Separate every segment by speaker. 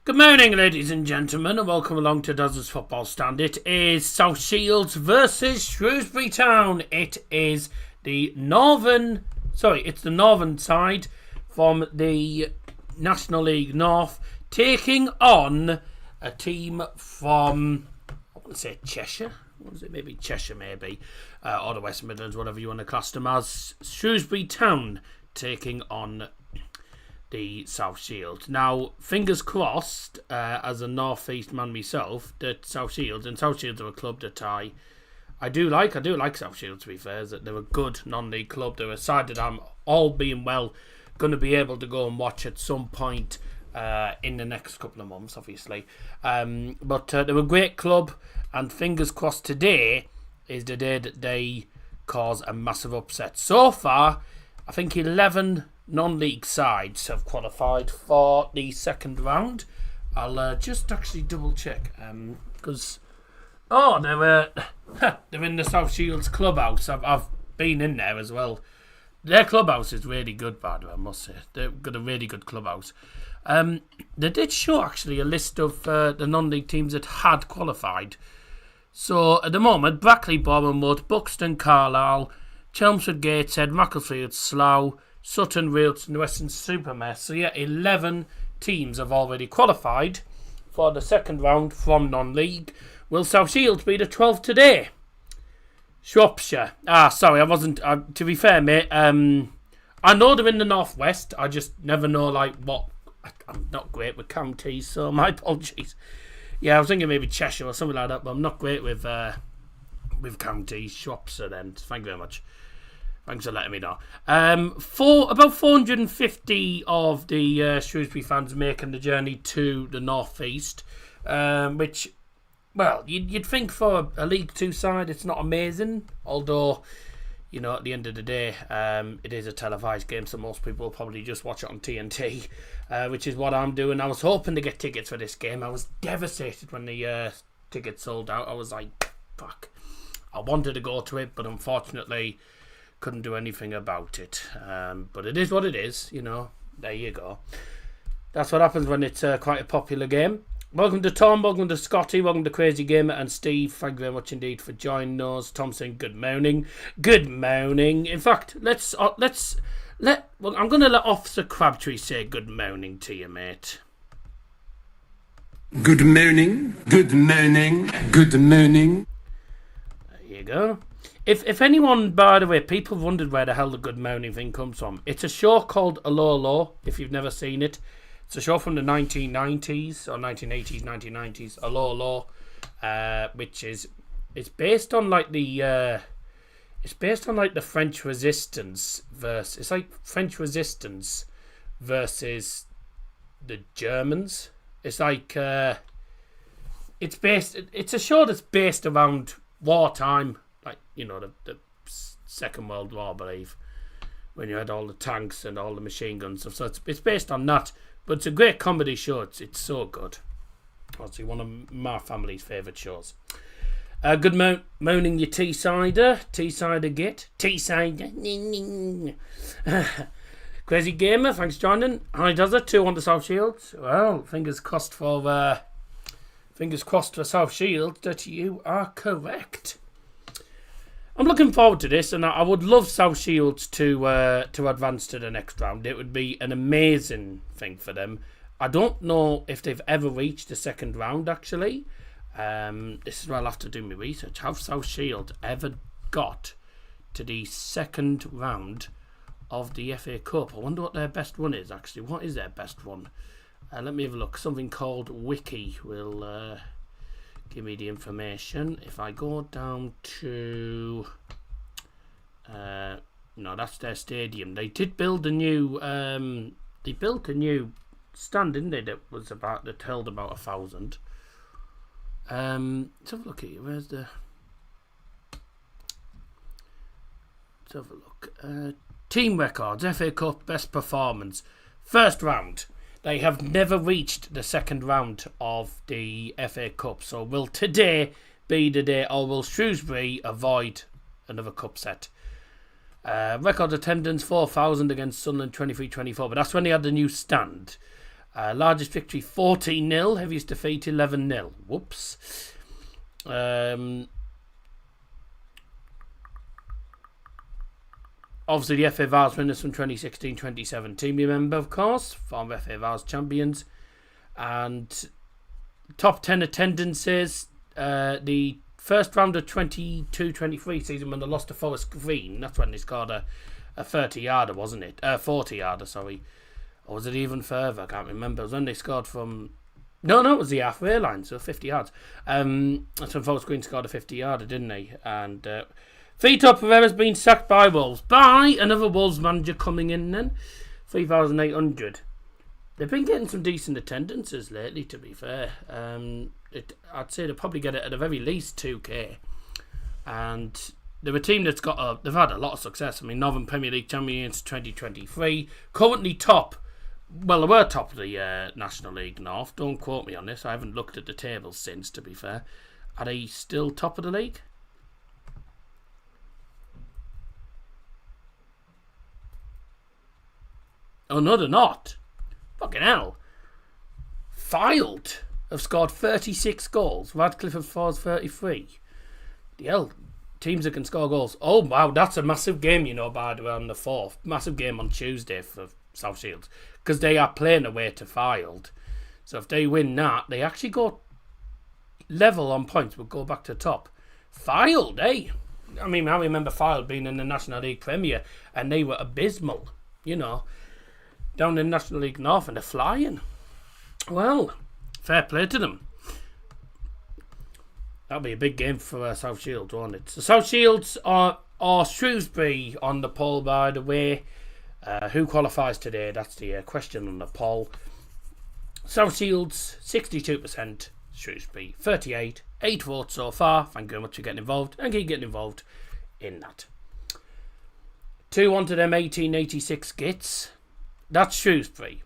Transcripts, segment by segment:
Speaker 1: Good morning, ladies and gentlemen, and welcome along to Dozzers Football Stand. It is South Shields versus Shrewsbury Town. It is the northern side from the National League North taking on a team from, I want to say Cheshire. What is it? Maybe Cheshire, or the West Midlands, whatever you want to class them as. Shrewsbury Town taking on the South Shields. Now, fingers crossed, as a North East man myself, that South Shields are a club that I do like. I do like South Shields, to be fair. That they're a good non-league club. They're a side that I'm, all being well, going to be able to go and watch at some point in the next couple of months, obviously. But they're a great club, and fingers crossed today is the day that they cause a massive upset. So far, I think 11 non-league sides have qualified for the second round. I'll just actually double check because they're in the South Shields clubhouse. I've been in there as well. Their clubhouse is really good, by the way, I must say. They've got a really good clubhouse. They did show actually a list of the non-league teams that had qualified. So at the moment, Brackley, Bournemouth, Buxton, Carlisle, Chelmsford, Gateshead, Macclesfield, Slough, Sutton, Railton, and Western Supermare. So yeah, 11 teams have already qualified for the second round from non-league. Will South Shields be the 12th today? Shropshire. Sorry, I wasn't. To be fair, mate, I know they're in the northwest. I just never know what. I'm not great with counties, so my apologies. Yeah, I was thinking maybe Cheshire or something like that, but I'm not great with counties. Shropshire, then. Thank you very much. Thanks for letting me know. About 450 of the Shrewsbury fans making the journey to the northeast, which, well, you'd think for a League Two side it's not amazing, although, you know, at the end of the day, it is a televised game, so most people will probably just watch it on TNT, which is what I'm doing. I was hoping to get tickets for this game. I was devastated when the tickets sold out. I was like, fuck. I wanted to go to it, but unfortunately couldn't do anything about it. But it is what it is, you know. There you go. That's what happens when it's quite a popular game. Welcome to Tom, welcome to Scotty, welcome to Crazy Gamer and Steve. Thank you very much indeed for joining us. Tom saying good morning. Good morning. In fact, I'm going to let Officer Crabtree say good morning to you, mate.
Speaker 2: Good morning. Good morning. Good morning.
Speaker 1: There you go. If anyone, by the way, people have wondered where the hell the good morning thing comes from. It's a show called Hello Hello, if you've never seen it. It's a show from the 1990s, or 1980s, 1990s, Hello Hello, which is, it's based on like the French Resistance versus, it's like French Resistance versus the Germans. It's like, it's a show that's based around wartime, like, you know, the Second World War, I believe, when you had all the tanks and all the machine guns and stuff. So it's based on that, But it's a great comedy show. It's so good. Obviously, one of my family's favourite shows. Good moaning your Teessider. Teessider git. Teessider. Crazy Gamer, thanks for joining. Hi, does it? 2 on the South Shields. Well, fingers crossed for South Shields that you are correct. I'm looking forward to this, and I would love South Shields to advance to the next round. It would be an amazing thing for them. I don't know if they've ever reached the second round, actually. This is where I'll have to do my research. Have South Shields ever got to the second round of the FA Cup? I wonder what their best one is, actually. What is their best one? Let me have a look. Something called Wiki will give me the information. If I go down to... no, that's their stadium. They did build a new... they built a new stand, didn't they? That held about 1,000. Let's have a look here. Where's the... Let's have a look. Team records, FA Cup, best performance. First round. They have never reached the second round of the FA Cup. So will today be the day, or will Shrewsbury avoid another cup set? Record attendance 4,000 against Sunderland 23-24. But that's when they had the new stand. Largest victory 14-0. Heaviest defeat 11-0. Whoops. Obviously, the FA Vase winners from 2016-2017, remember, of course. Former FA Vase champions. And top 10 attendances. The first round of 22-23 season when they lost to Forest Green. That's when they scored a 30-yarder, wasn't it? 40-yarder, sorry. Or was it even further? I can't remember. It was when they scored from... No, it was the halfway line, so 50 yards. That's when Forest Green scored a 50-yarder, didn't they? And... Vitor Pereira's been sacked by Wolves. By another Wolves manager coming in then. 3,800. They've been getting some decent attendances lately, to be fair. I'd say they'll probably get it at the very least 2K. And they're a team that's they've had a lot of success. I mean, Northern Premier League champions 2023. Currently top. Well, they were top of the National League North. Don't quote me on this. I haven't looked at the tables since, to be fair. Are they still top of the league? Oh, no, they're not. Fucking hell. Fylde have scored 36 goals. Radcliffe have scored 33. The hell. Teams that can score goals. Oh, wow, that's a massive game, by the way, on the 4th. Massive game on Tuesday for South Shields. Because they are playing away to Fylde. So if they win that, they actually go level on points, but go back to top. Fylde, eh? I mean, I remember Fylde being in the National League Premier, and they were abysmal, down in National League North, and they're flying. Well, fair play to them. That'll be a big game for South Shields, won't it? So South Shields or Shrewsbury on the poll, by the way. Who qualifies today? That's the question on the poll. South Shields, 62%. Shrewsbury, 38. 8 votes so far. Thank you very much for getting involved, and keep getting involved in that. 2 onto them 1886 gits. That's Shrewsbury.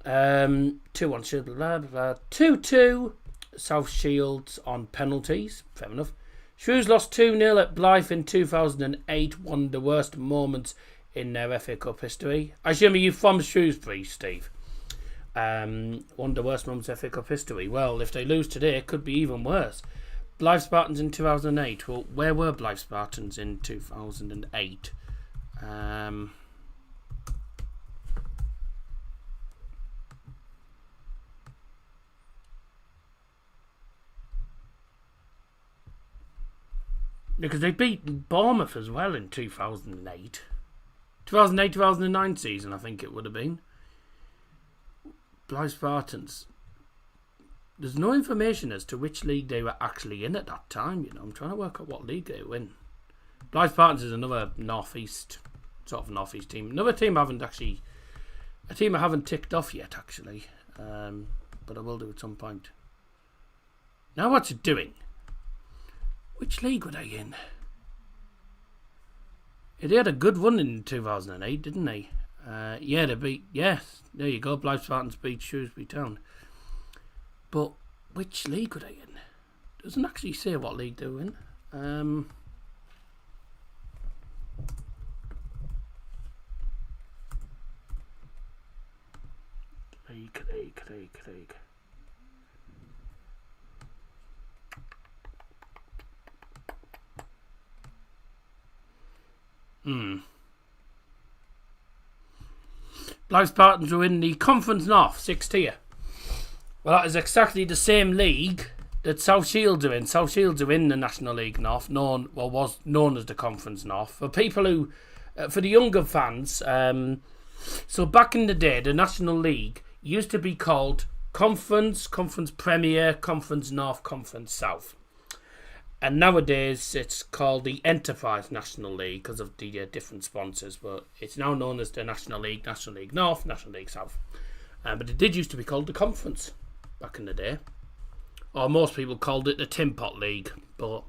Speaker 1: 2-1 Shrewsbury. 2-2 South Shields on penalties. Fair enough. Shrews lost 2-0 at Blythe in 2008. One of the worst moments in their FA Cup history. I assume you from Shrewsbury, Steve. One of the worst moments in FA Cup history. Well, if they lose today, it could be even worse. Blythe Spartans in 2008. Well, where were Blythe Spartans in 2008? Because they beat Bournemouth as well in 2008. 2008-2009 season, I think it would have been. Blythe Spartans. There's no information as to which league they were actually in at that time. I'm trying to work out what league they were in. Blythe Spartans is another northeast team. Another team I haven't ticked off yet, actually. But I will do at some point. Now what's it doing? Which league were they in? They had a good run in 2008, didn't they? Yeah, they beat. Yes, there you go. Blythe Spartans beat Shrewsbury Town. But which league were they in? Doesn't actually say what league they were in. League. Blythe Spartans were in the Conference North, 6th tier. Well, that is exactly the same league that South Shields are in. South Shields are in the National League North, was known as the Conference North. For people who, for the younger fans, so back in the day, the National League used to be called Conference Premier, Conference North, Conference South. And nowadays it's called the Enterprise National League because of the different sponsors. But it's now known as the National League North, National League South. But it did used to be called the Conference back in the day. Or most people called it the Tin Pot League. But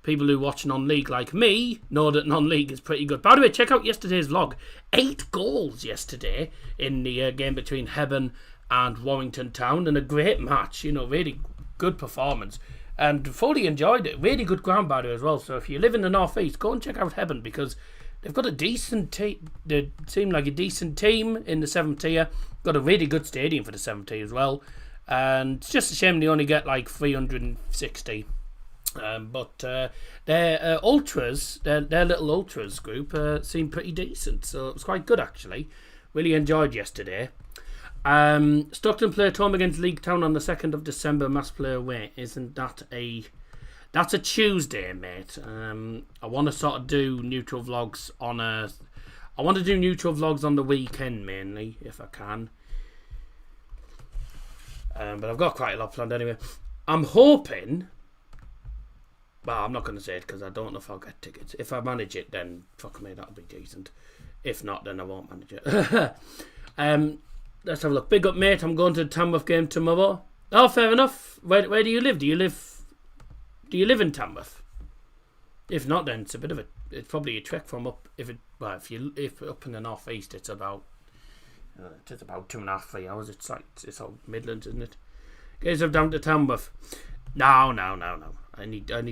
Speaker 1: people who watch non-league like me know that non-league is pretty good. By the way, check out yesterday's vlog. 8 goals yesterday in the game between Hebburn and Warrington Town. And a great match. Really good performance. And fully enjoyed it. Really good ground by there as well. So if you live in the North East, go and check out Hebburn because they've got a decent team. They seem like a decent team in the 7th tier. Got a really good stadium for the 7th tier as well. And it's just a shame they only get like 360. But their ultras, their little ultras group, seemed pretty decent. So it was quite good actually. Really enjoyed yesterday. Stockton play at home against League Town on the 2nd of December. Mass play away. Isn't that that's a Tuesday, mate? I want to sort of do neutral vlogs on the weekend mainly, if I can. But I've got quite a lot planned anyway. I'm hoping. Well, I'm not going to say it because I don't know if I'll get tickets. If I manage it, then fuck me, that'll be decent. If not, then I won't manage it. Let's have a look. Big up, mate. I'm going to the Tamworth game tomorrow. Oh, fair enough. Where do you live? Do you live in Tamworth? If not, then it's probably a trek from up. If up in the North East, it's about 2.5, 3 hours. It's all Midlands, isn't it? Guys, I'm down to Tamworth. No. I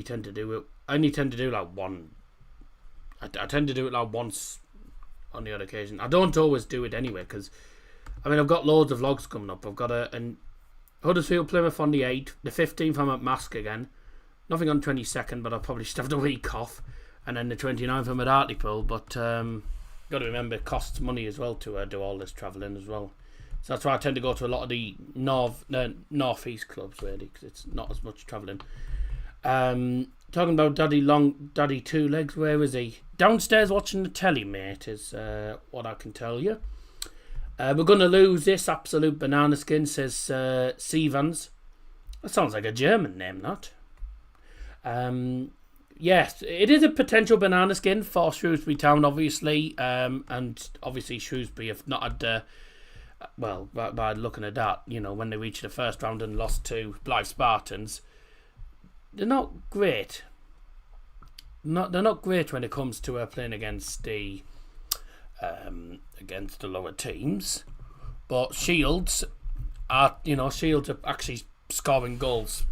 Speaker 1: tend to do like one. I tend to do it like once on the odd occasion. I don't always do it anyway because. I've got loads of vlogs coming up. I've got a Huddersfield Plymouth on the 8th. The 15th I'm at Mask again. Nothing on 22nd, but I'll probably just have the week off. And then the 29th I'm at Hartlepool. But got to remember it costs money as well to do all this travelling as well. So that's why I tend to go to a lot of the North East clubs really, because it's not as much travelling. Talking about Daddy Two Legs, where is he? Downstairs watching the telly, mate, is what I can tell you. We're going to lose this absolute banana skin, says Sivans. That sounds like a German name, not? Yes, it is a potential banana skin for Shrewsbury Town, obviously. And obviously Shrewsbury have not had, by looking at that, when they reached the first round and lost to Blythe Spartans, they're not great. They're not great when it comes to playing against the lower teams, but Shields are actually scoring goals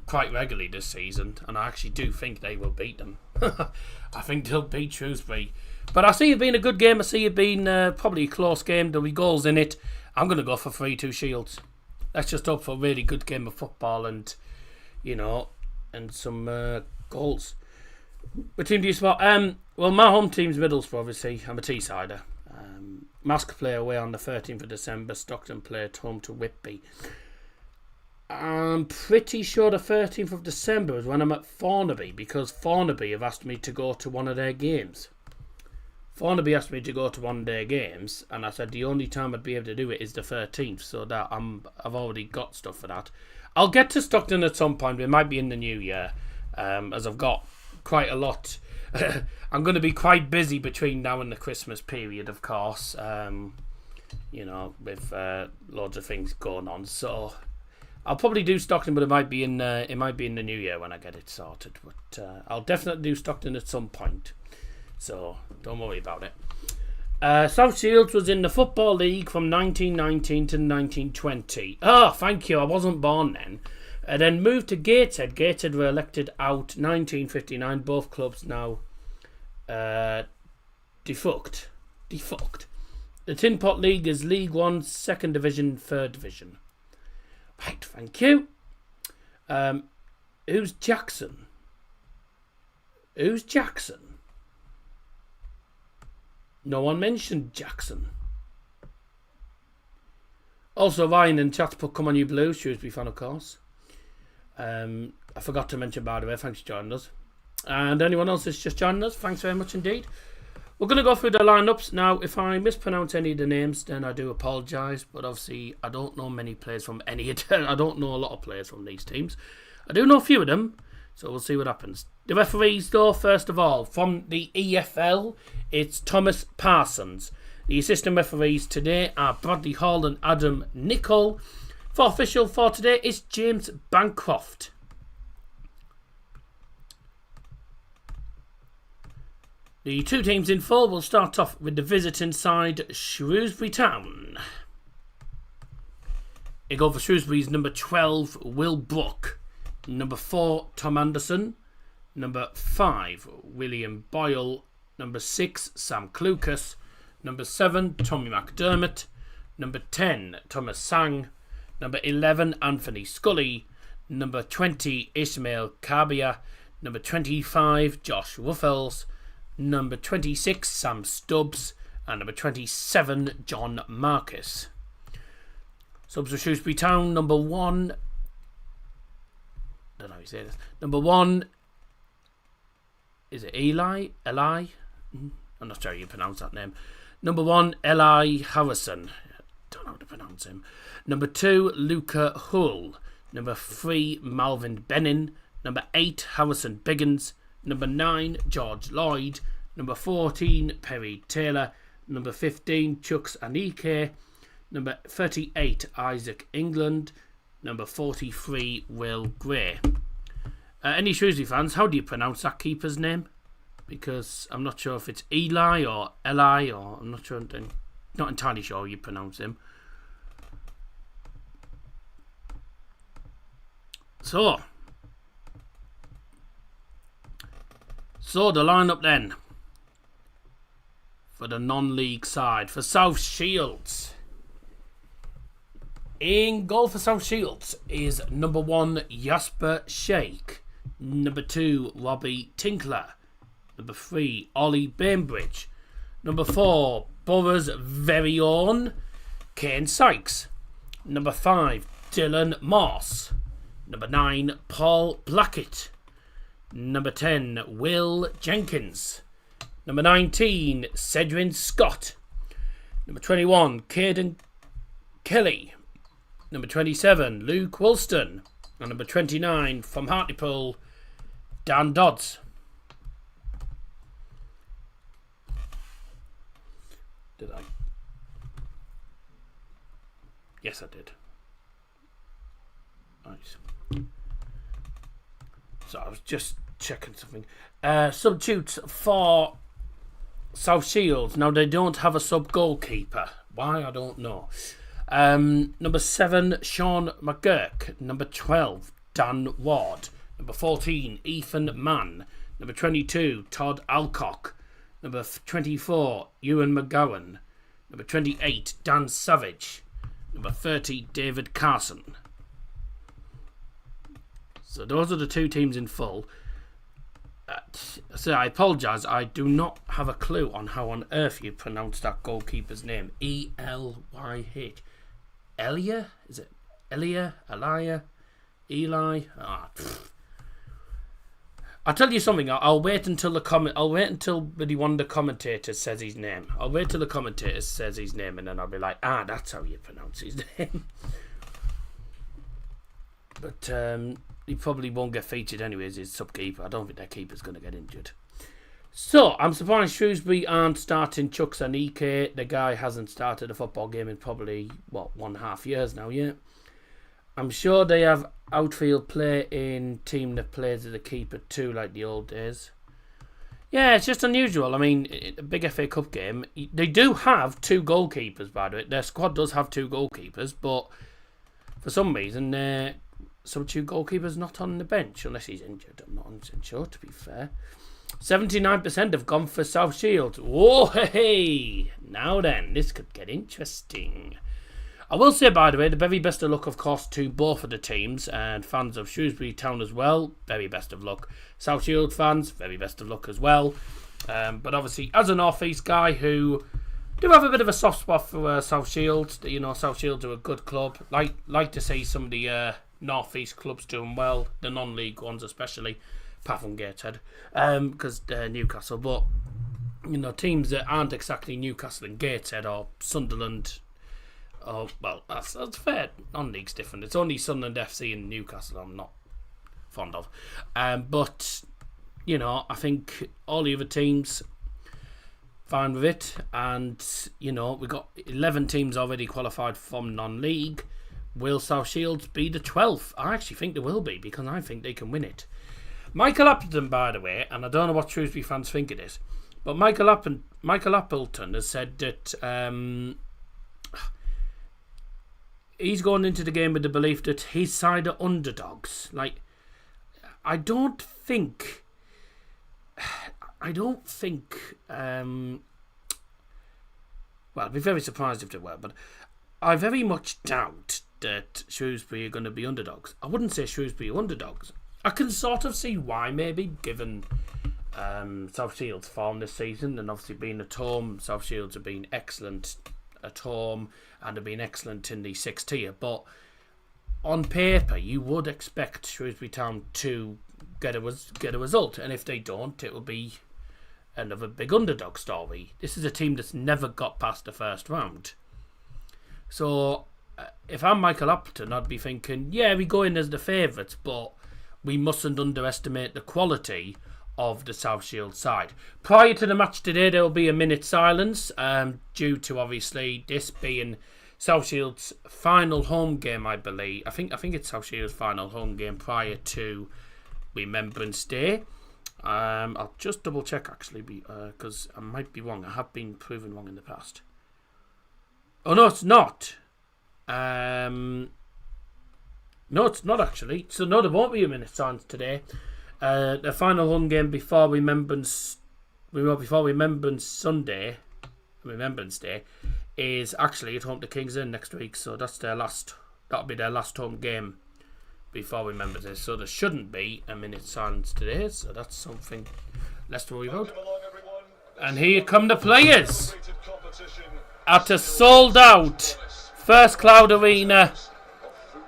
Speaker 1: quite regularly this season, and I actually do think they will beat them. I think they'll beat Shrewsbury, but I see it being a good game. I see it being probably a close game. There'll be goals in it. I'm going to go for 3-2 Shields. Let's just hope for a really good game of football and some goals. What team do you support? Well, my home team's Middlesbrough, obviously. I'm a Teessider. Mask play away on the 13th of December. Stockton play at home to Whitby. I'm pretty sure the 13th of December is when I'm at Thornaby, because Thornaby have asked me to go to one of their games. Thornaby asked me to go to one of their games, and I said the only time I'd be able to do it is the 13th, so that I've already got stuff for that. I'll get to Stockton at some point, but it might be in the new year, as I've got quite a lot. I'm going to be quite busy between now and the Christmas period, of course, with loads of things going on. So I'll probably do Stockton, but it might be in the new year when I get it sorted. But I'll definitely do Stockton at some point. So don't worry about it. South Shields was in the Football League from 1919 to 1920. Oh, thank you, I wasn't born then. And then moved to Gateshead. Gateshead were elected out 1959. Both clubs now defunct. The Tin Pot League is League 1, 2nd Division, 3rd Division. Right, thank you. Who's Jackson? No one mentioned Jackson. Also, Ryan in chat put "Come on, you Blues." Shrewsbury fan, of course. I forgot to mention, by the way, thanks for joining us. And anyone else that's just joining us, thanks very much indeed. We're going to go through the lineups now. If I mispronounce any of the names, then I do apologise. But obviously, I don't know many players from any of them. I don't know a lot of players from these teams. I do know a few of them, so we'll see what happens. The referees, though, first of all, from the EFL, it's Thomas Parsons. The assistant referees today are Bradley Hall and Adam Nichol. For official for today is James Bancroft. The two teams in full will start off with the visiting side, Shrewsbury Town. It go for Shrewsbury's number 12, Will Brook. Number 4, Tom Anderson. Number 5, William Boyle. Number 6, Sam Clucas. Number 7, Tommy McDermott. Number 10, Thomas Sang. Number 11, Anthony Scully. Number 20, Ismail Kabia. Number 25, Josh Ruffels. Number 26, Sam Stubbs. And number 27, John Marcus. Subs for Shrewsbury Town, number 1. I don't know how you say this. Number 1, is it Eli? I'm not sure how you pronounce that name. Number 1, Eli Harrison. Don't know how to pronounce him. Number 2, Luca Hull. Number 3, Malvin Bennin. Number 8, Harrison Biggins. Number 9, George Lloyd. Number 14, Perry Taylor. Number 15, Chucks Anike. Number 38, Isaac England. Number 43, Will Gray. Any Shrewsbury fans, how do you pronounce that keeper's name? Because I'm not sure if it's Eli or Eli, or I'm not sure. Not entirely sure how you pronounce him. So the lineup then for the non-league side for South Shields. In goal for South Shields is number 1, Jasper Sheikh. Number 2, Robbie Tinkler. Number 3, Ollie Bainbridge. Number 4, Borough's very own Kane Sykes. Number 5, Dylan Moss. Number 9, Paul Blackett. Number 10, Will Jenkins. Number 19, Cedrin Scott. Number 21, Caden Kelly. Number 27, Luke Woolston. And number 29, from Hartlepool, Dan Dodds. Did I? Yes, I did. Nice. So I was just checking something. Substitutes for South Shields. Now they don't have a sub goalkeeper. Why, I don't know. Number 7, Sean McGurk. Number 12, Dan Ward. Number 14, Ethan Mann. Number 22, Todd Alcock. Number 24, Ewan McGowan. Number 28, Dan Savage. Number 30, David Carson. So those are the two teams in full. So I apologise, I do not have a clue on how on earth you pronounce that goalkeeper's name. E-L-Y-H. Elia? Is it Elia? Elia? Eli? I'll tell you something. I'll wait until maybe one of the commentators says his name. I'll wait till the commentator says his name, and then I'll be like, that's how you pronounce his name. But he probably won't get featured anyways. His sub-keeper. I don't think their keeper's going to get injured. So I'm surprised Shrewsbury aren't starting Chucks Anike. The guy hasn't started a football game in probably 1.5 years now. Yeah. I'm sure they have outfield play in team that plays as a keeper too, like the old days. Yeah, it's just unusual. I mean, a big FA Cup game. They do have 2 goalkeepers, by the way. Their squad does have 2 goalkeepers, but for some reason, some 2 goalkeepers not on the bench, unless he's injured. I'm not sure, to be fair. 79% have gone for South Shields. Whoa, hey! Now then, this could get interesting. I will say, by the way, the very best of luck, of course, to both of the teams and fans of Shrewsbury Town as well. Very best of luck. South Shields fans, very best of luck as well. But obviously, as a North East guy who do have a bit of a soft spot for South Shields, you know, South Shields are a good club. Like to see some of the North East clubs doing well, the non-league ones especially, apart from Gateshead, because Newcastle. But you know, teams that aren't exactly Newcastle and Gateshead or Sunderland. Oh, well, that's fair. Non-league's different. It's only Sunderland FC and Newcastle I'm not fond of. But, you know, I think all the other teams fine with it. And, you know, we got 11 teams already qualified from non-league. Will South Shields be the 12th? I actually think they will be, because I think they can win it. Michael Appleton, by the way, and I don't know what Shrewsbury fans think it is, but Michael Appleton has said that he's going into the game with the belief that his side are underdogs. Like, I don't think, well, I'd be very surprised if they were, but I very much doubt that Shrewsbury are going to be underdogs. I wouldn't say Shrewsbury are underdogs. I can sort of see why, maybe, given South Shields' form this season, and obviously being at home, South Shields have been excellent at home and have been excellent in the 6th tier. But on paper, you would expect Shrewsbury Town to get a result, and if they don't, it will be another big underdog story. This is a team that's never got past the first round. So if I'm Michael Appleton, I'd be thinking, yeah, we go in as the favourites, but we mustn't underestimate the quality of the South Shields side. Prior to the match today, there will be a minute silence due to obviously this being South Shields' final home game, I believe. I think it's South Shields' final home game prior to Remembrance Day. I'll just double check actually, because I might be wrong. I have been proven wrong in the past. Oh no, it's not. No, it's not actually. So no, there won't be a minute silence today. The final home game before Remembrance Day, is actually at home to Kings Lynn next week. So that'll be their last home game before Remembrance Day. So there shouldn't be a minute silence today. So that's something less to worry about. And here come the players at a sold out First Cloud Arena.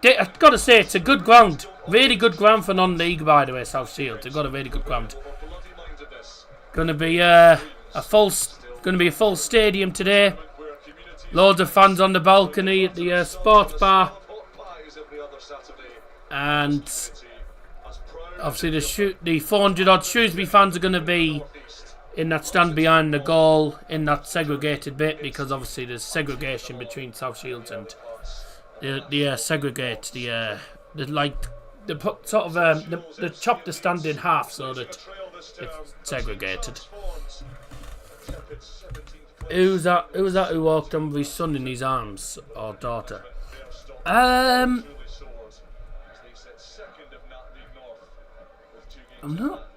Speaker 1: I've got to say, it's a good ground. Really good ground for non-league, by the way, South Shields. They've got a really good ground. Going to be a full stadium today. Loads of fans on the balcony at the sports bar. And obviously the 400 odd Shrewsbury fans are going to be in that stand behind the goal in that segregated bit, because obviously there's segregation between South Shields and they segregate they chop the stand in half so that it's segregated. Who's that who walked on with his son in his arms or daughter? I'm not.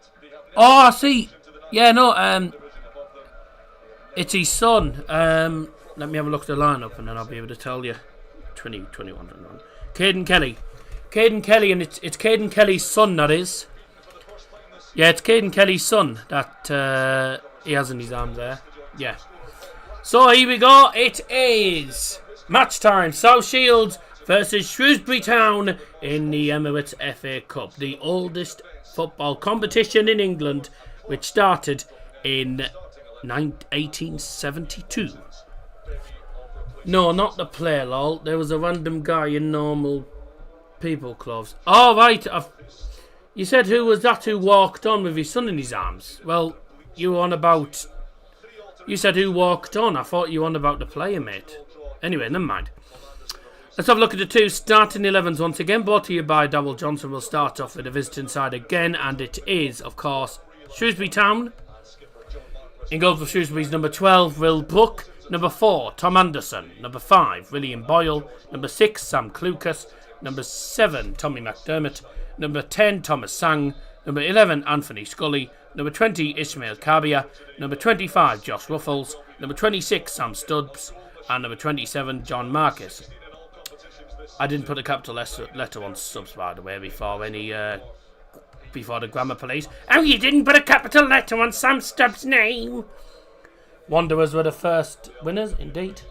Speaker 1: Oh, I see. Yeah, no. It's his son. Let me have a look at the lineup and then I'll be able to tell you. 21. Caden Kelly, and it's Caden Kelly's son, that is. Yeah, it's Caden Kelly's son that he has in his arms there. Yeah. So here we go. It is match time. South Shields versus Shrewsbury Town in the Emirates FA Cup, the oldest football competition in England, which started in 1872. No, not the player, lol. There was a random guy in normal people clothes. Oh, right. You said who was that who walked on with his son in his arms? Well, you were on about... You said who walked on. I thought you were on about the player, mate. Anyway, never mind. Let's have a look at the two starting 11s once again. Brought to you by Darryl Johnson. We'll start off with the visiting side again. And it is, of course, Shrewsbury Town In goal for Shrewsbury's number 12, Will Brook. Number 4, Tom Anderson. Number 5, William Boyle. Number 6, Sam Clucas. Number 7, Tommy McDermott. Number 10, Thomas Sang. Number 11, Anthony Scully. Number 20, Ismail Kabia. Number 25, Josh Ruffles. Number 26, Sam Stubbs. And number 27, John Marcus. I didn't put a capital letter on Stubbs, by the way, before the grammar police. Oh, you didn't put a capital letter on Sam Stubbs' name? Wanderers were the first winners, indeed.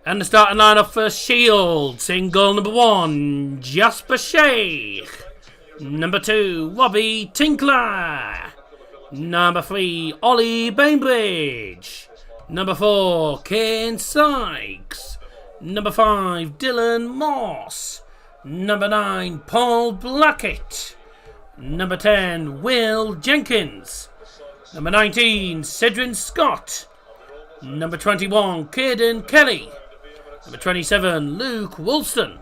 Speaker 1: And the starting lineup for Shields. In goal number 1, Jasper Sheikh. Number 2, Robbie Tinkler. Number 3, Ollie Bainbridge. Number 4, Kane Sykes. Number 5, Dylan Moss. Number 9, Paul Blackett. Number 10, Will Jenkins. Number 19, Cedrin Scott. Number 21, Caden Kelly. Number 27, Luke Woolston.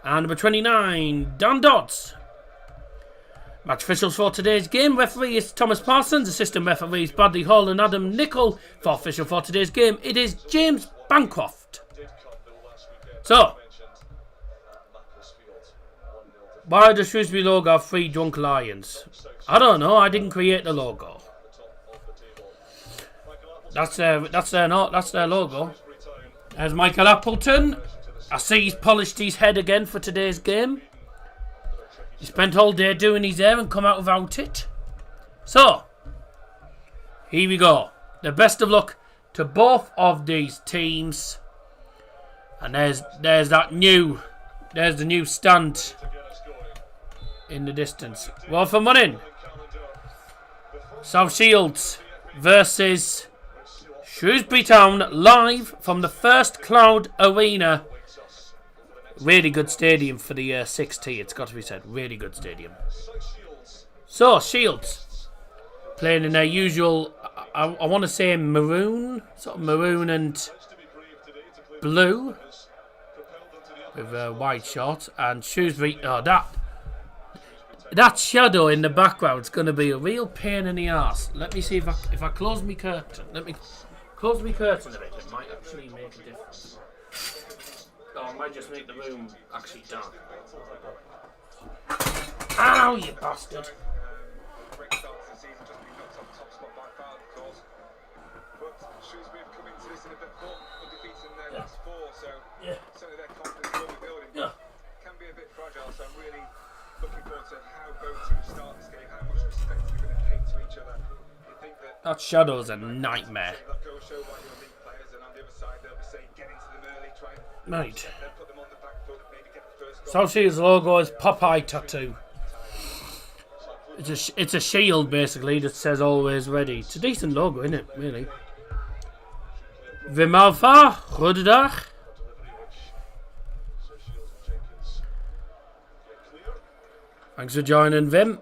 Speaker 1: And number 29, Dan Dodds. Match officials for today's game. Referee is Thomas Parsons. Assistant referees Bradley Hall and Adam Nichol. For official for today's game, it is James Bancroft. So, why does Shrewsbury logo have 3 drunk lions? I don't know. I didn't create the logo. That's their logo. There's Michael Appleton. I see he's polished his head again for today's game. He spent all day doing his hair and come out without it. So, here we go. The best of luck to both of these teams. And there's the new stand in the distance. Well, for money. South Shields versus Shrewsbury Town, live from the First Cloud Arena. Really good stadium for the 6T, it's got to be said. Really good stadium. So, Shields playing in their usual, I want to say maroon, sort of maroon and blue with white shorts. And Shrewsbury, that shadow in the background is going to be a real pain in the arse. Let me see if I close my curtain. Let me close my curtain a bit. It might actually make a difference. Or I might just make the room actually dark. Ow, you bastard! Yeah. Can be a bit fragile, so I'm really looking forward to how both teams start this game, how much respect they're going to pay to each other. You think that shadow's a nightmare. Right. South Shields' logo is Popeye tattoo. It's a shield basically that says always ready. It's a decent logo, isn't it? Really. Wim Alpha, goedendag. Thanks for joining, Wim.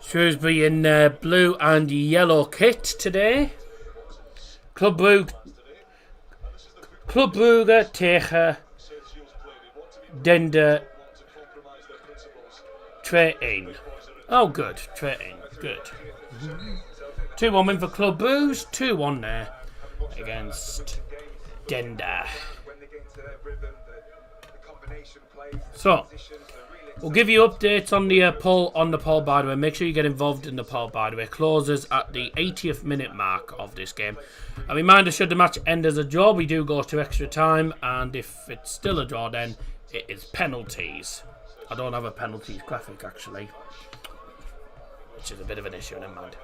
Speaker 1: Shrewsbury in blue and yellow kit today. Club Brugge tegen Dende 2-1. Oh, good. 2-1. Good. 2-1 win for Club Brugge. 2-1 there against Dende. So, we'll give you updates on the poll, by the way. Make sure you get involved in the poll, by the way. Closes at the 80th minute mark of this game. A reminder, should the match end as a draw, we do go to extra time. And if it's still a draw, then it is penalties. I don't have a penalties graphic, actually. Which is a bit of an issue, never mind.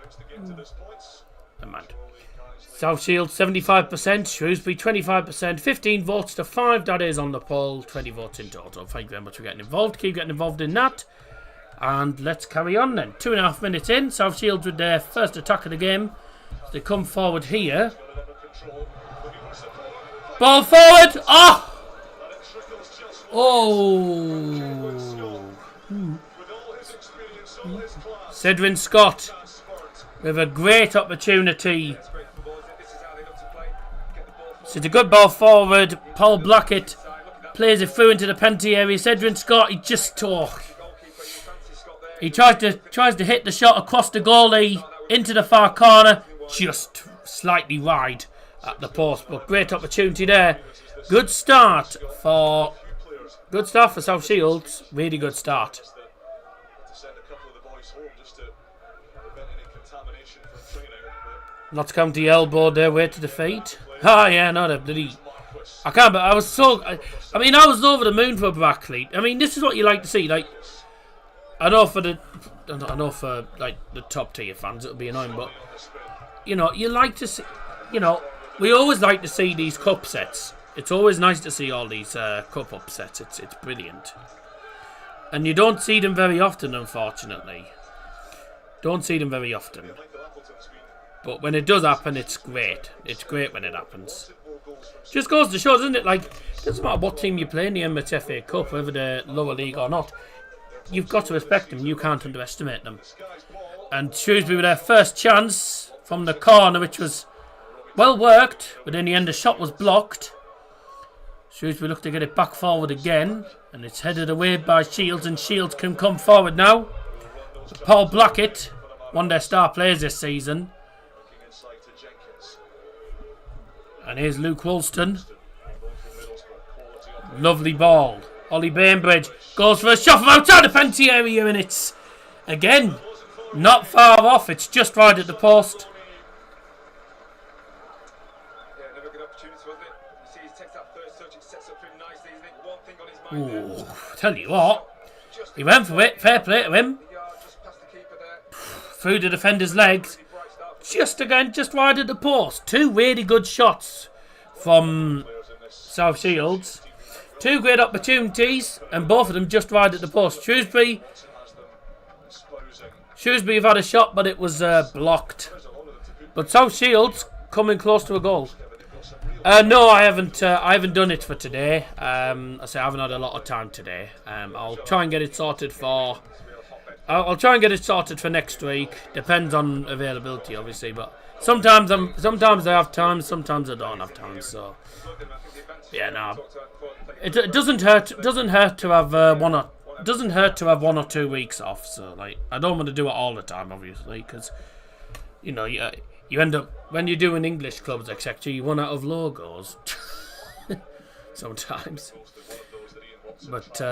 Speaker 1: South Shields 75%, Shrewsbury 25%, 15 votes to 5, that is on the poll, 20 votes in total. Thank you very much for getting involved, keep getting involved in that. And let's carry on then. 2.5 minutes in, South Shields with their first attack of the game. They come forward here. Ball forward, Cedrin Scott with a great opportunity. So it's a good ball forward. Paul Blackett plays it through into the penalty area. Cedrin Scott, he just He tries to hit the shot across the goalie into the far corner, just slightly wide at the post, but great opportunity there. Good start for South Shields. Really good start. Notts County elbowed their way to defeat. Oh yeah, not a bloody. I can't. But I was so. I mean, I was over the moon for Brackley. I mean, this is what you like to see. Like, I know for like the top tier fans, it'll be annoying, but you know, you like to see. You know, we always like to see these cup sets. It's always nice to see all these cup upsets. It's brilliant, and you don't see them very often, unfortunately. Don't see them very often. But when it does happen, it's great. It's great when it happens. Just goes to show, doesn't it? Like, it doesn't matter what team you play in the Emirates FA Cup, whether they're lower league or not. You've got to respect them. You can't underestimate them. And Shrewsbury with their first chance from the corner, which was well worked, but in the end the shot was blocked. Shrewsbury look to get it back forward again, and it's headed away by Shields, and Shields can come forward now. Paul Blackett, one of their star players this season. And here's Luke Woolston. Lovely ball. Ollie Bainbridge goes for a shot from outside the penalty area, and it's, again, not far off. It's just right at the post. Ooh, tell you what. He went for it. Fair play to him. Through the defender's legs. Just wide at the post. Two really good shots from South Shields. Two great opportunities, and both of them just wide at the post. Shrewsbury have had a shot, but it was blocked. But South Shields coming close to a goal. No, I haven't done it for today. I haven't had a lot of time today. I'll try and get it sorted for. I'll try and get it sorted for next week. Depends on availability, obviously. But sometimes I have time, sometimes I don't have time. So yeah, no, it doesn't hurt. It doesn't hurt to have one or 2 weeks off. So like, I don't want to do it all the time, obviously, because you know you end up when you're doing English clubs, etc. You run out of logos sometimes. But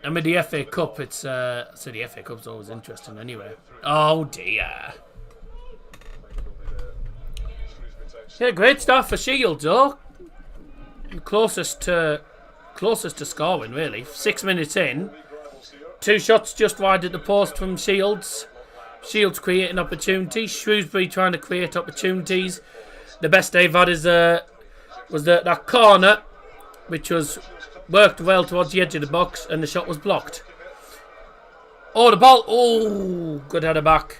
Speaker 1: I mean, the FA Cup, the FA Cup's always interesting anyway. Oh dear. Yeah, great start for Shields though. Closest to scoring really. 6 minutes in. 2 shots just wide at the post from Shields. Shields creating opportunities. Shrewsbury trying to create opportunities. The best they've had is was that corner, which was worked well towards the edge of the box, and the shot was blocked. Oh, the ball. Oh, good header back.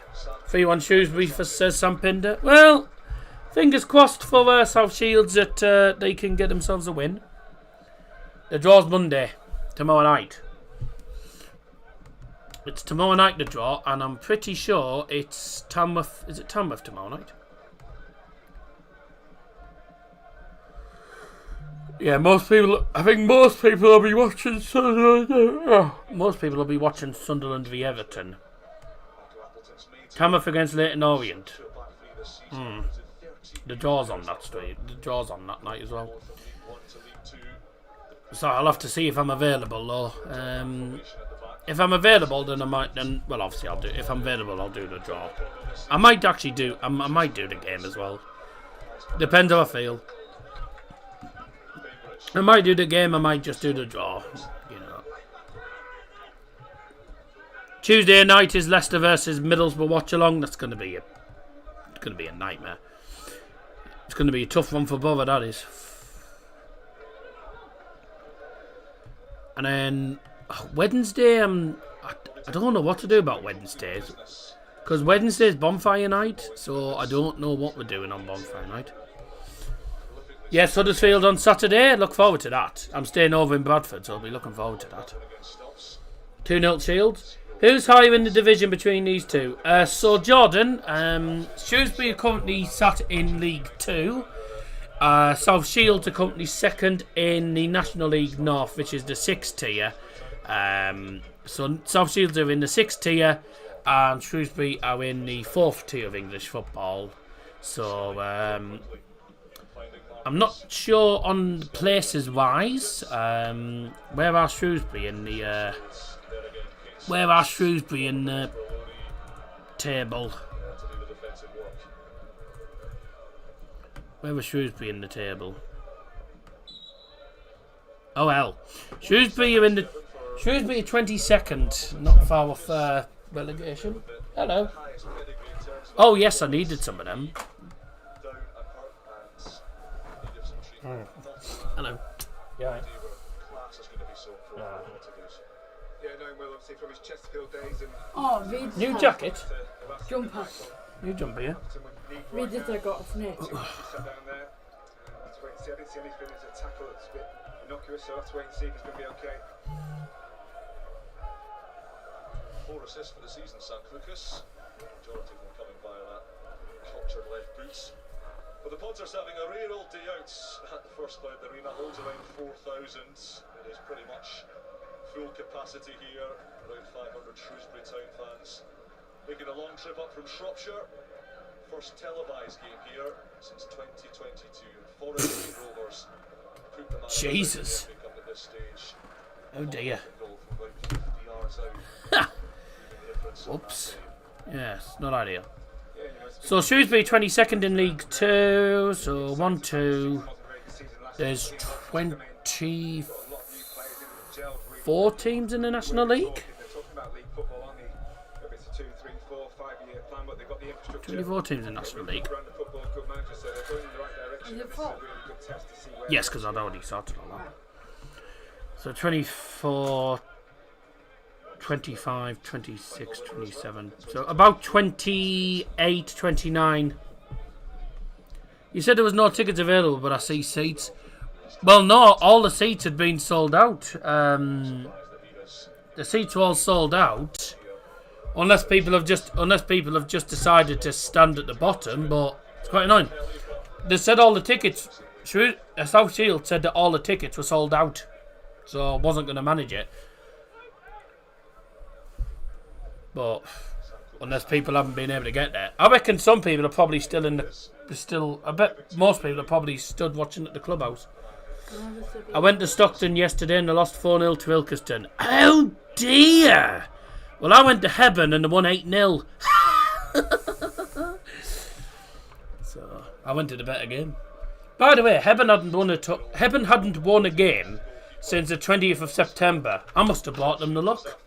Speaker 1: 3-1 Shrewsbury, says Sam Pinder. Well, fingers crossed for South Shields that they can get themselves a win. The draw's Monday, tomorrow night. It's tomorrow night, the draw, and I'm pretty sure it's Tamworth. Is it Tamworth tomorrow night? Yeah, I think most people will be watching Sunderland. Most people will be watching Sunderland v Everton. Tamworth against Leyton Orient. The draw's on that street. The draw's on that night as well. So I'll have to see if I'm available though. If I'm available, then I might. Well, obviously I'll do. If I'm available, I'll do the draw. I might actually do. I might do the game as well. Depends how I feel. I might do the game. I might just do the draw. You know. Tuesday night is Leicester versus Middlesbrough Watchalong. That's going to be a nightmare. It's going to be a tough one for Bother, that is. And then Wednesday, I don't know what to do about Wednesdays, because Wednesday's bonfire night, so I don't know what we're doing on bonfire night. Yes, Huddersfield on Saturday. Look forward to that. I'm staying over in Bradford, so I'll be looking forward to that. 2-0 Shields. Who's higher in the division between these two? So Jordan, Shrewsbury are currently sat in League 2. South Shields are currently second in the National League North, which is the 6th tier. So South Shields are in the 6th tier, and Shrewsbury are in the 4th tier of English football. So I'm not sure on places wise. Where are Shrewsbury in the? Where are Shrewsbury in the table? Where was Shrewsbury in the table? Oh hell, Shrewsbury are in the. Shrewsbury 22nd, not far off relegation. Hello. Oh yes, I needed some of them. Hello. Yeah.
Speaker 3: Oh, read
Speaker 1: New jacket.
Speaker 3: jumper.
Speaker 1: New jumper, yeah.
Speaker 3: Read this I got off Nick.
Speaker 4: I didn't see anything as a tackle that's a bit innocuous, so I'll have to wait and see if it's going to be okay.
Speaker 5: 4 assists for the season, Sam Lucas. Majority of them coming via that cultured left boots. But the Potters having a rare old day out at the First Cloud Arena, holds around 4,000. It is pretty much full capacity here, around 500 Shrewsbury Town fans. Making a long trip up from Shropshire. First televised game here since 2022. Forest Rovers put the man
Speaker 1: Jesus.
Speaker 5: at this stage.
Speaker 1: Oh dear.
Speaker 5: Goal from about 50 yards out.
Speaker 1: Whoops. Yes, not ideal. So Shrewsbury 22nd in League 2. So 1, 2. There's 24 teams in the National League. 24 teams in the National League.
Speaker 3: Is it full?
Speaker 1: Yes, because I'd already sorted all that. So 24, 25, 26, 27. So about 28, 29. You said there was no tickets available, but I see seats. Well, no, all the seats had been sold out. The seats were all sold out. Unless people have just decided to stand at the bottom, but it's quite annoying. They said all the tickets. South Shield said that all the tickets were sold out, so I wasn't going to manage it. But unless people haven't been able to get there, I reckon some people are probably still in the. I bet most people are probably stood watching at the clubhouse. I went to Stockton yesterday and they lost 4-0 to Ilkeston. Oh dear! Well, I went to Hebburn and they won 8-0. So I went to the better game. By the way, Hebburn hadn't won a game since the 20th of September. I must have bought them the luck.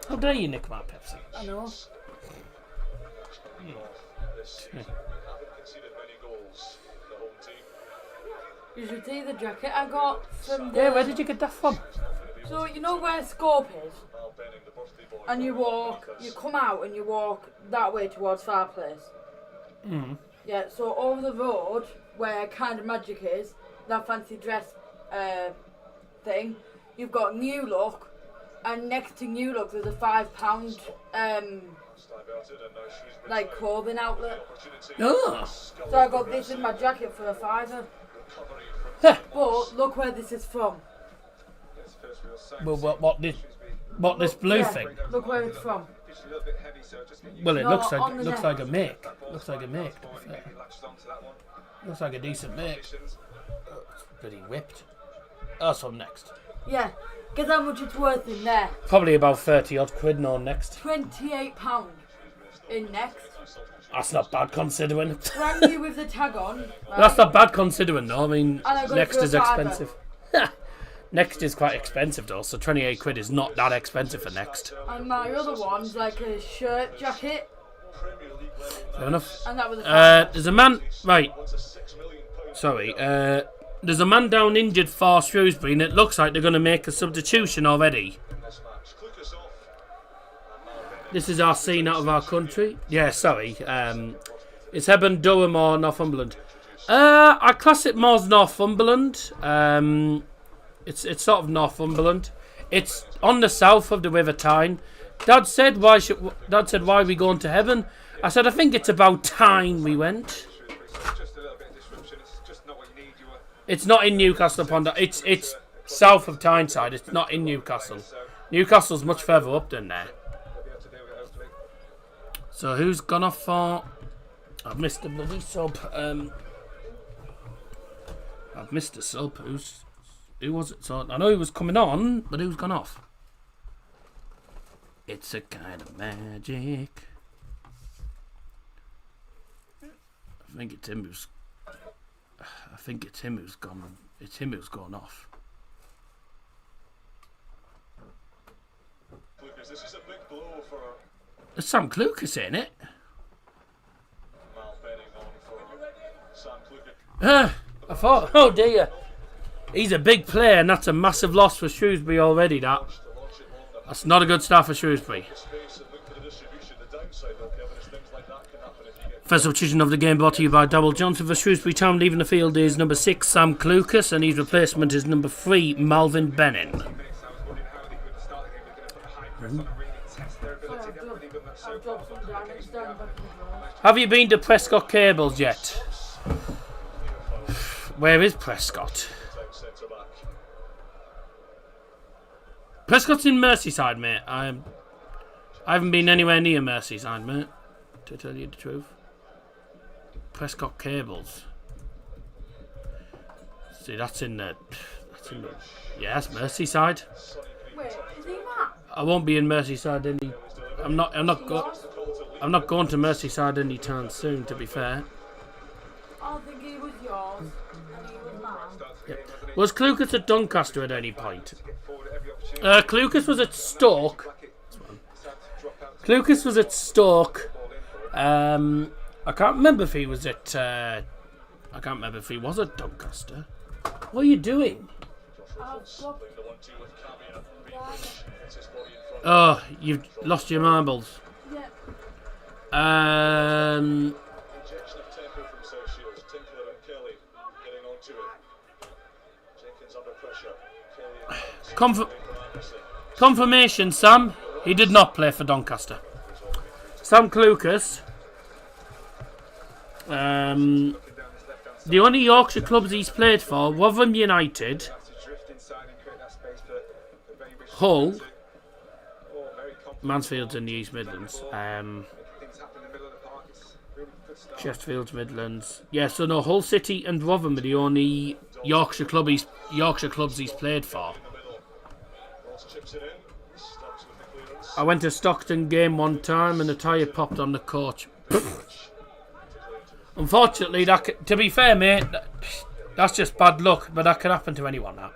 Speaker 1: How dare you nick my Pepsi?
Speaker 3: I know. You should see the jacket I got from the...
Speaker 1: Yeah, where did you get that from?
Speaker 3: So, you know where Scope is? And you come out and you walk that way towards Fireplace.
Speaker 1: Mm.
Speaker 3: Yeah, so over the road, where Kind of Magic is, that fancy dress thing, you've got New Look, and next to New Look there's a £5 like clothing outlet.
Speaker 1: Oh.
Speaker 3: So I got this in my jacket for a £5.
Speaker 1: Huh.
Speaker 3: But look where this is from.
Speaker 1: Well, what this blue thing?
Speaker 3: Look where it's from.
Speaker 1: Well, it
Speaker 3: No,
Speaker 1: looks
Speaker 3: on the
Speaker 1: like a
Speaker 3: neck.
Speaker 1: make. Looks like a make. To be fair. Looks like a decent make. It's pretty whipped. That's on next.
Speaker 3: Yeah, guess how much it's worth in there?
Speaker 1: Probably about 30 odd quid no next.
Speaker 3: £28 in next.
Speaker 1: That's not bad considering.
Speaker 3: Brand new with the tag on. Right?
Speaker 1: That's not bad considering though. I mean,
Speaker 3: And I got it
Speaker 1: next
Speaker 3: for a
Speaker 1: is
Speaker 3: fiver.
Speaker 1: expensive. Next is quite expensive though, so 28 quid is not that expensive for next.
Speaker 3: And my other one's like a shirt jacket.
Speaker 1: Fair enough.
Speaker 3: And that was a
Speaker 1: There's a man. Right. Sorry. There's a man down injured for Shrewsbury, and it looks like they're going to make a substitution already. This is our scene out of our country. Yeah, sorry. It's Hebburn, Durham, or Northumberland. I class it more as Northumberland. It's sort of Northumberland. It's on the south of the River Tyne. Dad said why are we going to Hebburn? I said I think it's about time we went. It's not in Newcastle upon Tyne. It's south of Tyneside. It's not in Newcastle. Newcastle's much further up than there. So who's gone off for... I've missed a bloody sub. I've missed a sub. Who was it? So I know he was coming on, but who's gone off? It's a kind of magic. I think it's him who's gone. It's him who's gone off.
Speaker 5: Lucas, this is a big blow for
Speaker 1: There's Sam Clucas in it.
Speaker 5: Mal Benning on for Sam Clucas.
Speaker 1: I thought, oh dear. He's a big player, and that's a massive loss for Shrewsbury already, that. That's not a good start for Shrewsbury. First substitution of the game brought to you by Double Johnson for Shrewsbury Town. Leaving the field is number 6, Sam Clucas, and his replacement is number 3, Malvin Benning. Have you been to Prescott Cables yet? Where is Prescott? Prescott's in Merseyside, mate. I haven't been anywhere near Merseyside, mate, to tell you the truth. Prescott Cables. See, that's in the yeah, that's Merseyside.
Speaker 3: Wait, is he Matt?
Speaker 1: I won't be in Merseyside any. I'm not going to Merseyside anytime soon. To be fair.
Speaker 3: I think he was yours, and he was mine.
Speaker 1: Yep. Was Clucas at Doncaster at any point? Clucas was at Stoke. Clucas was at Stoke. I can't remember if he was at. I can't remember if he was at Doncaster. What are you doing? Oh, you've lost your marbles.
Speaker 3: Yeah.
Speaker 5: Injection of tempo from South Shields. Tinkler and Kelly getting onto it. Jenkins under pressure. Kelly
Speaker 1: Confirmation, Sam. He did not play for Doncaster. Sam Clucas. The only Yorkshire clubs he's played for: Rotherham United, Hull, Mansfield's in the East Midlands, Chesterfield's Midlands. Yeah, so no, Hull City and Rotherham are the only Yorkshire clubs he's played for. I went to Stockton game one time and a tyre popped on the coach. Unfortunately, to be fair, mate, that's just bad luck, but that can happen to anyone. That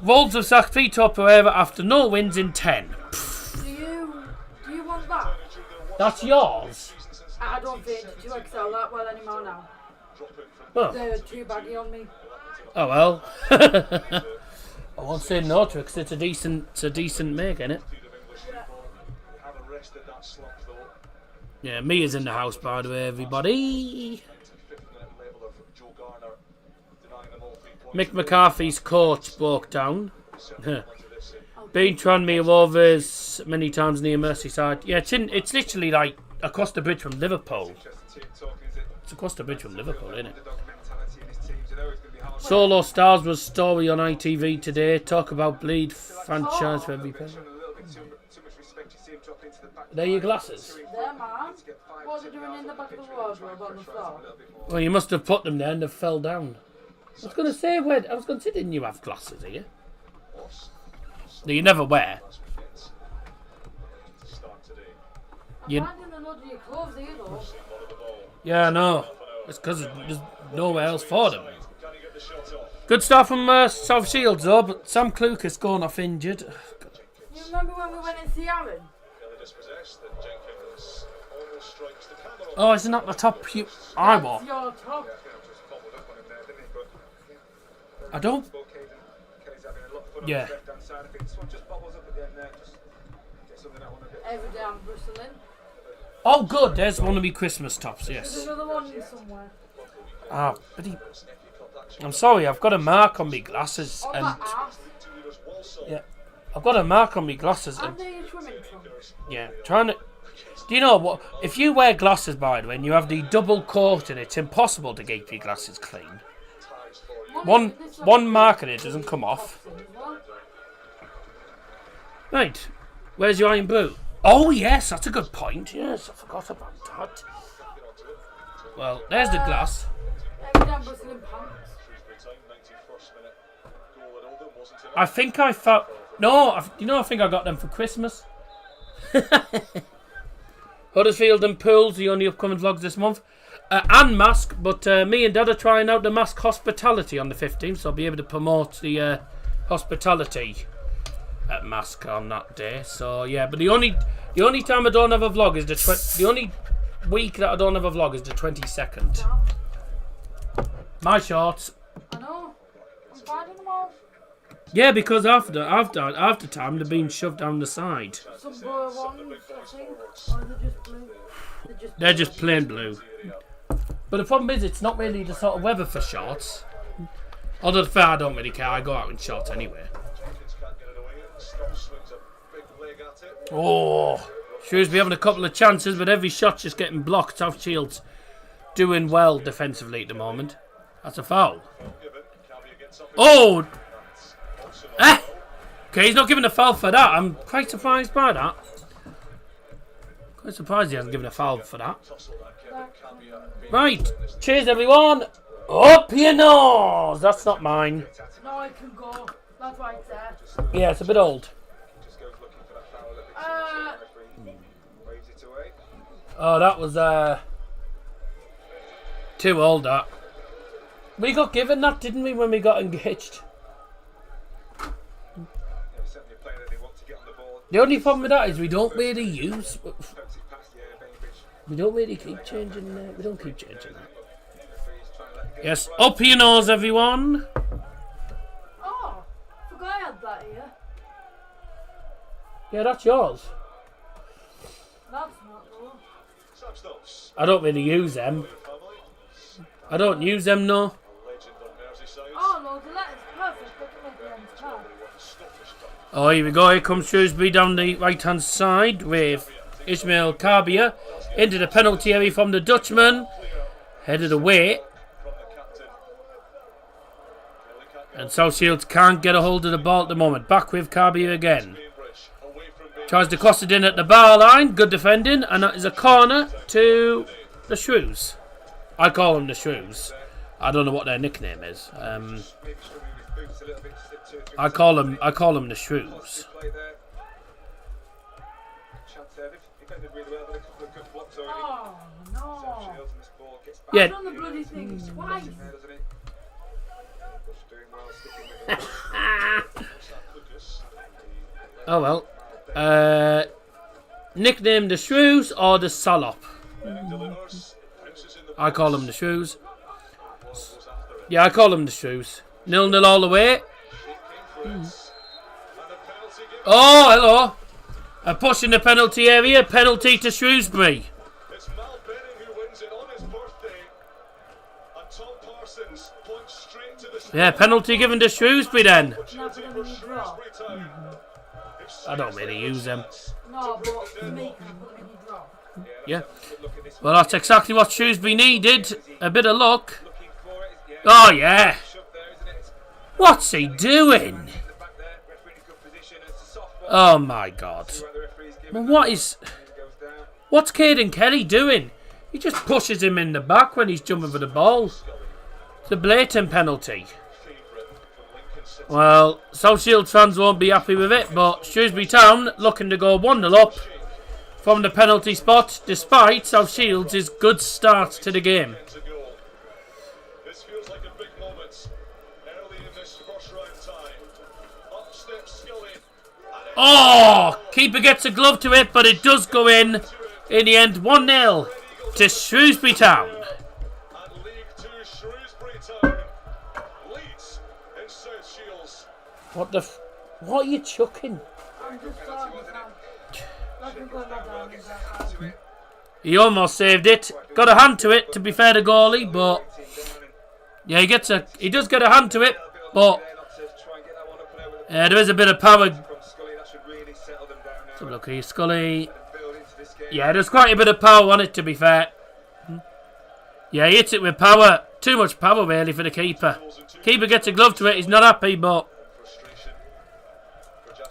Speaker 1: Wolves have sacked Vito Pereira after no wins in 10.
Speaker 3: Do you want that?
Speaker 1: That's yours.
Speaker 3: I don't think you excel that well anymore now.
Speaker 1: Oh,
Speaker 3: They're too baggy on me.
Speaker 1: oh well. I won't say no to it because it's a decent make, innit? Yeah, Mia's in the house, by the way, everybody. Mick McCarthy's coach broke down. Been Tranmere Rovers many times near Merseyside. Yeah, it's literally like across the bridge from Liverpool. It's across the bridge from Liverpool, isn't it? Solo Stars was story on ITV today. Talk about bleed franchise for every penny. There are your glasses.
Speaker 3: There, man. What are they doing in the back of the wardrobe on the floor?
Speaker 1: Well, you must have put them there and they fell down. I was going to say, didn't you have glasses here? That you never wear.
Speaker 3: I'm finding a lot of your clothes here, though.
Speaker 1: Yeah, I know. It's because there's nowhere else for them. Good start from South Shields, though, but Sam Clucas going off injured.
Speaker 3: You remember when we went and see Aaron?
Speaker 1: Oh, isn't that the top I want?
Speaker 3: That's your top.
Speaker 1: I don't. Yeah.
Speaker 3: Every day I'm bristling.
Speaker 1: Oh, good. There's one of my Christmas tops.
Speaker 3: There's
Speaker 1: Yes.
Speaker 3: another one somewhere.
Speaker 1: Ah, but I'm sorry. I've got a mark on my glasses,
Speaker 3: On
Speaker 1: and
Speaker 3: that ass.
Speaker 1: yeah, I've got a mark on my glasses,
Speaker 3: And
Speaker 1: and
Speaker 3: the swimming trunks.
Speaker 1: yeah, trying to. Do you know what? If you wear glasses, by the way, and you have the double coating, it's impossible to keep your glasses clean.
Speaker 3: Mum
Speaker 1: One mark in it doesn't come off. Right. Where's your iron blue? Oh, yes, that's a good point. Yes, I forgot about that. Well, there's the glass. I think I found... No, I think I got them for Christmas. Huddersfield and Pools, the only upcoming vlogs this month. And Mask, but me and Dad are trying out the Mask Hospitality on the 15th, so I'll be able to promote the hospitality at Mask on that day. So yeah, but the only time I don't have a vlog is the only week that I don't have a vlog is the 22nd. My shorts.
Speaker 3: I know. I'm finding them all.
Speaker 1: Yeah, because after time they're being shoved down the side.
Speaker 3: Some blue ones, I think. Or are they just blue?
Speaker 1: They're just plain blue. But the problem is, it's not really the sort of weather for shorts. Although the fair, I don't really care. I go out in shorts anyway. Oh, Shrewsbury having a couple of chances, but every shot's just getting blocked. South Shields doing well defensively at the moment. That's a foul. Oh! Okay, he's not giving a foul for that. I'm quite surprised by that. Quite surprised he hasn't given a foul for that. Right, cheers everyone. Up your nose. That's not mine.
Speaker 3: No, I can go. That's right there.
Speaker 1: Yeah, it's a bit old. Oh, that was too old. That we got given that, didn't we, when we got engaged? The only problem with that is we don't really use. We don't really keep changing. We don't keep changing that. Yes, up your nose, everyone.
Speaker 3: Oh, forgot I had that here.
Speaker 1: Yeah, that's yours.
Speaker 3: That's not though.
Speaker 1: I don't really use them. I don't use them, no.
Speaker 3: Oh no, the letter's perfect. Look at the end tab.
Speaker 1: Oh, here we go. Here comes Shrewsbury down the right-hand side with Ismail Kabia into the penalty area from the Dutchman. Headed away. And South Shields can't get a hold of the ball at the moment. Back with Kabia again. Tries to cross it in at the bar line. Good defending. And that is a corner to the Shrews. I call them the Shrews. I don't know what their nickname is. I call them the Shrews.
Speaker 3: Oh no.
Speaker 1: Yeah.
Speaker 3: I've done the bloody thing twice.
Speaker 1: Oh well. Nickname the Shrews or the Salop? I call them the Shrews. Yeah, I call them the Shrews. 0-0 all the way. Oh, hello. A push in the penalty area. Penalty to Shrewsbury.
Speaker 5: It's Mal Benning who wins it on his birthday. And Tom Parsons points straight to the
Speaker 1: Yeah, penalty given to Shrewsbury then.
Speaker 3: Not gonna really draw.
Speaker 1: I don't really use them.
Speaker 3: No, but to me, can put them in draw.
Speaker 1: Yeah. Well, that's exactly what Shrewsbury needed. A bit of luck. Oh, yeah. What's he doing? Oh, my God. Well, what's Caden Kelly doing? He just pushes him in the back when he's jumping for the ball. It's a blatant penalty. Well, South Shields fans won't be happy with it, but Shrewsbury Town looking to go 1-0 up from the penalty spot, despite South Shields' good start to the game.
Speaker 5: This feels like a big moment early in this first round time. Up steps Scully.
Speaker 1: Oh, keeper gets a glove to it, but it does go in the end. 1-0 to Shrewsbury Town.
Speaker 5: And League 2 Shrewsbury Town leads in South Shields.
Speaker 1: What are you chucking?
Speaker 3: I'm just sorry, let me go down in that.
Speaker 1: He almost saved it. Got a hand to it, to be fair to goalie, but yeah, he does get a hand to it, but there is a bit of power. So look here, Scully. Yeah, there's quite a bit of power on it, to be fair. Yeah, he hits it with power. Too much power, really, for the keeper. Keeper gets a glove to it. He's not happy, but...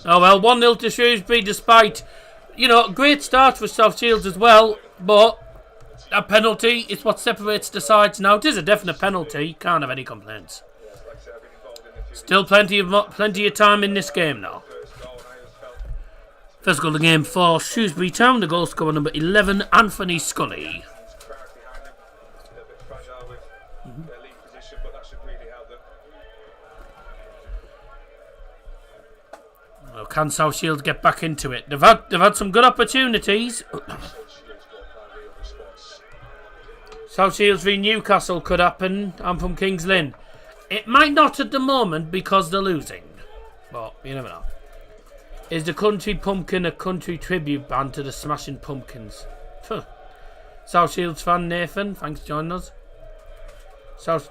Speaker 1: Oh, well, 1-0 to Shrewsbury, despite... You know, great start for South Shields as well, but... A penalty is what separates the sides now. It is a definite penalty. Can't have any complaints. Still plenty of time in this game now. First goal of the game for Shrewsbury Town. The goal scorer number 11, Anthony Scully. Well, can South Shields get back into it? They've had some good opportunities. South Shields v Newcastle could happen. I'm from Kings Lynn. It might not at the moment because they're losing. But you never know. Is the Country Pumpkin a country tribute band to the Smashing Pumpkins? South Shields fan Nathan, thanks for joining us.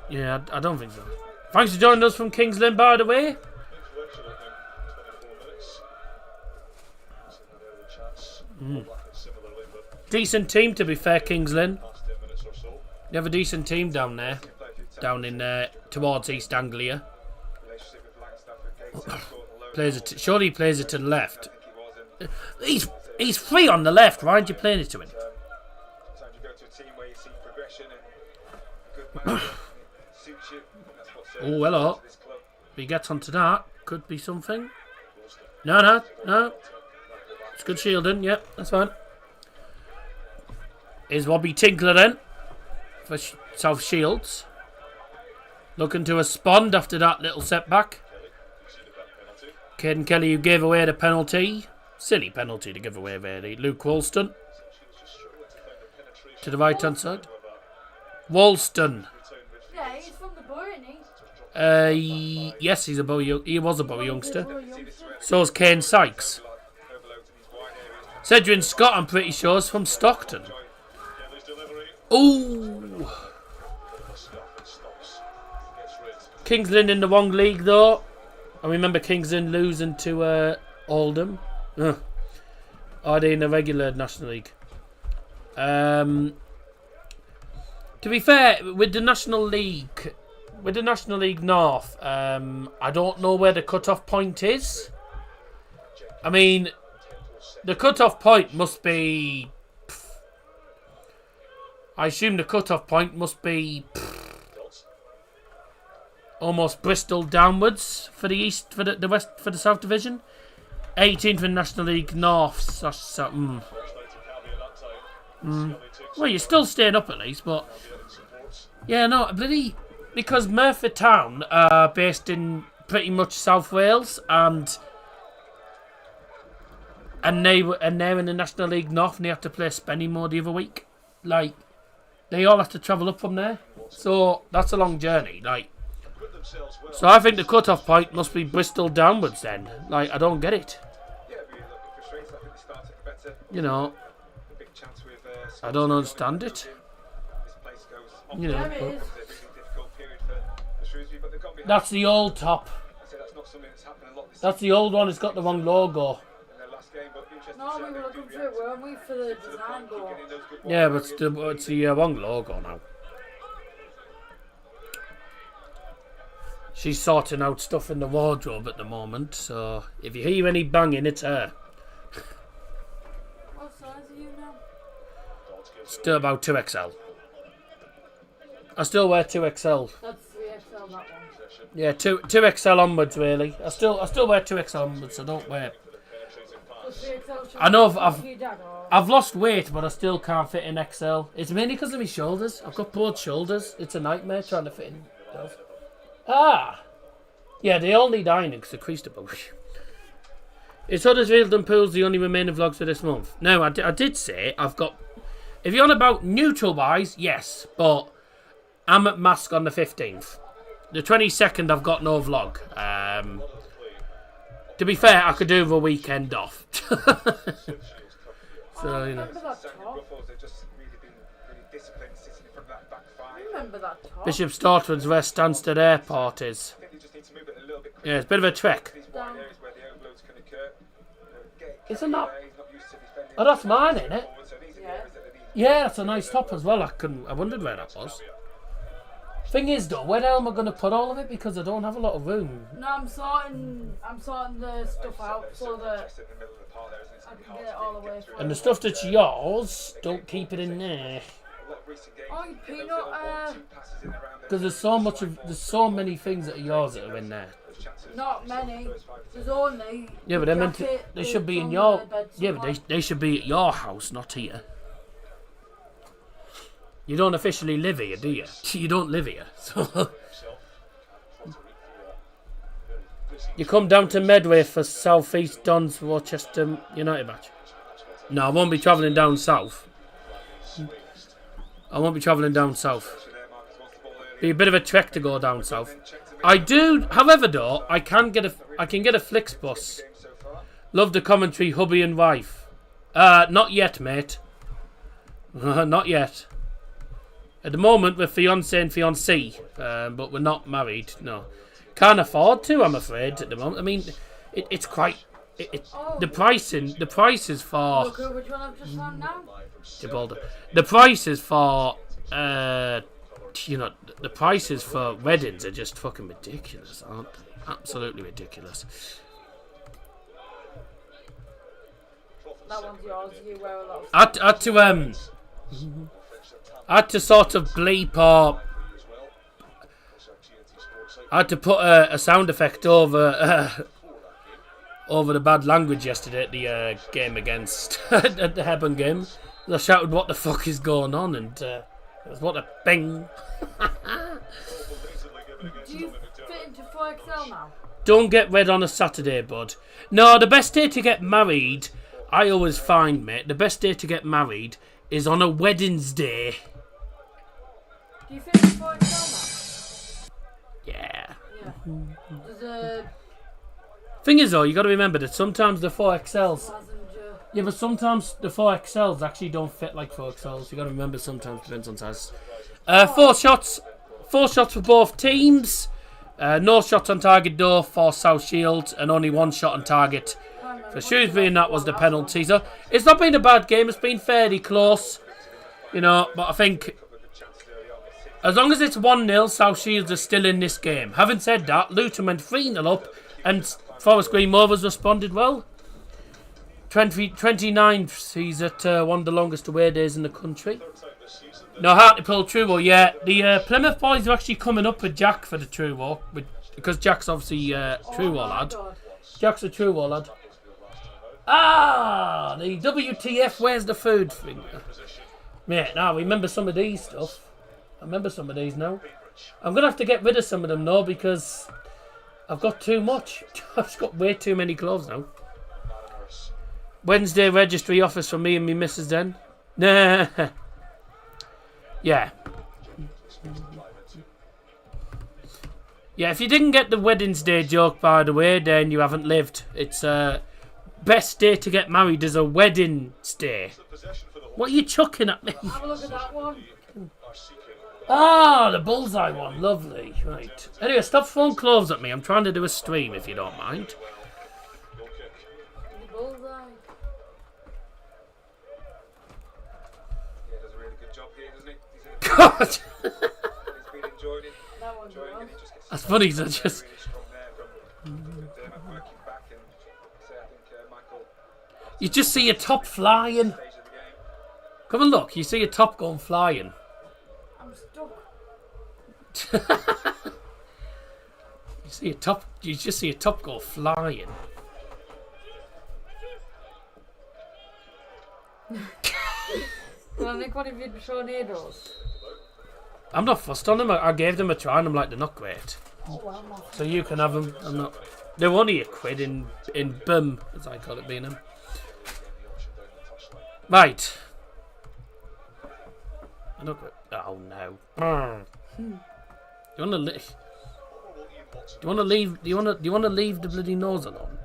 Speaker 1: Yeah, I don't think so. Thanks for joining us from Kings Lynn, by the way. Decent team, to be fair, Kings Lynn. You have a decent team down there. Down in towards East Anglia. Surely he plays it to the left. He's free on the left. Why aren't you playing it to him? Oh, hello. If he gets onto that, could be something. No. It's good shielding. Yep, that's fine. Here's Robbie Tinkler then for South Shields. Looking to respond after that little setback. Caden Kelly, who gave away the penalty. Silly penalty to give away, really. Luke Woolston. To the right-hand side. Woolston.
Speaker 3: Yeah, he's from the boy, isn't he?
Speaker 1: Yes, he was a boy youngster. So is Kane Sykes. Cedric Scott, I'm pretty sure, is from Stockton. Ooh. Kings Lynn in the wrong league, though. I remember Kings Lynn losing to Oldham. Are they in the regular National League? To be fair, with the National League North, I don't know where the cut-off point is. I mean, the cut-off point must be... I assume the cut-off point must be... almost Bristol downwards for the East, for the West, for the South Division. 18th for National League North. Well, you're still staying up at least, but yeah, no, bloody, because Merthyr Town are based in pretty much South Wales, and they're in the National League North, and they have to play Spennymoor the other week. Like, they all have to travel up from there, so that's a long journey. Like, so I think the cut-off point must be Bristol downwards then. Like, I don't get it. You know, I don't understand it. You know, but that's the old top. That's the old one. It's got the wrong logo.
Speaker 3: No, we were looking for it, weren't we, for the design goal?
Speaker 1: Yeah, but it's the wrong logo now. She's sorting out stuff in the wardrobe at the moment, so if you hear any banging, it's her.
Speaker 3: What size are you now?
Speaker 1: Still about 2XL. I still wear 2XL.
Speaker 3: That's 3XL, that one.
Speaker 1: Yeah, 2XL onwards, really. I still wear 2XL onwards, so don't wear. I know I've lost weight, but I still can't fit in XL. It's mainly because of my shoulders. I've got broad shoulders. It's a nightmare trying to fit in those. Yeah, they all need ironing because they're creased above. Is Huddersfield and Pools the only remaining vlogs for this month? No, I did say I've got... If you're on about neutral-wise, yes, but I'm at Mask on the 15th. The 22nd, I've got no vlog. To be fair, I could do the weekend off. So, you know.
Speaker 3: Remember that top?
Speaker 1: Bishop Stortford's where Stansted Airport is. Yeah, it's a bit of a trek. Isn't that... Oh, that's mine, isn't it?
Speaker 3: Yeah.
Speaker 1: Yeah, that's a nice top as well. I wondered where that was. Thing is though, where the hell am I going to put all of it? Because I don't have a lot of room.
Speaker 3: No, I'm sorting the stuff out so that I can get it all away from
Speaker 1: And the stuff that's yours, don't keep it in there.
Speaker 3: Oh, you peanut,
Speaker 1: Because there's so many things that are yours that are in there.
Speaker 3: not many. There's only
Speaker 1: Yeah, but they should be in your. Yeah, but
Speaker 3: they.
Speaker 1: they should be at your house, not here. You don't officially live here, do you? You don't live here. So you come down to Medway for South East Dons Rochester United match. No, I won't be travelling down south. I won't be travelling down south. Be a bit of a trek to go down south. I do, however, though, I can get a Flixbus. Love the commentary, hubby and wife. Not yet, mate. Not yet. At the moment, we're fiancé and fiancée, but we're not married. No, can't afford to. I'm afraid at the moment. I mean, it's quite. The prices for.
Speaker 3: Look at which one I've just found now.
Speaker 1: Gibraltar. The prices for the prices for weddings are just fucking ridiculous, aren't they? Absolutely ridiculous.
Speaker 3: That one's yours. You wear a lot of
Speaker 1: I had to sort of bleep or I had to put a sound effect over over the bad language yesterday at the game against at the Hebburn game. I shouted, "What the fuck is going on?" And it was what a bing.
Speaker 3: Do you fit into 4XL now?
Speaker 1: Don't get red on a Saturday, bud. No, the best day to get married, I always find, mate, the best day to get married is on a Wednesday.
Speaker 3: Do you fit into 4XL now?
Speaker 1: Yeah.
Speaker 3: There's
Speaker 1: Thing is, though, you got to remember that sometimes the 4XLs.
Speaker 3: passenger.
Speaker 1: Yeah, but sometimes the 4XLs actually don't fit like 4XLs. You got to remember sometimes depends on size. 4 shots for both teams. No shots on target though for South Shields, and only 1 shot on target for Shrewsbury, and that was the penalty. So it's not been a bad game. It's been fairly close, but I think as long as it's 1-0, South Shields are still in this game. Having said that, Luton went 3-0 up, and Forest Green Rovers responded well. 29th, he's at one of the longest away days in the country. No, Hartlepool True yeah. The Plymouth boys are actually coming up with Jack for the True because Jack's obviously True lad. Jack's a True lad. Ah, the WTF, where's the food thing? Mate, now remember some of these stuff. I remember some of these now. I'm going to have to get rid of some of them now because I've got too much. I've just got way too many clothes now. Wednesday registry office for me and me missus then. Nah. Yeah. Yeah, if you didn't get the Wednesday joke, by the way, then you haven't lived. It's best day to get married is a wedding day. What are you chucking at me?
Speaker 3: Have a look at that one.
Speaker 1: Ah, the bullseye one. Lovely. Right. Anyway, stop throwing clothes at me. I'm trying to do a stream, if you don't mind.
Speaker 3: The bullseye.
Speaker 4: Yeah, does a really good job here, doesn't he?
Speaker 1: God.
Speaker 4: He's been enjoying it.
Speaker 3: That one's
Speaker 4: Enjoying
Speaker 3: yours.
Speaker 4: it. He just gets
Speaker 1: That's funny, so just...
Speaker 4: really strong there from Dermot working back, and say I think Michael
Speaker 1: You just see your top flying.
Speaker 4: stage of the game.
Speaker 1: Come and look, you see your top going flying.
Speaker 3: I'm stuck.
Speaker 1: You just see your top go flying.
Speaker 3: Well, I think one of your tornadoes.
Speaker 1: I'm not fussed on them. I gave them a try and I'm like, they're not great.
Speaker 3: Oh, well, I'm off.
Speaker 1: So you can have them. I'm not. They're only £1 in BIM, as I call it, B&M. Right. I don't. Oh no. You wanna leave? Do you wanna leave? Do you wanna leave the bloody nose alone?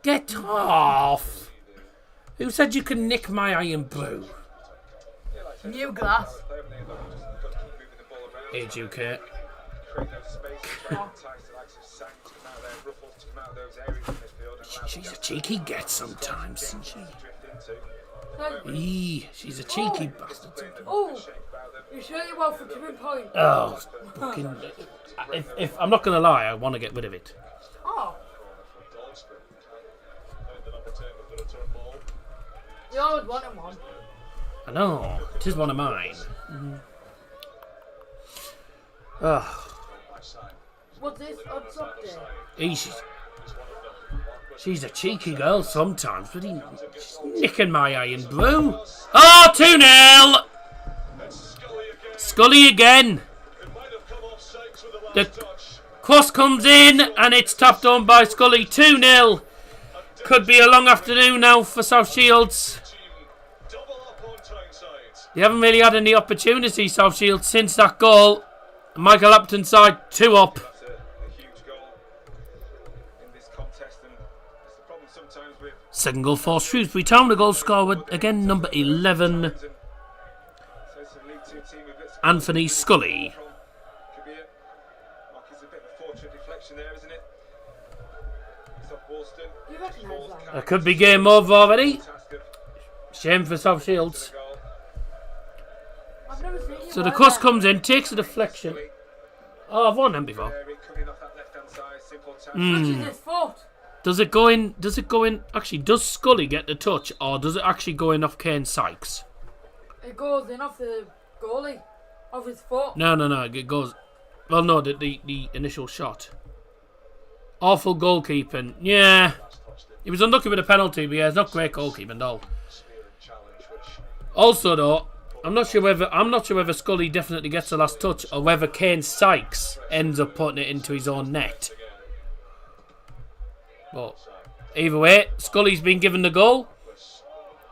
Speaker 1: Get off! Who said you can nick my iron brew?
Speaker 3: New glass.
Speaker 1: Hey, UK.
Speaker 4: Create those spaces, entice the likes of Sang to come out there, Ruffles to come out of those areas in midfield,
Speaker 1: She's a cheeky get sometimes, isn't she?
Speaker 3: No.
Speaker 1: Eee, she's a cheeky bastard.
Speaker 3: Oh, you sure you want for 2 points?
Speaker 1: Oh, fucking. If I'm not gonna lie, I want to get rid of it.
Speaker 3: Oh. You always wanted one.
Speaker 1: I know, it is one of mine. Oh,
Speaker 3: What's this? Odds up there?
Speaker 1: she's a cheeky girl sometimes, but she's nicking my iron blue. Oh, 2-0! Scully again. The cross comes in and it's tapped on by Scully. 2-0. Could be a long afternoon now for South Shields. They haven't really had any opportunity, South Shields, since that goal. Michael Upton's side 2 up. Single for Shrewsbury Town. The goal scorer again, number 11, Anthony Scully.
Speaker 3: You recognise that?
Speaker 1: It could be game over already. Shame for South Shields.
Speaker 3: I've never seen you.
Speaker 1: So the
Speaker 3: like
Speaker 1: cross
Speaker 3: that.
Speaker 1: comes in, takes a deflection. Oh, I've won them before.
Speaker 3: Touches his foot.
Speaker 1: Does it go in? Does it go in? Actually, does Scully get the touch, or does it actually go in off Kane Sykes?
Speaker 3: It goes in off the goalie, off his foot.
Speaker 1: No. It goes. Well, no, the initial shot. Awful goalkeeping. Yeah, he was unlucky with a penalty, but yeah, it's not great goalkeeping at all. Also, though, I'm not sure whether Scully definitely gets the last touch, or whether Kane Sykes ends up putting it into his own net. But either way, Scully's been given the goal.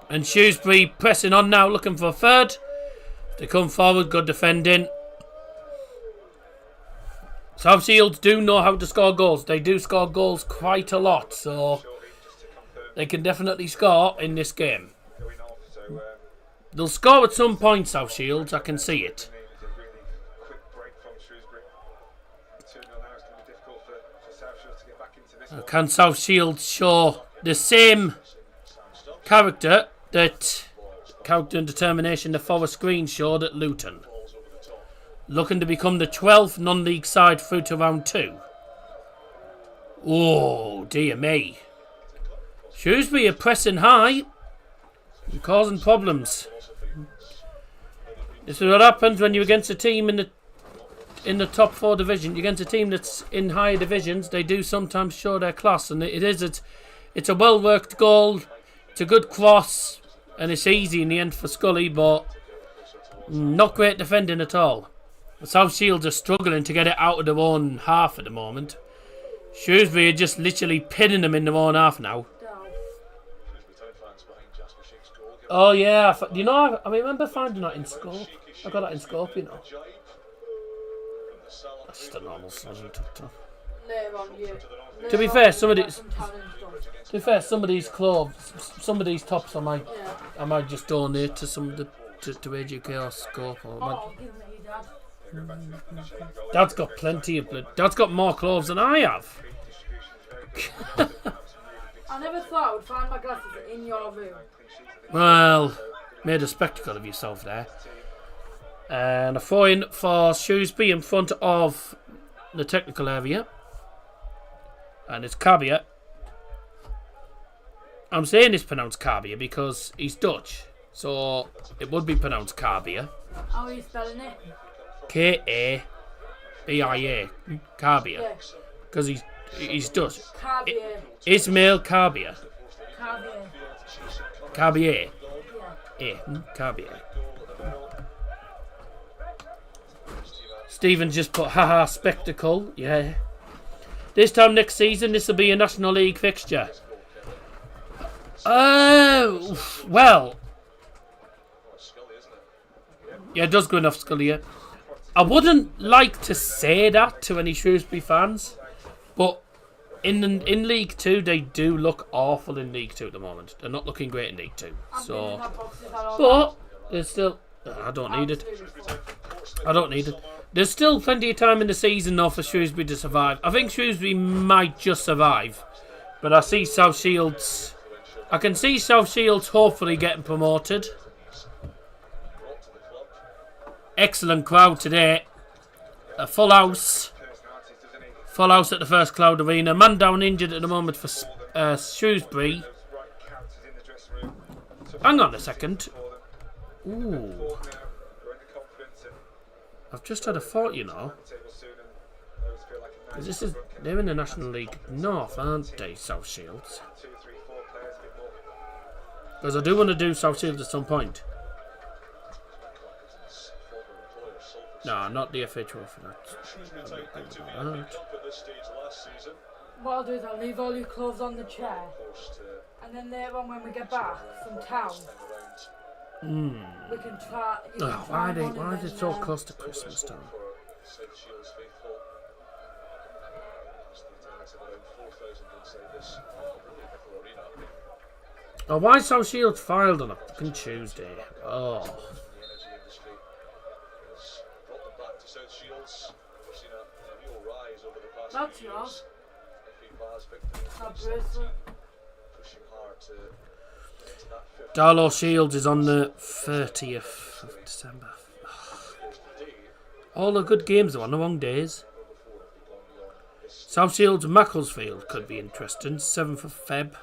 Speaker 1: And Shrewsbury pressing on now, looking for a third. They come forward, good defending. South Shields do know how to score goals. They do score goals quite a lot, so they can definitely score in this game. They'll score at some point, South Shields, I can see it. Can South Shields show the same character and determination the Forest Green showed at Luton? Looking to become the 12th non-league side through to round 2. Oh, dear me. Shrewsbury are pressing high and causing problems. This is what happens when you're against a team in the top 4 division. You're against a team that's in higher divisions. They do sometimes show their class, and it's a well worked goal. It's a good cross, and it's easy in the end for Scully, but not great defending at all. The South Shields are struggling to get it out of their own half at the moment. Shrewsbury are just literally pinning them in their own half now. Oh yeah, you know, I remember finding that in Scope. I got that in Scope, you know. That's just a normal sledging tuck.
Speaker 3: Later on, you.
Speaker 1: To be fair, some of these clothes, some of these tops, I might just donate to some of the to AGK or Scope. Or
Speaker 3: Oh, give me Dad.
Speaker 1: Dad's got plenty of blood. Dad's got more clothes than I have.
Speaker 3: I never thought I would find my glasses in your room.
Speaker 1: Well, made a spectacle of yourself there. And a throw-in for Shrewsbury in front of the technical area. And it's Cabia. I'm saying it's pronounced Cabia because he's Dutch. So it would be pronounced Cabia.
Speaker 3: How are you spelling it?
Speaker 1: K-A-B-I-A. Cabia.
Speaker 3: Yeah.
Speaker 1: Because he's Dutch.
Speaker 3: Carbier.
Speaker 1: Ismail Cabia.
Speaker 3: Carbier.
Speaker 1: Cabia. Cabia. Stephen just put haha spectacle. Yeah. This time next season, this will be a National League fixture. Oh, well. Yeah, it does go enough Scully. Yeah. I wouldn't like to say that to any Shrewsbury fans, but in League 2, they do look awful in League 2 at the moment. They're not looking great in League 2. So, but there's still. I don't need it. I don't need it. There's still plenty of time in the season though for Shrewsbury to survive. I think Shrewsbury might just survive But I see South Shields. I can see South Shields hopefully getting promoted. Excellent crowd today. A full house. Full house at the First Cloud Arena. Man down injured at the moment for Shrewsbury. Hang on a second. Ooh. I've just had a thought, you know. Because this is... They're in the National League North, aren't they, South Shields? Because I do want to do South Shields at some point. No, not the FA Trophy.
Speaker 3: What I'll do is I'll leave all your clothes on the chair. And then later on when we get back from town, we can try...
Speaker 1: Why is it so close to Christmas time? Oh, why is South Shields filed on a fucking Tuesday? Oh.
Speaker 3: That's yours. That bracelet.
Speaker 1: Darlow Shields is on the 30th of December. All the good games are on the wrong days. South Shields Macclesfield could be interesting. 7th of Feb.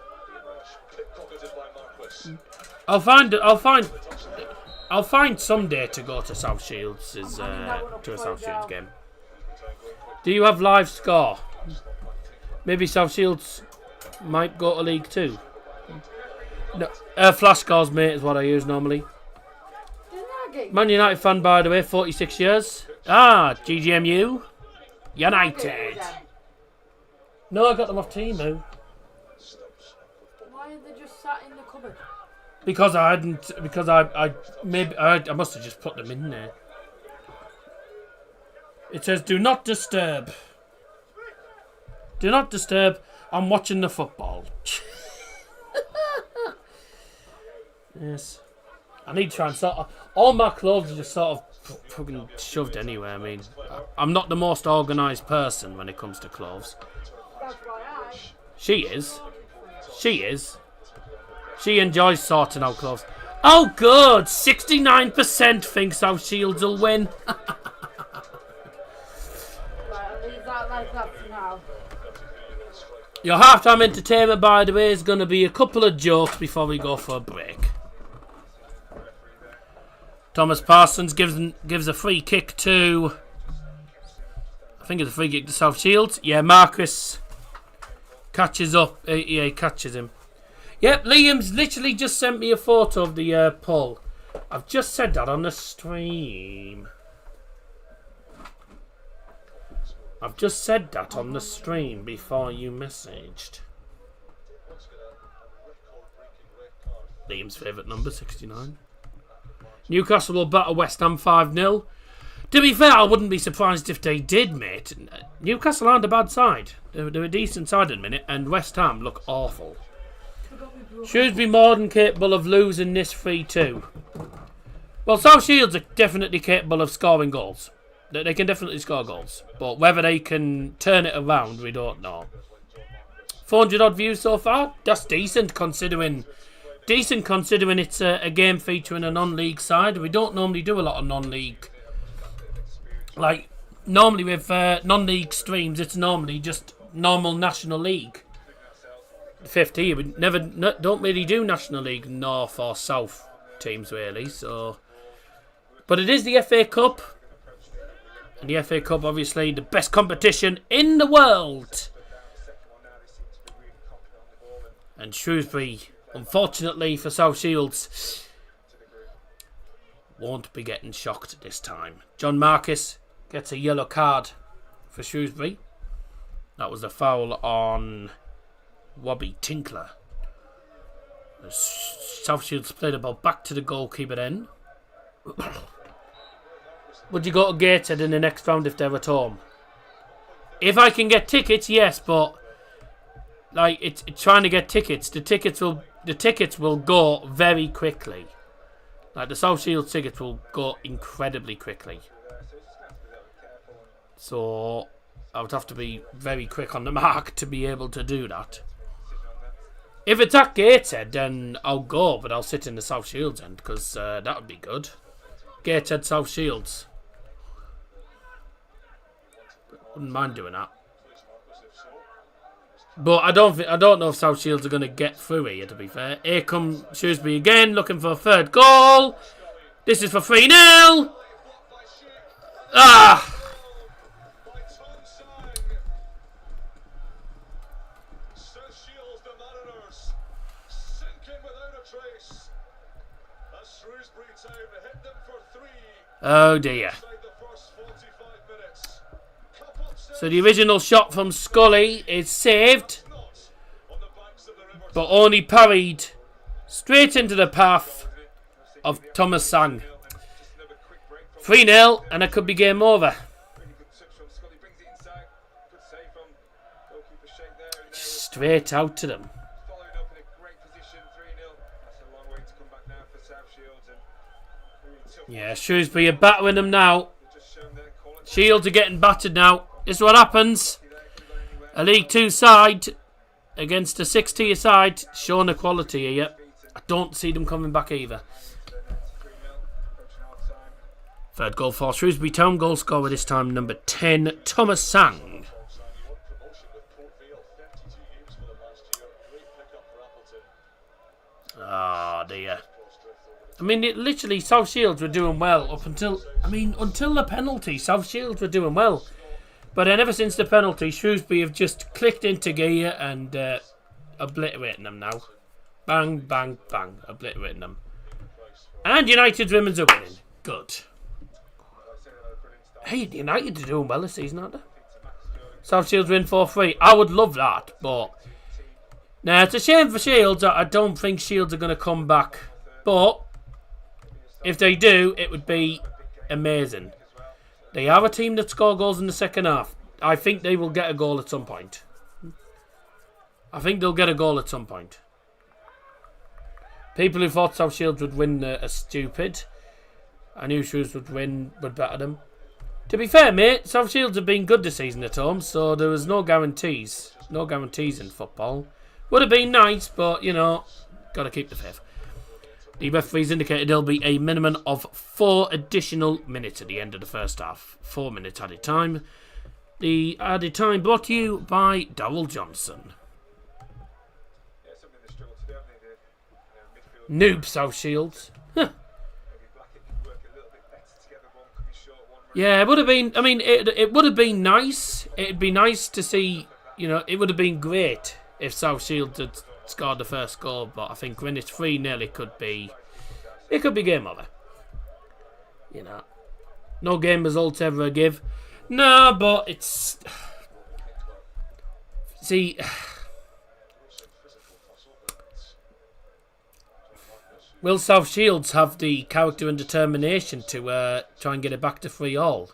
Speaker 1: I'll find some day to go to South Shields' to a South Shields game. Do you have live score? Maybe South Shields might go to League 2. No, flash scores, mate, is what I use normally. Man United fan, by the way, 46 years. GGMU. United. No, I got them off Temu.
Speaker 3: Why are they just sat in the cupboard?
Speaker 1: Because I hadn't. Because I must have just put them in there. It says, "Do not disturb." Do not disturb. I'm watching the football. Yes. I need to try and sort of... All my clothes are just sort of fucking shoved anywhere. I mean, I'm not the most organised person when it comes to clothes. She is. She is. She enjoys sorting out clothes. Oh, good! 69% think South Shields will win.
Speaker 3: Right, I'll leave that like that for now.
Speaker 1: Your halftime entertainment, by the way, is going to be a couple of jokes before we go for a break. Thomas Parsons gives a free kick to... I think it's a free kick to South Shields. Yeah, Marcus catches up. Yeah, he catches him. Yep, Liam's literally just sent me a photo of the poll. I've just said that on the stream. I've just said that on the stream before you messaged. Liam's favourite number, 69. Newcastle will batter West Ham 5-0. To be fair, I wouldn't be surprised if they did, mate. Newcastle aren't a bad side. They're a decent side at the minute, and West Ham look awful. Shrewsbury more than capable of losing this 3-2. Well, South Shields are definitely capable of scoring goals. They can definitely score goals. But whether they can turn it around, we don't know. 400 odd views so far. That's decent considering it's a game featuring a non-league side. We don't normally do a lot of non-league. Like, normally with non-league streams, it's normally just normal National League. 50, we don't really do National League North or South teams really. So, but it is the FA Cup. And the FA Cup, obviously, the best competition in the world. And Shrewsbury, unfortunately for South Shields, won't be getting shocked this time. John Marcus gets a yellow card for Shrewsbury. That was a foul on Wobby Tinkler. South Shields played the ball back to the goalkeeper then. Would you go to Gateshead in the next round if they're at home? If I can get tickets, yes, but like it's trying to get tickets. The tickets will go very quickly. Like the South Shields tickets will go incredibly quickly. So I would have to be very quick on the mark to be able to do that. If it's at Gateshead, then I'll go, but I'll sit in the South Shields end, because that would be good. Gateshead, South Shields. Wouldn't mind doing that. But I don't know if South Shields are going to get through here, to be fair. Here come Shrewsbury again, looking for a third goal. This is for 3-0. Ah! Oh dear. So the original shot from Scully is saved, but only parried straight into the path of Thomas Sang. 3-0, and it could be game over. Straight out to them. Yeah, Shrewsbury are battering them now. Shields are getting battered now. This is what happens. A League 2 side against a 6-tier side, showing the quality here. I don't see them coming back either. Third goal for Shrewsbury Town. Goal scorer this time, number 10, Thomas Sang. Ah, dear. I mean, literally, South Shields were doing well up until... until the penalty, South Shields were doing well. But then ever since the penalty, Shrewsbury have just clicked into gear and obliterating them now. Bang, bang, bang. Obliterating them. And United's women's are winning. Good. Hey, United are doing well this season, aren't they? South Shields win 4-3. I would love that, but... Now, it's a shame for Shields. I don't think Shields are going to come back. But... if they do, it would be amazing. They are a team that score goals in the second half. I think they will get a goal at some point. I think they'll get a goal at some point. People who thought South Shields would win are stupid. I knew Shrewsbury would win, would better them. To be fair, mate, South Shields have been good this season at home, so there was no guarantees. No guarantees in football. Would have been nice, but, you know, got to keep the faith. The referees indicated there'll be a minimum of 4 additional minutes at the end of the first half. 4 minutes added time. The added time brought to you by Darrell Johnson. Noob South Shields. Huh. Yeah, it would have been... it would have been nice. It'd be nice to see... it would have been great if South Shields had scored the first goal, but I think when it's 3-0, it could be game over. No game results ever a give. No, but it's... See... Will South Shields have the character and determination to try and get it back to 3-3?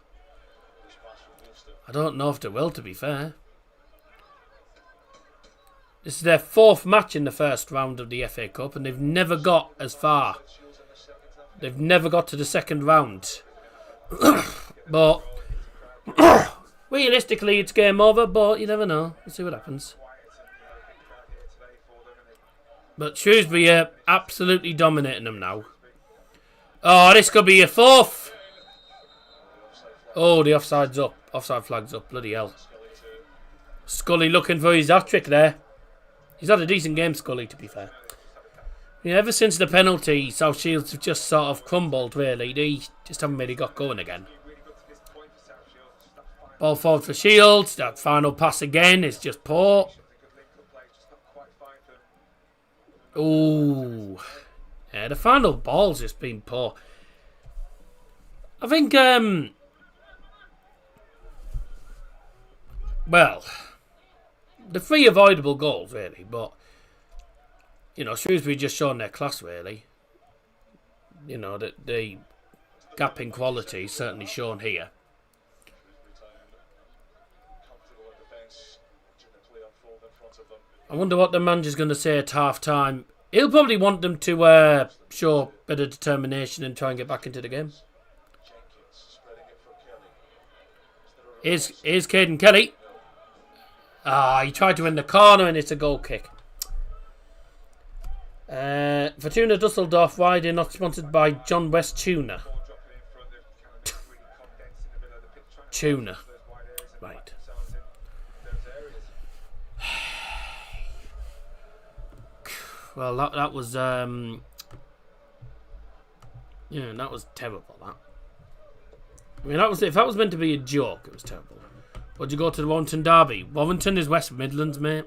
Speaker 1: I don't know if they will, to be fair. This is their 4th match in the first round of the FA Cup, and they've never got as far. They've never got to the second round. But realistically, it's game over, but you never know. We'll see what happens. But Shrewsbury are absolutely dominating them now. Oh, this could be a 4th. Oh, the offside's up. Offside flag's up. Bloody hell. Scully looking for his hat-trick there. He's had a decent game, Scully, to be fair. Yeah, ever since the penalty, South Shields have just sort of crumbled, really. They just haven't really got going again. Ball forward for Shields. That final pass again is just poor. Ooh. Yeah, the final ball's just been poor. I think, well... the 3 avoidable goals, really, but, Shrewsbury just shown their class, really. The gap in quality is certainly shown here. I wonder what the manager's going to say at half-time. He'll probably want them to show a bit of determination and try and get back into the game. Here's Caden Kelly. Ah, he tried to win the corner and it's a goal kick. Fortuna Dusseldorf, why they're not sponsored by John West Tuna? Tuna. Right. Well, that was yeah, that was terrible. That. I mean, if that was meant to be a joke, it was terrible. Would you go to the Warrington Derby? Warrington is West Midlands, mate.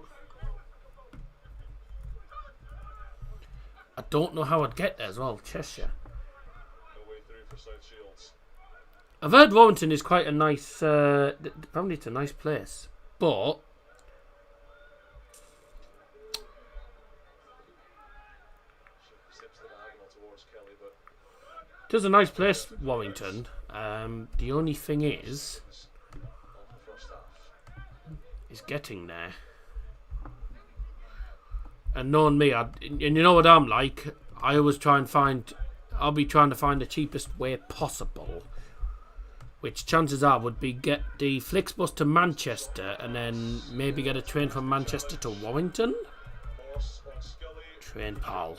Speaker 1: I don't know how I'd get there as well. Cheshire. I've heard Warrington is quite a nice. Apparently, it's a nice place, but. It is a nice place, Warrington. The only thing is getting there. And knowing me, and you know what I'm like, I always try and I'll be trying to find the cheapest way possible. Which chances are would be get the Flixbus to Manchester and then maybe get a train from Manchester to Warrington. Train pal.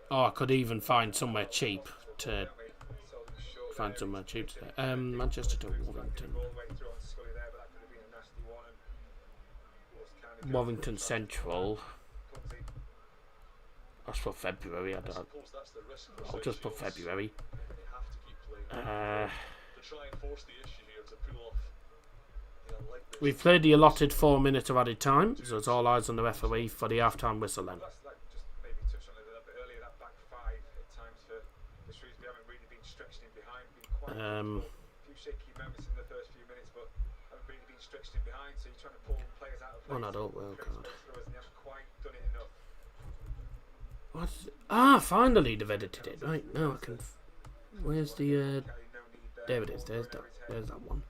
Speaker 1: Oh, I could even find somewhere cheap to Manchester to Warrington. Warrington Central. That's for February. I'll just put February. We've played the allotted 4 minutes of added time, so it's all eyes on the referee for the half-time whistle then. Oh, no, don't work hard. What? Ah, finally they've edited it. Right, now I can... Where's the... There it is. There's that one.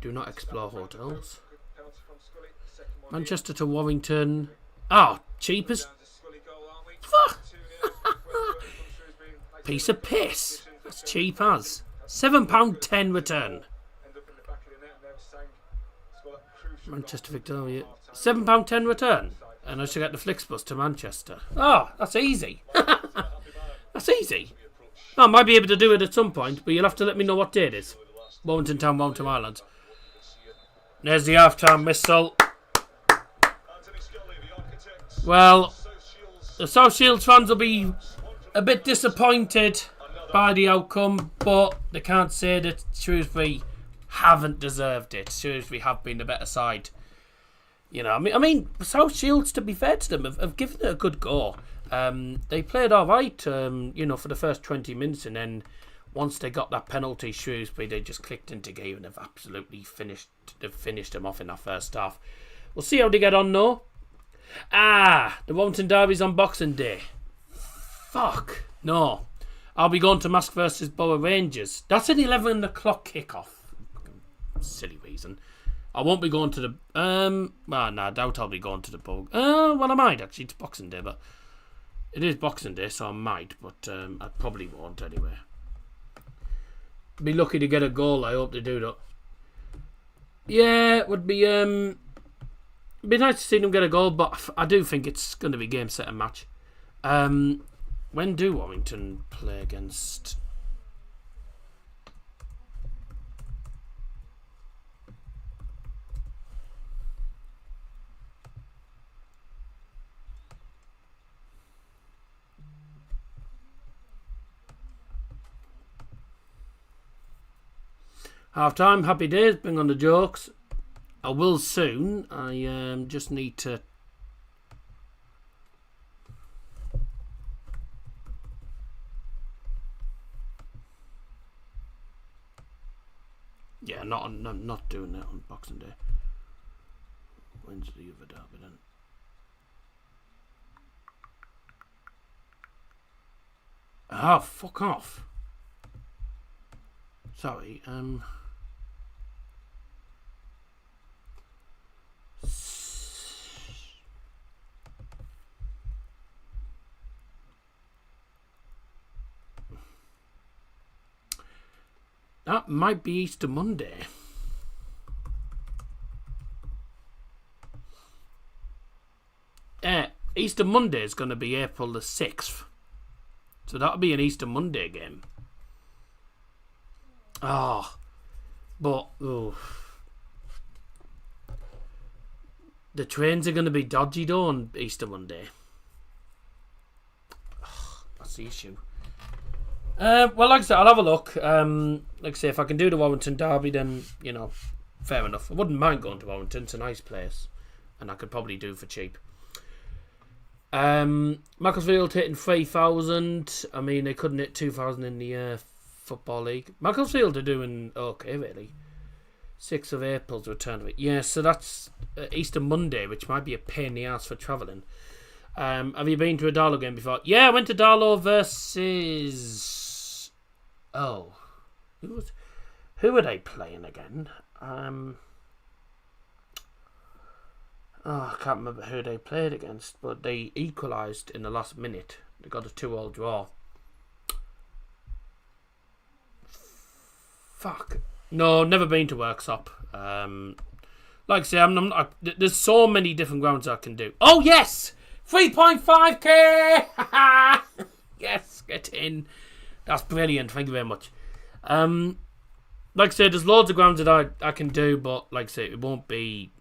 Speaker 1: Do not explore hotels. Manchester to Warrington. Oh, cheapest... Fuck! Piece of piss. That's cheap as. £7.10 return. Manchester Victoria. £7.10 return. And I should get the Flixbus to Manchester. Oh, that's easy. That's easy. I might be able to do it at some point, but you'll have to let me know what day it is. Warrington Town, Warrington Island. There's the half-time whistle. Well, the South Shields fans will be a bit disappointed by the outcome, but they can't say that Shrewsbury haven't deserved it. Shrewsbury have been the better side. You know, I mean, South Shields, to be fair to them, have given it a good go. They played all right, you know, for the first 20 minutes, and then once they got that penalty, Shrewsbury, they just clicked into gear and have absolutely finished them off in that first half. We'll see how they get on, though. The Warrington Derby's on Boxing Day. Fuck. No. I'll be going to Mask versus Borough Rangers. That's an 11 o'clock kickoff. Silly reason. I won't be going to the... I doubt I'll be going to the Borough. Well, I might, actually. It's Boxing Day, but... It is Boxing Day, so I might, but I probably won't anyway. Be lucky to get a goal. I hope they do that. Yeah, it would be... It'd be nice to see them get a goal, but I do think it's going to be game, set and match. When do Warrington play against... Half time, happy days, bring on the jokes. I will soon. I just need to... Yeah, I'm not doing that on Boxing Day. When's the other derby then? Oh, fuck off. Sorry, that might be Easter Monday. Easter Monday is going to be April the 6th. So that'll be an Easter Monday game. But the trains are going to be dodgy though on Easter Monday. That's the issue. Well, like I said, I'll have a look. Like I say, if I can do the Warrington Derby, then, you know, fair enough. I wouldn't mind going to Warrington. It's a nice place. And I could probably do for cheap. Macclesfield hitting 3,000. I mean, they couldn't hit 2,000 in the Football League. Macclesfield are doing okay, really. 6th of April's return of it. Yeah, so that's Easter Monday, which might be a pain in the ass for travelling. Have you been to a Darlow game before? Yeah, I went to Darlow versus... Oh. Who were they playing again? I can't remember who they played against, but they equalised in the last minute. They got a 2-2 draw. Fuck. No, never been to Worksop. Like I say, there's so many different grounds I can do. Oh, yes! 3.5k! Yes, get in. That's brilliant. Thank you very much. Like I say, there's loads of grounds that I can do, but like I say, it won't be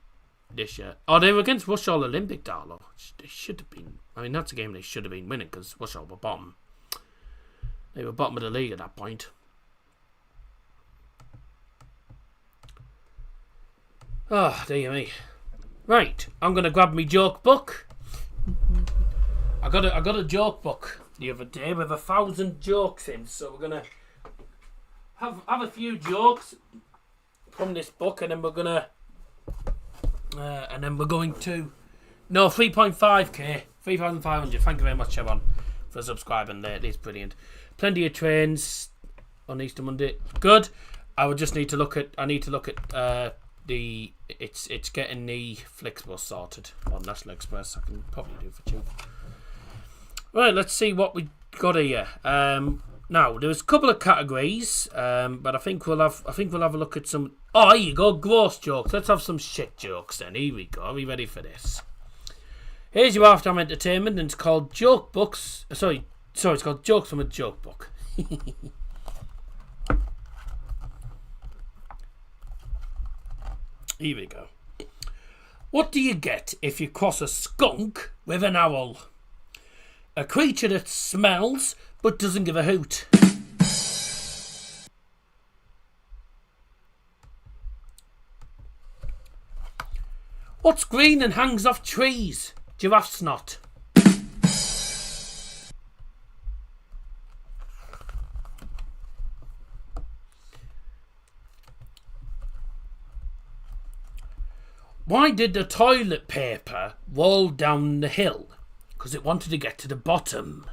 Speaker 1: this year. Oh, they were against Watchalong Olympic Darlow. They should have been. I mean, that's a game they should have been winning because Watchalong were bottom. They were bottom of the league at that point. Oh, dear me. Right, I'm gonna grab me joke book. I got a joke book the other day with 1,000 jokes in, so we're gonna have a few jokes from this book, and then we're going to 3.5k, 3,500. Thank you very much, everyone, for subscribing there. It's brilliant. Plenty of trains on Easter Monday. Good. I would just need to look at. It's getting the Flixbus sorted on National Express. I can probably do for cheap. Right, let's see what we got here. Now there's a couple of categories, but I think we'll have a look at some. Oh, here you go, gross jokes. Let's have some shit jokes then. Here we go. Are we ready for this? Here's your halftime entertainment, and it's called Joke Books. Sorry, it's called Jokes from a Joke Book. Here we go. What do you get if you cross a skunk with an owl? A creature that smells but doesn't give a hoot. What's green and hangs off trees? Giraffe snot. Why did the toilet paper roll down the hill? Because it wanted to get to the bottom.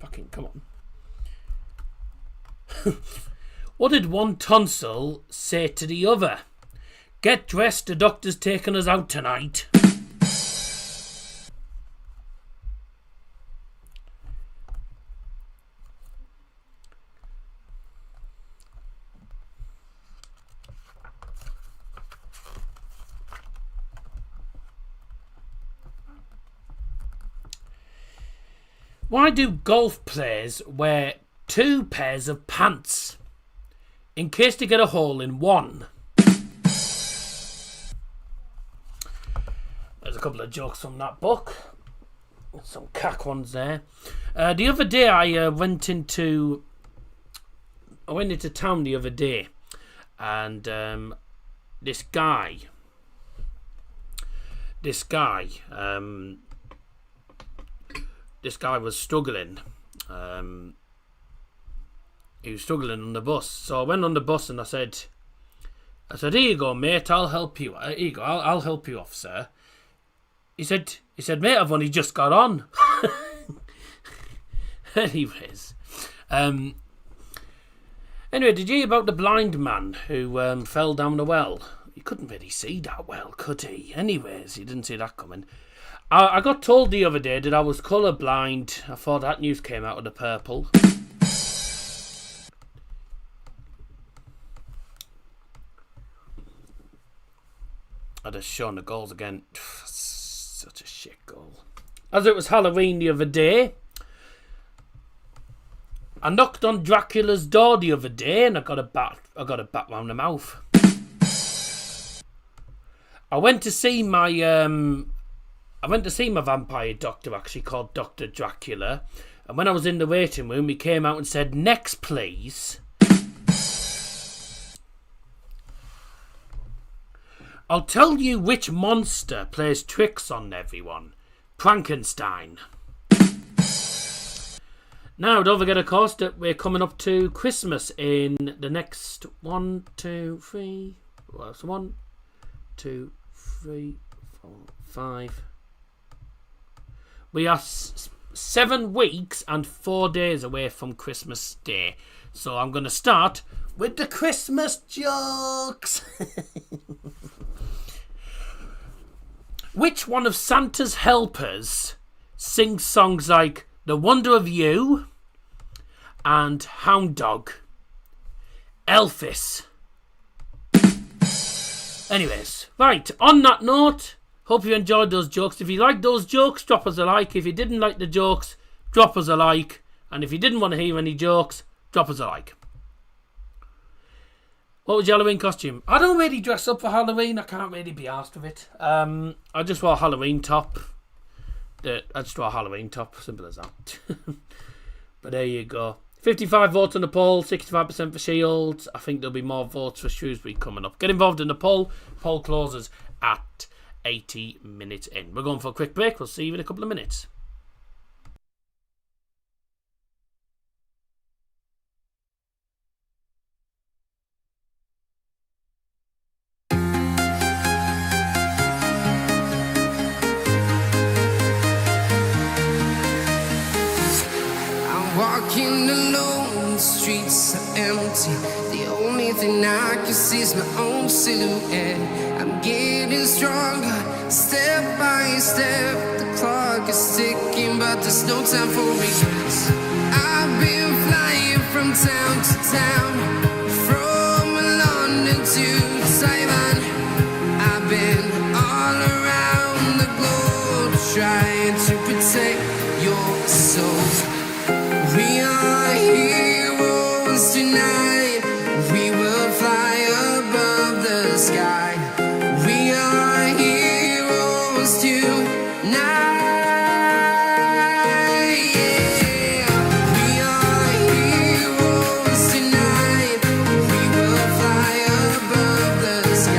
Speaker 1: Fucking come on. What did one tonsil say to the other? Get dressed, the doctor's taking us out tonight. Why do golf players wear 2 pairs of pants? In case they get a hole in one. There's a couple of jokes from that book. Some cack ones there. The other day I went into town the other day, and this guy was struggling. He was struggling on the bus. So I went on the bus and I said, here you go, mate, I'll help you. Here you go, I'll help you off, sir. He said, mate, I've only just got on. Anyways. Anyway, did you hear about the blind man who fell down a well? He couldn't really see that well, could he? Anyways, he didn't see that coming. I got told the other day that I was colourblind. I thought that news came out of the purple. I'd have shown the goals again. Such a shit goal. As it was Halloween the other day, I knocked on Dracula's door the other day and I got a bat round the mouth. I went to see my vampire doctor, actually, called Dr. Dracula, and when I was in the waiting room he came out and said, "Next please." I'll tell you which monster plays tricks on everyone. Frankenstein. Now, don't forget, of course, that we're coming up to Christmas in the next 1, 2, 3... Well, so 1, 2, 3, 4, 5... We are 7 weeks and 4 days away from Christmas Day. So I'm going to start with the Christmas jokes. Which one of Santa's helpers sings songs like The Wonder of You and Hound Dog? Elvis. Anyways, right, on that note, hope you enjoyed those jokes. If you liked those jokes, drop us a like. If you didn't like the jokes, drop us a like. And if you didn't want to hear any jokes, drop us a like. What was your Halloween costume? I don't really dress up for Halloween. I can't really be arsed with it. I just wore a Halloween top. Simple as that. But there you go. 55 votes on the poll, 65% for Shields. I think there'll be more votes for Shrewsbury coming up. Get involved in the poll. Poll closes at 80 minutes in. We're going for a quick break. We'll see you in a couple of minutes.
Speaker 6: Walking alone, the streets are empty. The only thing I can see is my own silhouette. I'm getting stronger, step by step. The clock is ticking, but there's no time for regrets. I've been flying from town to town, from London to Taiwan. I've been all around the globe, trying to protect your soul. We are heroes tonight. We will fly above the sky. We are heroes tonight. Yeah. We are heroes tonight. We will fly above the sky.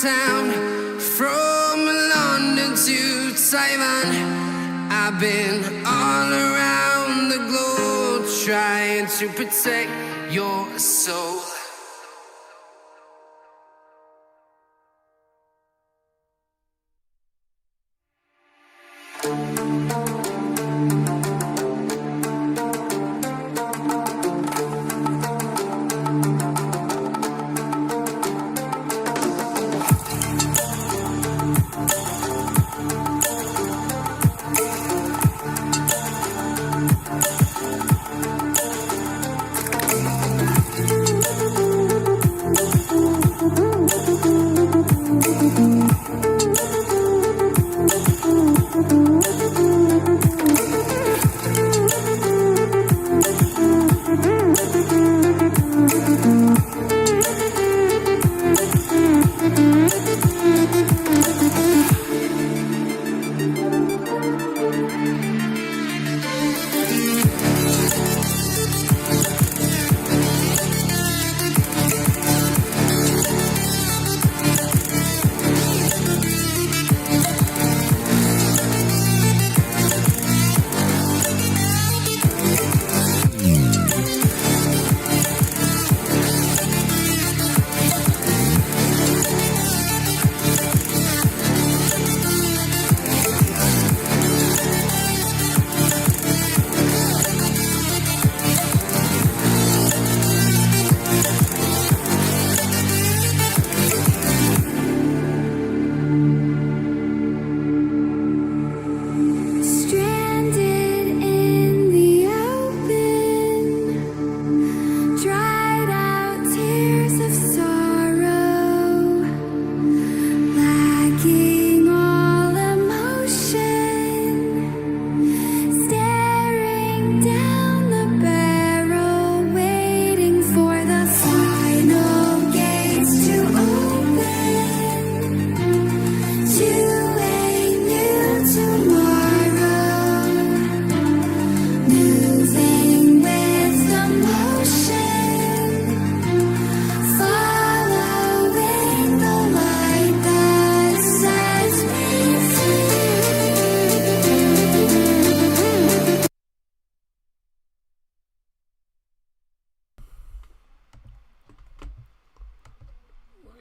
Speaker 6: town, from London to Taiwan. I've been all around the globe trying to protect your soul.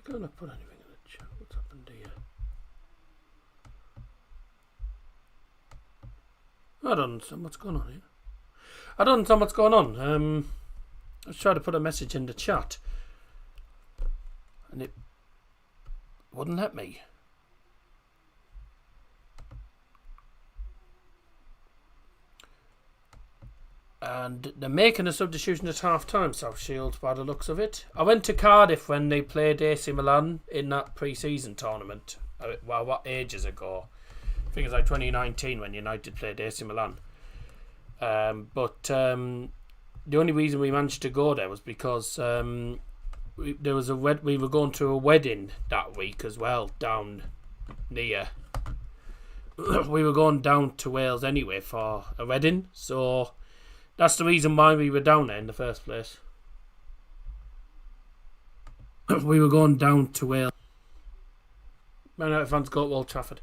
Speaker 1: Can't I put anything in the chat? What's happened here? I don't understand what's going on here. I don't understand what's going on. I was trying to put a message in the chat and it wouldn't let me. And they're making a substitution at half time, South Shields, by the looks of it. I went to Cardiff when they played AC Milan in that pre-season tournament. Well, what ages ago? I think it's like 2019 when United played AC Milan. But the only reason we managed to go there was because we were going to a wedding that week as well, down near. We were going down to Wales anyway for a wedding, so that's the reason why we were down there in the first place. We were going down to Wales. Man United fans go to Old Trafford.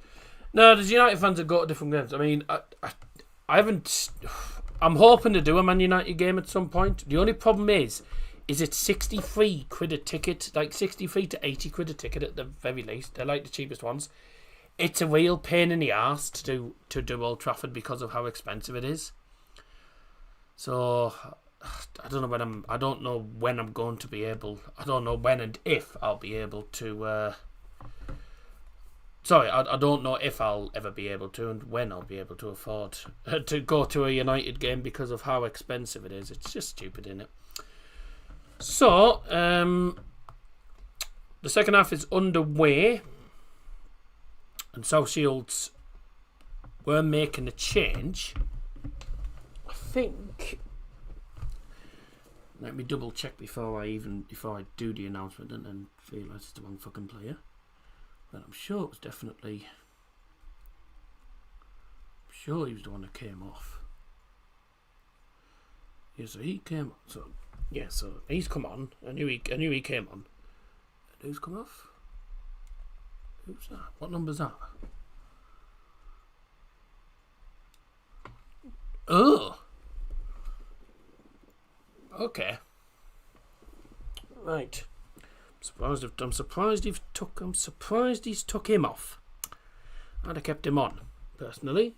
Speaker 1: No, there's United fans that go to different games. I mean, I haven't. I'm hoping to do a Man United game at some point. The only problem is it's 63 quid a ticket, like 63 to 80 quid a ticket at the very least. They're like the cheapest ones. It's a real pain in the arse to do Old Trafford because of how expensive it is. So I don't know when I'm going to be able. I don't know when and if I'll be able to. I don't know if I'll ever be able to and when I'll be able to afford to go to a United game because of how expensive it is. It's just stupid, isn't it? So the second half is underway, and South Shields were making a change. I think. Let me double check before I do the announcement and then realise it's the wrong fucking player. But I'm sure it was definitely. I'm sure he was the one that came off. Yeah, so he came on. So he's come on. I knew he came on. And who's come off? Who's that? What number's that? Oh. Okay. Right. I'm surprised he's took him off. I'd have kept him on, personally.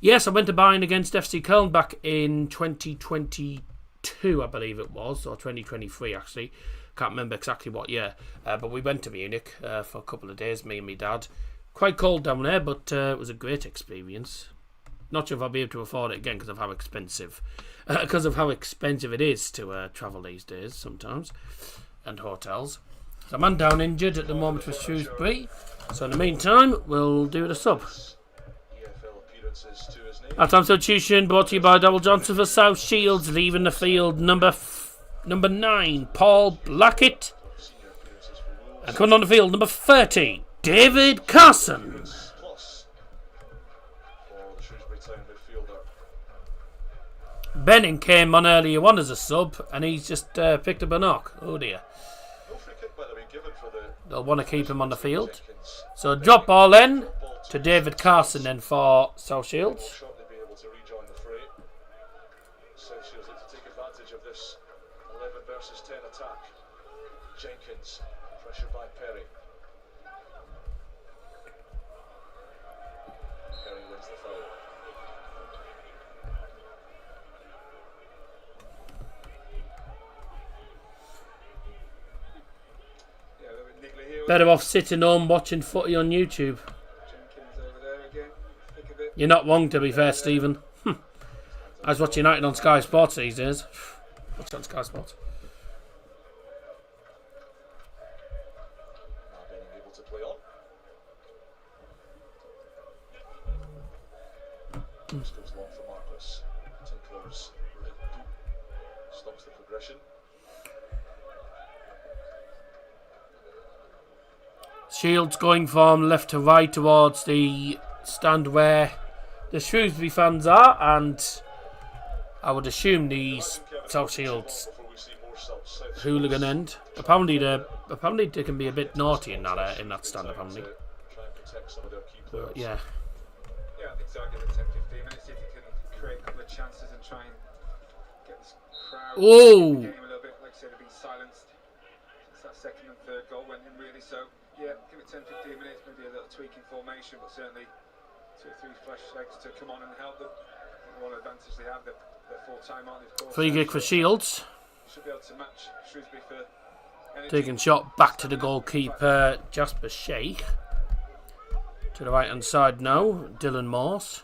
Speaker 1: Yes, I went to Bayern against FC Köln back in 2022, I believe it was, or 2023 actually. Can't remember exactly what year. But we went to Munich for a couple of days, me and my dad. Quite cold down there, but it was a great experience. Not sure if I'll be able to afford it again because of how expensive it is to travel these days sometimes, and hotels. So man down injured at the moment for Shrewsbury. So in the meantime, we'll do the sub. Half-time substitution brought to you by Double Johnson for South Shields. Leaving the field, number 9, Paul Blackett. And coming on the field, number 30, David Carson. Benning came on earlier on as a sub, and he's just picked up a knock. Oh dear. They'll want to keep him on the field. So drop ball then to David Carson then for South Shields.
Speaker 5: Jenkins, pressure by Perry. Perry wins the foul.
Speaker 1: Better off sitting home watching footy on YouTube.
Speaker 4: Jenkins over there again. Thick of it.
Speaker 1: You're not wrong, to be fair, Stephen. I was watching United on Sky Sports these days. Watch on Sky Sports.
Speaker 5: This goes long for Marcus. Tinkler's stops the progression.
Speaker 1: Shields going from left to right towards the stand where the Shrewsbury fans are, and I would assume the South Shields hooligan end. Apparently they can be a bit naughty in that stand. Apparently, yeah.
Speaker 4: Yeah, I think so. I'll give it 10-15 minutes, see if you can create a couple of chances and try and get this crowd in the game a little bit. Like I said, they've been silenced since that second and third goal went in, really. So, yeah, give it 10-15 minutes, maybe a little tweak in formation, but certainly 2 or 3 fresh legs to come on and help them. One advantage they have, they're full time on.
Speaker 1: Free kick for Shields.
Speaker 4: Should be able to match Shrewsbury for energy.
Speaker 1: Taking shot back to the goalkeeper, Jasper Sheikh. To the right hand side now, Dylan Morse.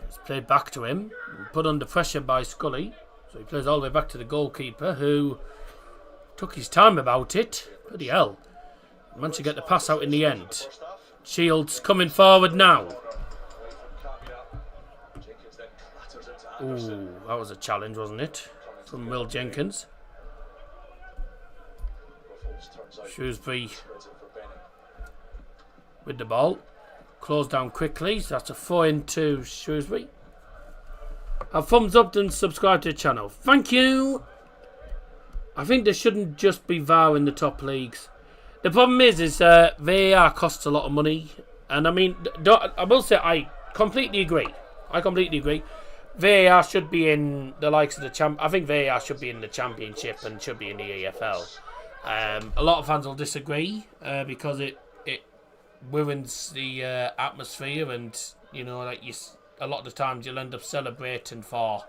Speaker 1: It's played back to him, put under pressure by Scully. So he plays all the way back to the goalkeeper, who took his time about it. Bloody hell. Managed to get the pass out in the end. Shields coming forward now. Ooh, that was a challenge, wasn't it? From Will Jenkins. Shrewsbury with the ball. Closed down quickly. So that's a 4 into Shrewsbury. Have thumbs up and subscribe to the channel. Thank you. I think there shouldn't just be VAR in the top leagues. The problem is VAR costs a lot of money. And I mean, I will say I completely agree. VAR should be in the likes of the I think VAR should be in the Championship and should be in the EFL. A lot of fans will disagree because it ruins the atmosphere, and you know, like a lot of the times you'll end up celebrating for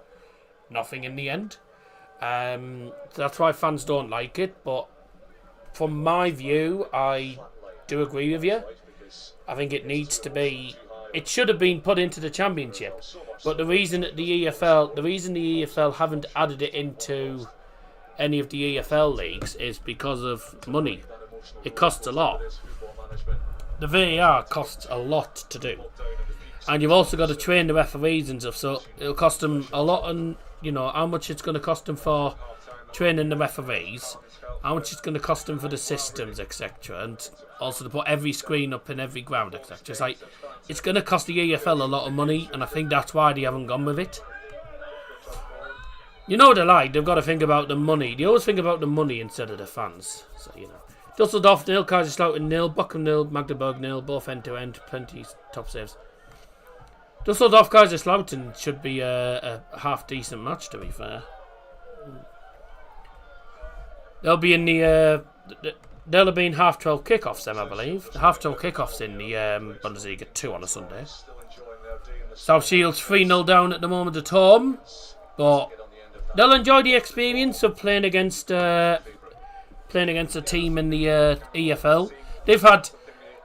Speaker 1: nothing in the end. That's why fans don't like it. But from my view, I do agree with you. I think it needs to be. It should have been put into the Championship, but the reason the EFL haven't added it into any of the EFL leagues is because of money. It costs a lot. The VAR costs a lot to do, and you've also got to train the referees and stuff. So it'll cost them a lot, and you know how much it's going to cost them for training the referees, how much it's going to cost them for the systems, etc., and also to put every screen up in every ground, etc. It's going to cost the EFL a lot of money, and I think that's why they haven't gone with it. You know what they're like, they've got to think about the money. They always think about the money instead of the fans. So, you know, Dusseldorf nil, Kaiserslautern nil, Bochum nil, Magdeburg nil, both end to end, plenty top saves. Dusseldorf Kaiserslautern should be a half decent match, to be fair. They'll be in the they'll have been half 12 kickoffs then, I believe. The half 12 kickoffs in the Bundesliga 2 on a Sunday. South Shields 3-0 down at the moment at home, but they'll enjoy the experience of playing against a team in the EFL. They've had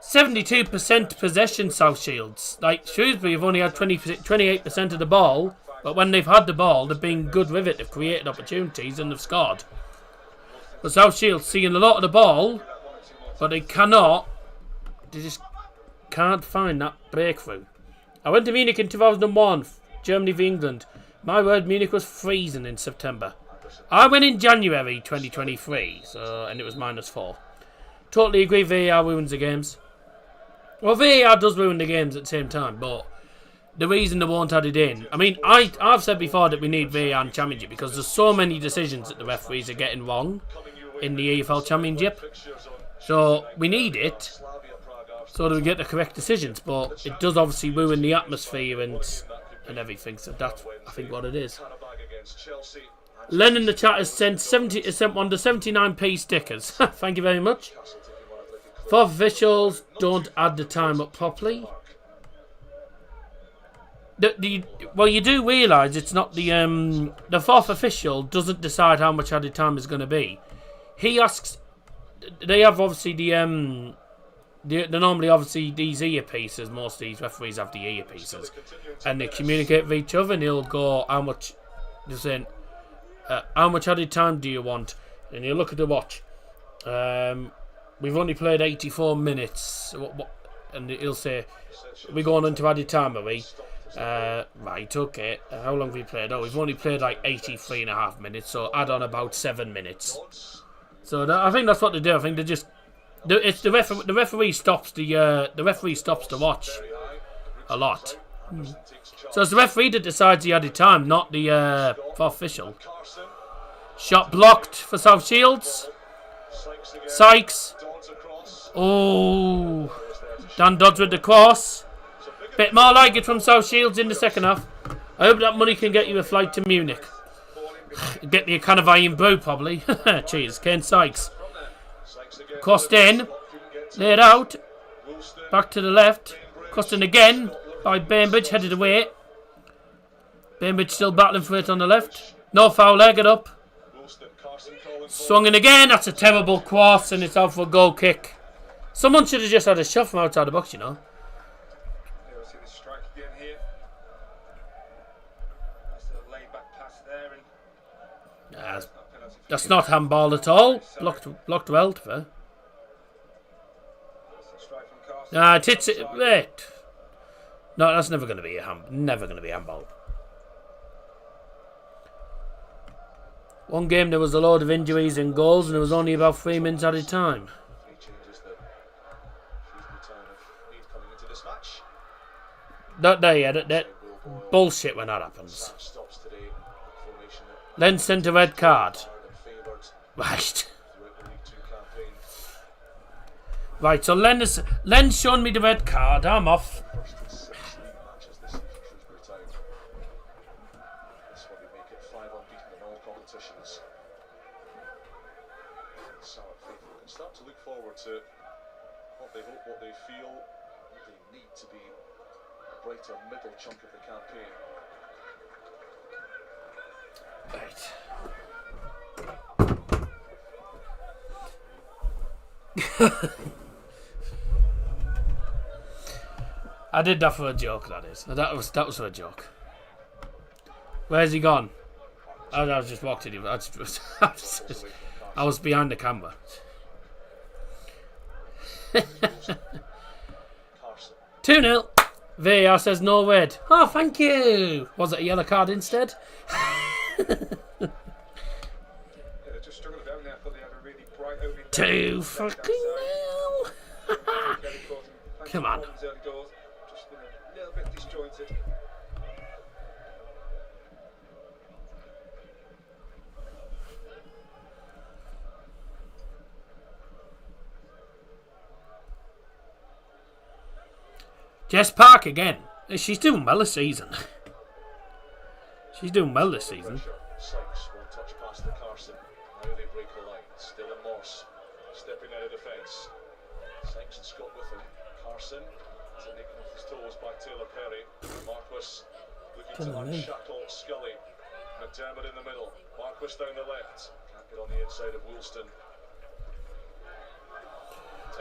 Speaker 1: 72% possession, South Shields. Like Shrewsbury have only had 28% of the ball, but when they've had the ball, they've been good with it. They've created opportunities and they've scored. But South Shields seeing a lot of the ball, but they just can't find that breakthrough. I went to Munich in 2001, Germany v England. My word, Munich was freezing in September. I went in January 2023, and it was -4. Totally agree, VAR ruins the games. Well, VAR does ruin the games at the same time, but the reason they won't add it in... I mean, I've said before that we need VAR in Championship because there's so many decisions that the referees are getting wrong in the EFL Championship. So we need it so that we get the correct decisions, but it does obviously ruin the atmosphere and everything, so that's, I think, what it is. Len in the chat has sent one of the 79p stickers. Thank you very much. Fourth officials don't add the time up properly. Well, you do realise it's not the fourth official doesn't decide how much added time is going to be. He asks. They have obviously they're normally obviously these earpieces. Most of these referees have the earpieces, and they communicate with each other. And he'll go, how much? They're saying, how much added time do you want? And you look at the watch. We've only played 84 minutes. And he'll say, we're going into added time, are we? Right, okay. How long have we played? Oh, we've only played like 83.5 minutes, so add on about 7 minutes. So I think that's what they do. I think they just... It's the referee stops the watch a lot. So it's the referee that decides the added time, not the fourth official. Shot blocked for South Shields. Sykes. Oh, Dan Dodds with the cross. Bit more like it from South Shields in the second half. I hope that money can get you a flight to Munich. Get me a can of iron brew probably. Cheers, Ken Sykes. Crossed in. Laid out. Back to the left. Crossed in again by Bainbridge. Headed away. Bainbridge still battling for it on the left. No foul there. Get up. Swung in again. That's a terrible cross and it's out for a goal kick. Someone should have just had a shot from outside the box, you know. That's not handball at all. Blocked well, to fair. It hits it. Wait. No, that's never going to be a handball. One game there was a load of injuries and goals, and there was only about 3 minutes at a time. That bullshit when that happens. Len sent a red card. Right. Right, so Len's shown me the red card. I'm off.
Speaker 5: Start to look forward to what they hope, what they feel they need to be a brighter middle chunk of the campaign.
Speaker 1: Right. I did that for a joke, that is. That was for a joke. Where's he gone? I was just walked in. I was behind the camera. 2-0. VAR says no red. Oh, thank you. Was it a yellow card instead? Two fucking nil. Come on. Jess Park again. She's doing well this season. She's doing well this season.
Speaker 5: Sykes, one touch past the Carson. Now they break the line. Still in Morse. Stepping out of defence. Sykes and Scott with him. Carson is taken off his toes by Taylor Perry. Marquis looking to unshackle Scully. McDermott in the middle. Marquis down the left. Can't get on the inside of Woolston.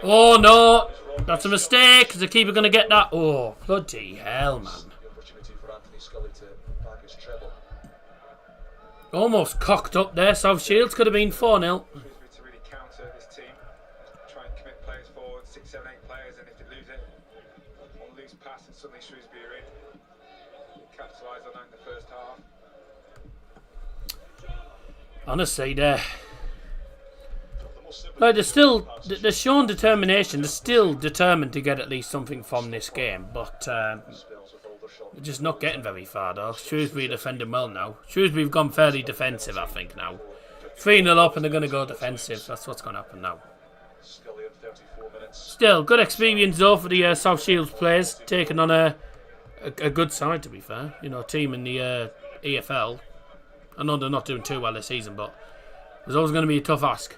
Speaker 1: Oh no! That's a mistake. Is the keeper going to get that? Oh, bloody hell, man.
Speaker 5: The opportunity for Anthony Scully to bag his treble.
Speaker 1: Almost cocked up there. South Shields could have been 4-0.
Speaker 4: Shrewsbury to really counter this team. Try and commit players forward, 6, 7, 8 players, and if they lose it, on loose pass, and suddenly Shrewsbury are in. Capitalise on that in the first half.
Speaker 1: Honestly, they're shown determination. They're still determined to get at least something from this game, but they're just not getting very far though. Shrewsbury are defending well now. Shrewsbury have gone fairly defensive, I think, now. 3-0 up and they're going to go defensive. That's what's going to happen now. Still, good experience though for the South Shields players, taking on a good side, to be fair. You know, team in the EFL. I know they're not doing too well this season, but there's always going to be a tough ask.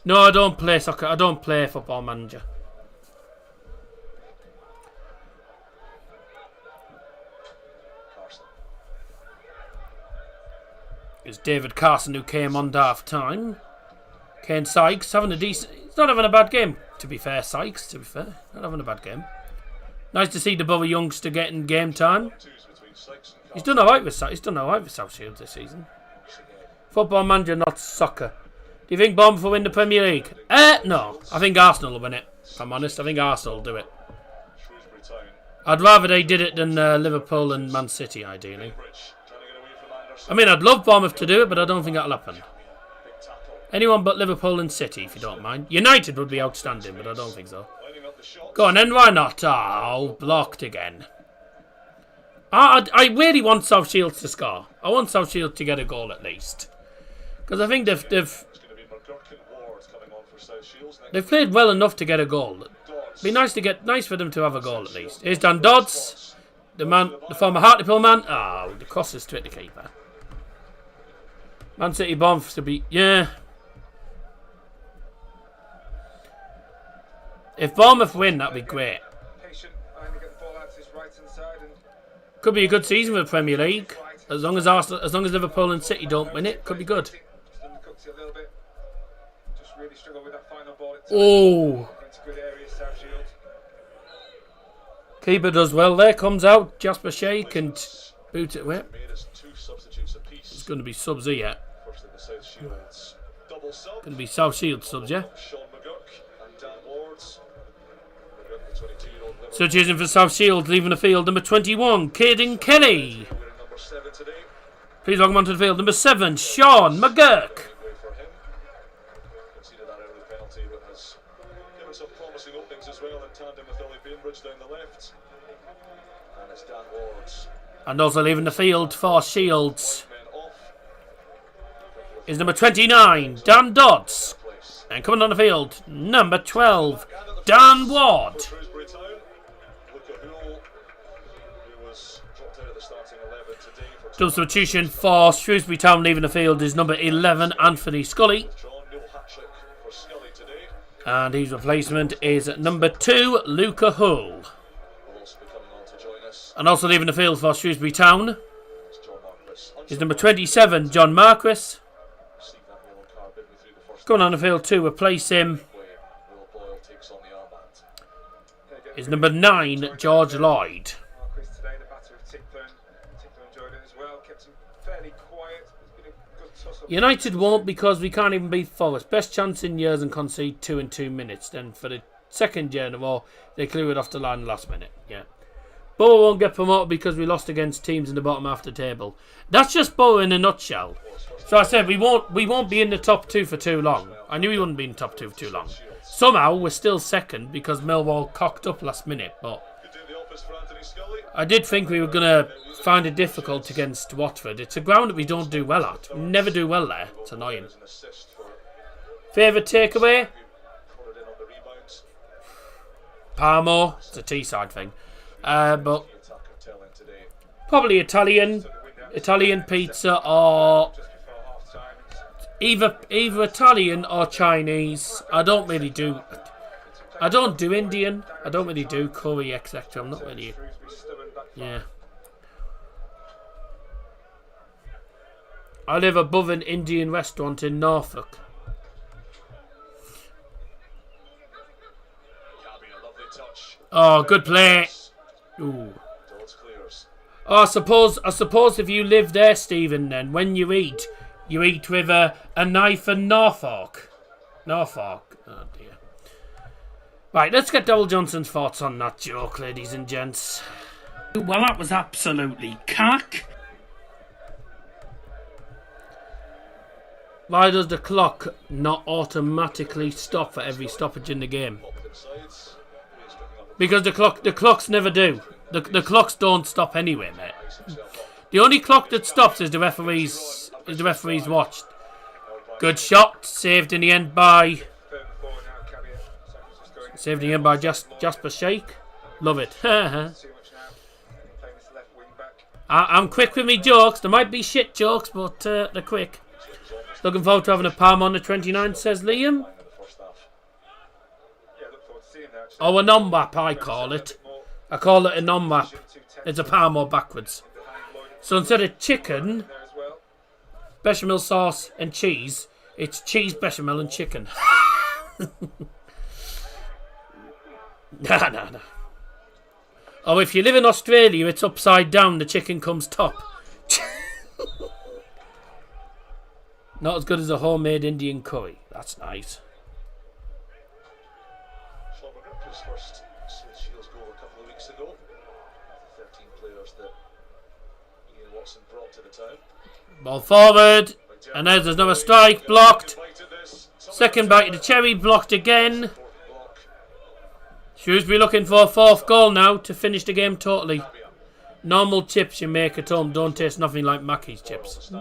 Speaker 1: No, I don't play soccer. I don't play Football Manager. It's David Carson who came on half time. Kane Sykes having a decent... He's not having a bad game, to be fair, Sykes, to be fair. Not having a bad game. Nice to see the Borough youngster getting game time. He's done alright with South Shields this season. Football Manager, not soccer. Do you think Bournemouth will win the Premier League? No. I think Arsenal will win it. If I'm honest, I think Arsenal will do it. I'd rather they did it than Liverpool and Man City, ideally. I mean, I'd love Bournemouth to do it, but I don't think that'll happen. Anyone but Liverpool and City, if you don't mind. United would be outstanding, but I don't think so. Go on then, why not? Oh, blocked again. I really want South Shields to score. I want South Shields to get a goal at least. Because I think they've played well enough to get a goal. It'd be nice for them to have a goal at least. Here's Dan Dodds, the former Hartlepool man. The crosses to hit the keeper. Man City Bournemouth to be If Bournemouth win, that'd be great. Could be a good season for the Premier League. As long as Liverpool and City don't win it, could be good. Oh. Keeper does well there. Comes out. Jasper Shake and boot it away. It's going to be subs here. Going to be South Shields subs, yeah? So choosing for South Shields, leaving the field, number 21, Caden Kelly. Please welcome onto the field, number 7, Sean McGurk. And also leaving the field for Shields is number 29, Dan Dodds. And coming on the field, number 12, Dan Ward. Substitution for Shrewsbury Town leaving the field is number 11, Anthony Scully. And his replacement is number 2, Luca Hull. And also leaving the field for Shrewsbury Town is number 27, John Marquis. Going on the field to replace him is number 9, George Lloyd. United won't, because we can't even beat Forest. Best chance in years and concede 2 in 2 minutes. Then for the second year in a row, they clear it off the line last minute. Yeah. Borough won't get promoted because we lost against teams in the bottom half of the table. That's just Borough in a nutshell. So I said we won't be in the top 2 for too long. I knew we wouldn't be in the top 2 for too long. Somehow we're still second because Millwall cocked up last minute, but I did think we were going to find it difficult against Watford. It's a ground that we don't do well at. We never do well there. It's annoying. Favourite takeaway? Parmo. It's a Teesside thing. But probably Italian pizza, or either Italian or Chinese. I don't do Indian. I don't really do curry, etc. I'm not really. Yeah. I live above an Indian restaurant in Norfolk. Oh, good play. Ooh. Oh, I suppose if you live there, Stephen, then when you eat with a knife and Norfolk. Norfolk. Oh dear. Right, let's get Dowell Johnson's thoughts on that joke, ladies and gents. Well, that was absolutely cack. Why does the clock not automatically stop for every stoppage in the game? Because the clocks never do. The clocks don't stop anyway, mate. The only clock that stops is the referee's watch. Good shot, saved in the end by Jasper Sheik. Love it. I'm quick with me jokes. There might be shit jokes, but they're quick. Looking forward to having a palm on the 29th, says Liam. Oh, a non-wap, I call it. I call it a non-wap. It's a palm or backwards. So instead of chicken, bechamel sauce and cheese, it's cheese, bechamel and chicken. No. Oh, if you live in Australia, it's upside down. The chicken comes top. Not as good as a homemade Indian curry. That's nice.
Speaker 5: His first Shields goal a couple of weeks ago. 13 players that Ian Watson brought to the town.
Speaker 1: Ball forward. And there's another strike. Blocked. Second bite of the cherry. Blocked again. Shrewsbury looking for a fourth goal now to finish the game totally. Normal chips you make at home don't taste nothing like Mackey's chips.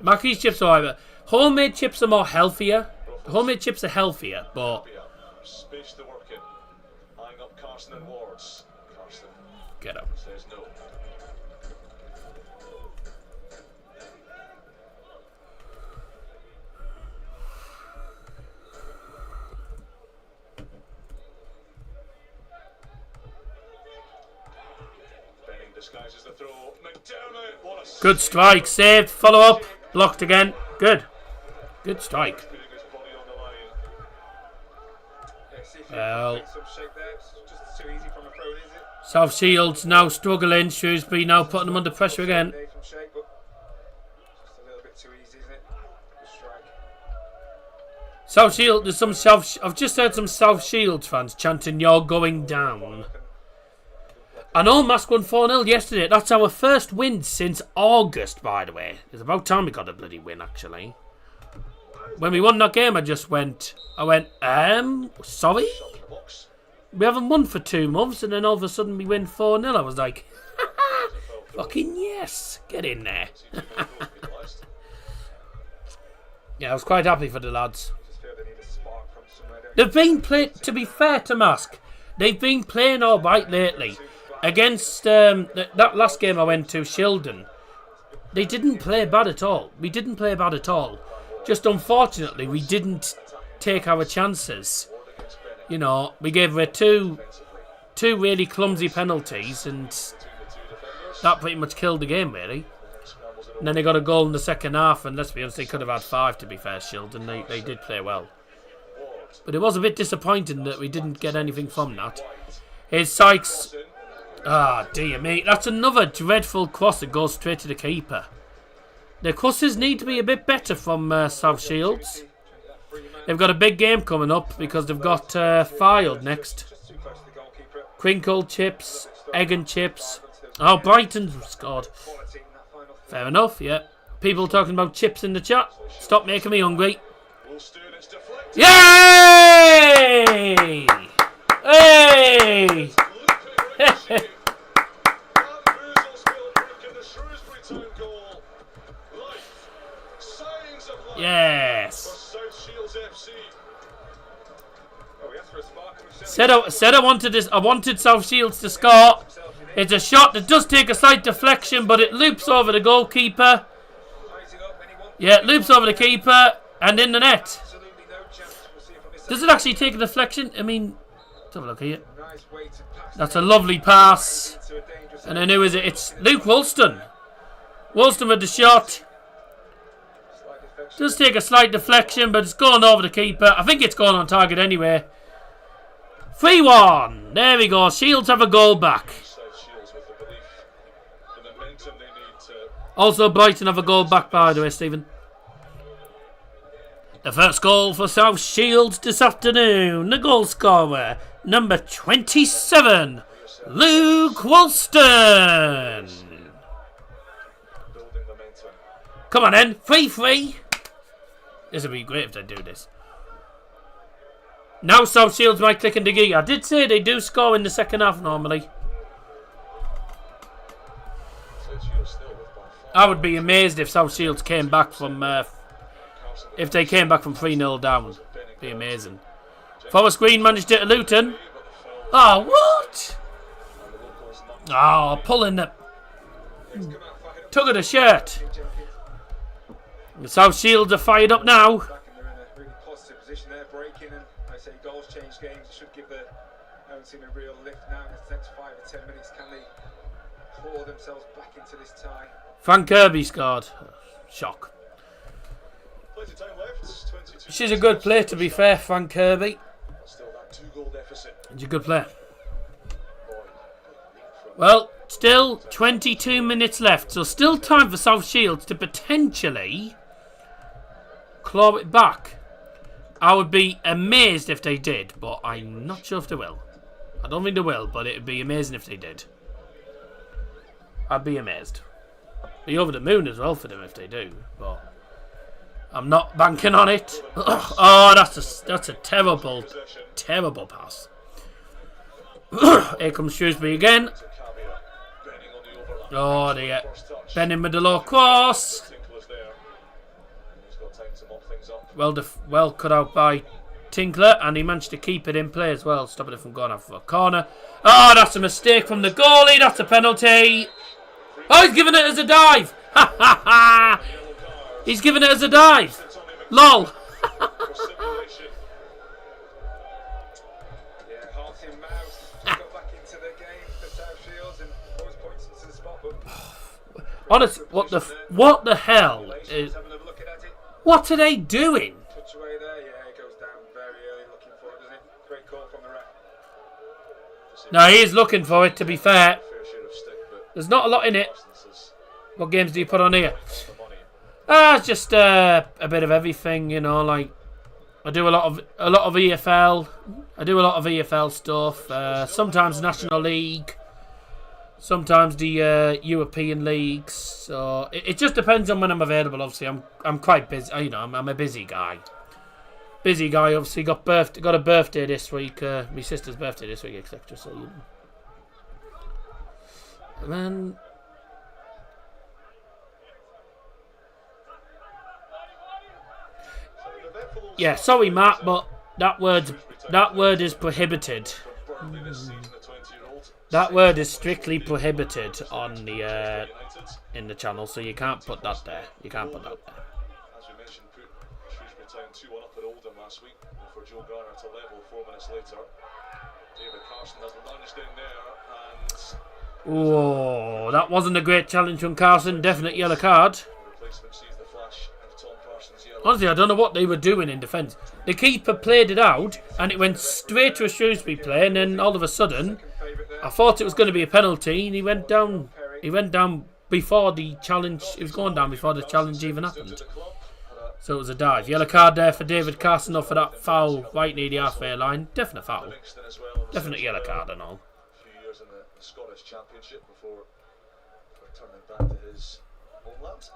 Speaker 1: Mackey's chips are alright, but homemade chips are more healthier. Homemade chips are healthier, but
Speaker 5: space to work in. Eyeing up Carson and Wards. Carson
Speaker 1: get up.
Speaker 5: says no. Benning disguises the throw. McDermott, what a
Speaker 1: Good strike, saved, follow up, blocked again. Good strike. Well, South Shields now struggling. Shrewsbury now putting them under pressure again. South Shields, there's some I've just heard some South Shields fans chanting, "You're going down." I know Mask won 4-0 yesterday. That's our first win since August, by the way. It's about time we got a bloody win, actually. When we won that game, I went, sorry? We haven't won for 2 months, and then all of a sudden we win 4-0. I was like, fucking yes, get in there. Yeah, I was quite happy for the lads. They've been playing, to be fair to Mask, they've been playing all right lately. Against that last game I went to, Shildon, they didn't play bad at all. We didn't play bad at all. Just unfortunately, we didn't take our chances. You know, we gave away two really clumsy penalties, and that pretty much killed the game, really. And then they got a goal in the second half, and let's be honest, they could have had 5, to be fair, Shildon. They did play well. But it was a bit disappointing that we didn't get anything from that. Here's Sykes. Ah, dear me. That's another dreadful cross that goes straight to the keeper. The crosses need to be a bit better from South Shields. They've got a big game coming up because they've got Filed next. Crinkle chips, egg and chips. Oh, Brighton scored. Fair enough, yeah. People talking about chips in the chat. Stop making me hungry. Yay! Hey! Yes. Said I wanted this. I wanted South Shields to score. It's a shot that does take a slight deflection, but it loops over the goalkeeper. Yeah, it loops over the keeper and in the net. Does it actually take a deflection? I mean, let's have a look here. That's a lovely pass. And then who is it? It's Luke Woolston. Woolston with the shot. Does take a slight deflection, but it's going over the keeper. I think it's going on target anyway. 3-1. There we go. Shields have a goal back. Also, Brighton have a goal back, by the way, Stephen. The first goal for South Shields this afternoon. The goal scorer, number 27, Luke Woolston. Come on then, 3-3. This would be great if they do this. Now South Shields might click into gear. I did say they do score in the second half normally. I would be amazed if South Shields came back from... if they came back from 3-0 down. Be amazing. Forest Green managed it to Luton. Oh, what? Oh, pulling the... tug of the shirt. The South Shields are fired up now.
Speaker 4: They're in a really positive position there, breaking, and I say goals change games. It should give the home team a real lift now in the next 5 or 10 minutes. Can they claw themselves back into this tie?
Speaker 1: Frank Kirby scored. Shock. She's a good player, to be fair, Frank Kirby. He's a good player. Well, still 22 minutes left, so still time for South Shields to potentially claw it back. I would be amazed if they did, but I'm not sure if they will. I don't think they will, but it would be amazing if they did. I'd be amazed. Be over the moon as well for them if they do, but I'm not banking on it. Oh, that's a terrible, terrible pass. Here comes Shrewsbury again. Oh, dear. Benning with the low cross. Well cut out by Tinkler, and he managed to keep it in play as well, stopping it from going off for a corner. Oh, that's a mistake from the goalie. That's a penalty. Oh, he's giving it as a dive. Ha ha ha. He's giving it as a dive. Lol. Honestly, what the hell is... What are they doing?
Speaker 4: Touch away there, yeah, it goes down very early looking for it, doesn't it? Great call from the ref.
Speaker 1: No, he is looking for it, to be fair. There's not a lot in it. What games do you put on here? It's just a bit of everything, you know. Like I do a lot of EFL. I do a lot of EFL stuff. Sometimes National League. Sometimes the European leagues. So it just depends on when I'm available. Obviously, I'm quite busy. You know, I'm a busy guy. Busy guy. Obviously, got a birthday this week. My sister's birthday this week, etc. So you know. And then. Yeah, sorry, Matt, but that word is prohibited. That word is strictly prohibited on the in the channel, so you can't put that there. You can't put that there.
Speaker 5: As we mentioned, put Shrewsbury Town 2-1 up at Oldham last week, and for Joe Garner to level 4 minutes later. David Carson has lunged in there, and
Speaker 1: oh, that wasn't a great challenge from Carson. Definite yellow card.
Speaker 5: replacement sees the flash of Tom Carson's yellow.
Speaker 1: Honestly, I don't know what they were doing in defence. The keeper played it out, and it went straight to a Shrewsbury player, and then all of a sudden, I thought it was going to be a penalty, and he went down. He went down before the challenge. He was going down before the challenge even happened. So it was a dive. Yellow card there for David Carson for that foul right near the halfway line. Definite foul. Definite yellow card and all.
Speaker 5: A few years in the Scottish Championship before returning back to his homeland.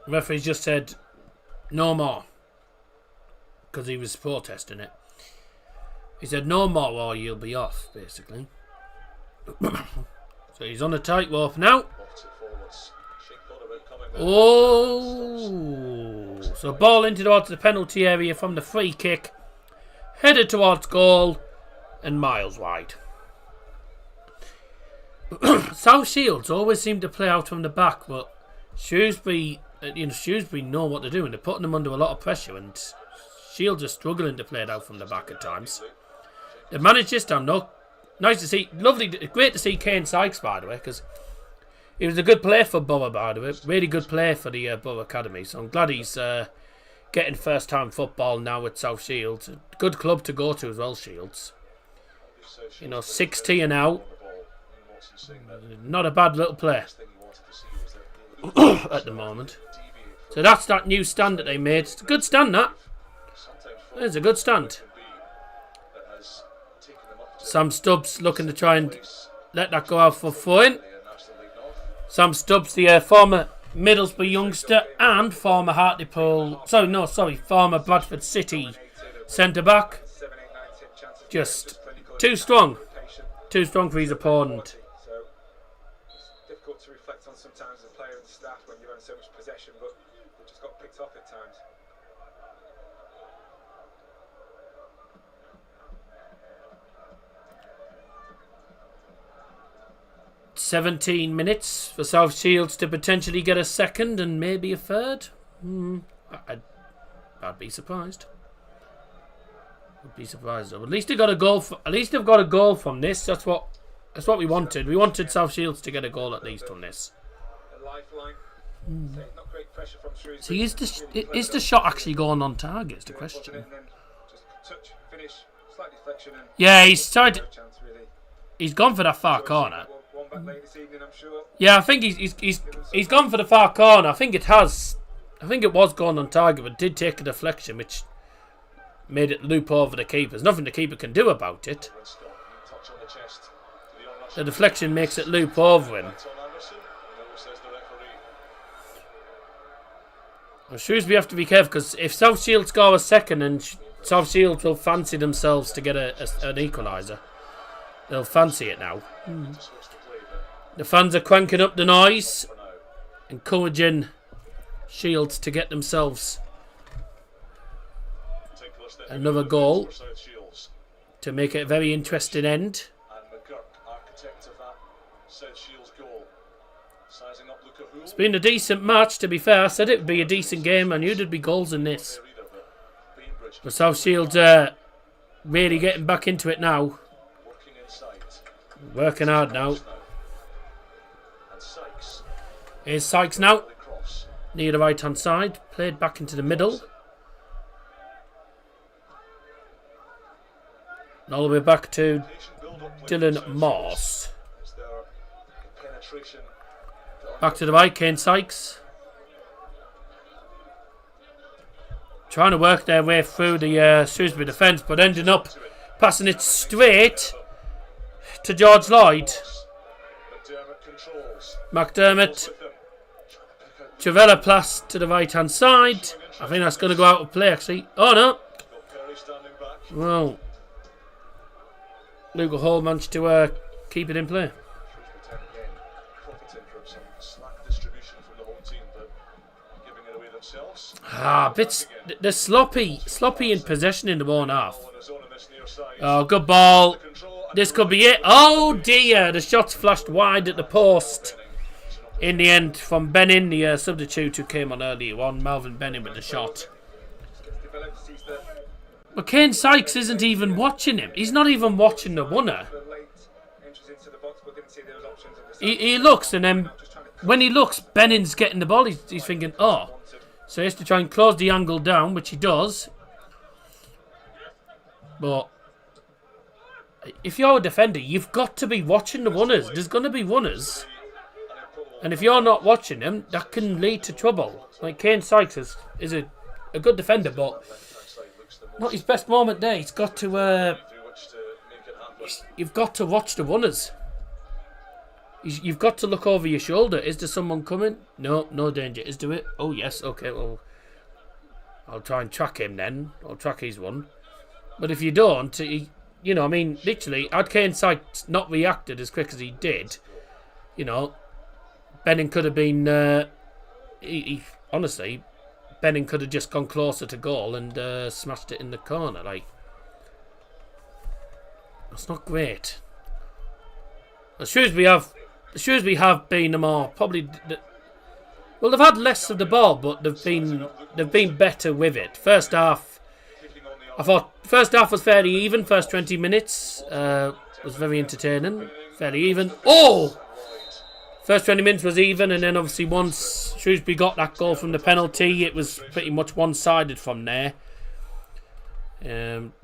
Speaker 1: The referee just said no more because he was protesting it. He said no more or you'll be off, basically. So he's on a tightrope now. Oh, so ball into towards the penalty area from the free kick. headed towards goal and miles wide. South Shields always seem to play out from the back, but Shrewsbury know what they're doing. They're putting them under a lot of pressure, and Shields are struggling to play it out from the back at times. They managed this time, though. Nice to see, great to see Kane Sykes, by the way, because he was a good player for Borough, by the way. Really good player for the Borough Academy, so I'm glad he's getting first-time football now at South Shields. A good club to go to as well, Shields. 60 and out. Not a bad little player at the moment. So that's that new stand that they made. It's a good stand, that. It's a good stand. Sam Stubbs looking to try and let that go out for throw-in. Sam Stubbs, the former Middlesbrough youngster and former former Bradford City centre-back. Just too strong. Too strong for his opponent.
Speaker 4: So it's difficult to reflect on sometimes as a player and staff when you're having so much possession, but they just got picked off at times.
Speaker 1: "17 minutes for South Shields to potentially get a second and maybe a third. I'd be surprised. I'd be surprised though. At least they got a goal. At least they've got a goal from this. That's what we wanted. We wanted South Shields to get a goal at least on this.
Speaker 4: A lifeline. Not great pressure from
Speaker 1: So
Speaker 4: Shrewsbury.
Speaker 1: is the shot actually going on target? Is the question.
Speaker 4: And then just touch, finish, slight deflection, and
Speaker 1: Yeah, he's tried.
Speaker 4: chance really.
Speaker 1: He's gone for that far corner.
Speaker 4: One back late this evening, I'm sure.
Speaker 1: Yeah, I think he's gone for the far corner. I think it was going on target, but did take a deflection, which made it loop over the keeper. There's nothing the keeper can do about it. The deflection makes it loop over him. Well, Shrewsbury have to be careful, because if South Shields score a second, and South Shields will fancy themselves to get an equaliser. They'll fancy it now. The fans are cranking up the noise, encouraging Shields to get themselves another goal to make it a very interesting end. It's been a decent match, to be fair. I said it would be a decent game. I knew there'd be goals in this. But South Shields are really getting back into it now. Working hard now. Here's Sykes now. Near the right hand side. Played back into the middle. And all the way back to Dylan Moss. Back to the right, Kane Sykes. Trying to work their way through the Shrewsbury defence, but ending up passing it straight to George Lloyd. McDermott. Travella pass to the right hand side. I think that's going to go out of play actually. Oh no. Well, Luca Hall managed to keep it in play. Bits they're sloppy in possession in the one half. Oh, good ball. This could be it. Oh dear, the shot's flashed wide at the post. In the end, from Bennin, the substitute who came on earlier on, Malvin Bennin with the shot. But Kane Sykes isn't even watching him. He's not even watching the runner. He looks, and then when he looks, Bennin's getting the ball. He's thinking, oh. So he has to try and close the angle down, which he does. But if you're a defender, you've got to be watching the runners. There's going to be runners. And if you're not watching them, that can lead to trouble. Like Kane Sykes is a good defender, but not his best moment there. He's got to. You've got to watch the runners. You've got to look over your shoulder. Is there someone coming? No, no danger. Is there it? Oh yes. Okay. Well, I'll try and track him then. I'll track his one. But if you don't, literally, had Kane Sykes not reacted as quick as he did, Benning could have been. Honestly, Benning could have just gone closer to goal and smashed it in the corner. That's not great. Shrewsbury have been the more probably. Well, they've had less of the ball, but they've been better with it. First half, I thought first half was fairly even. First 20 minutes was very entertaining, fairly even. Oh, first 20 minutes was even, and then obviously once Shrewsbury got that goal from the penalty, it was pretty much one-sided from there.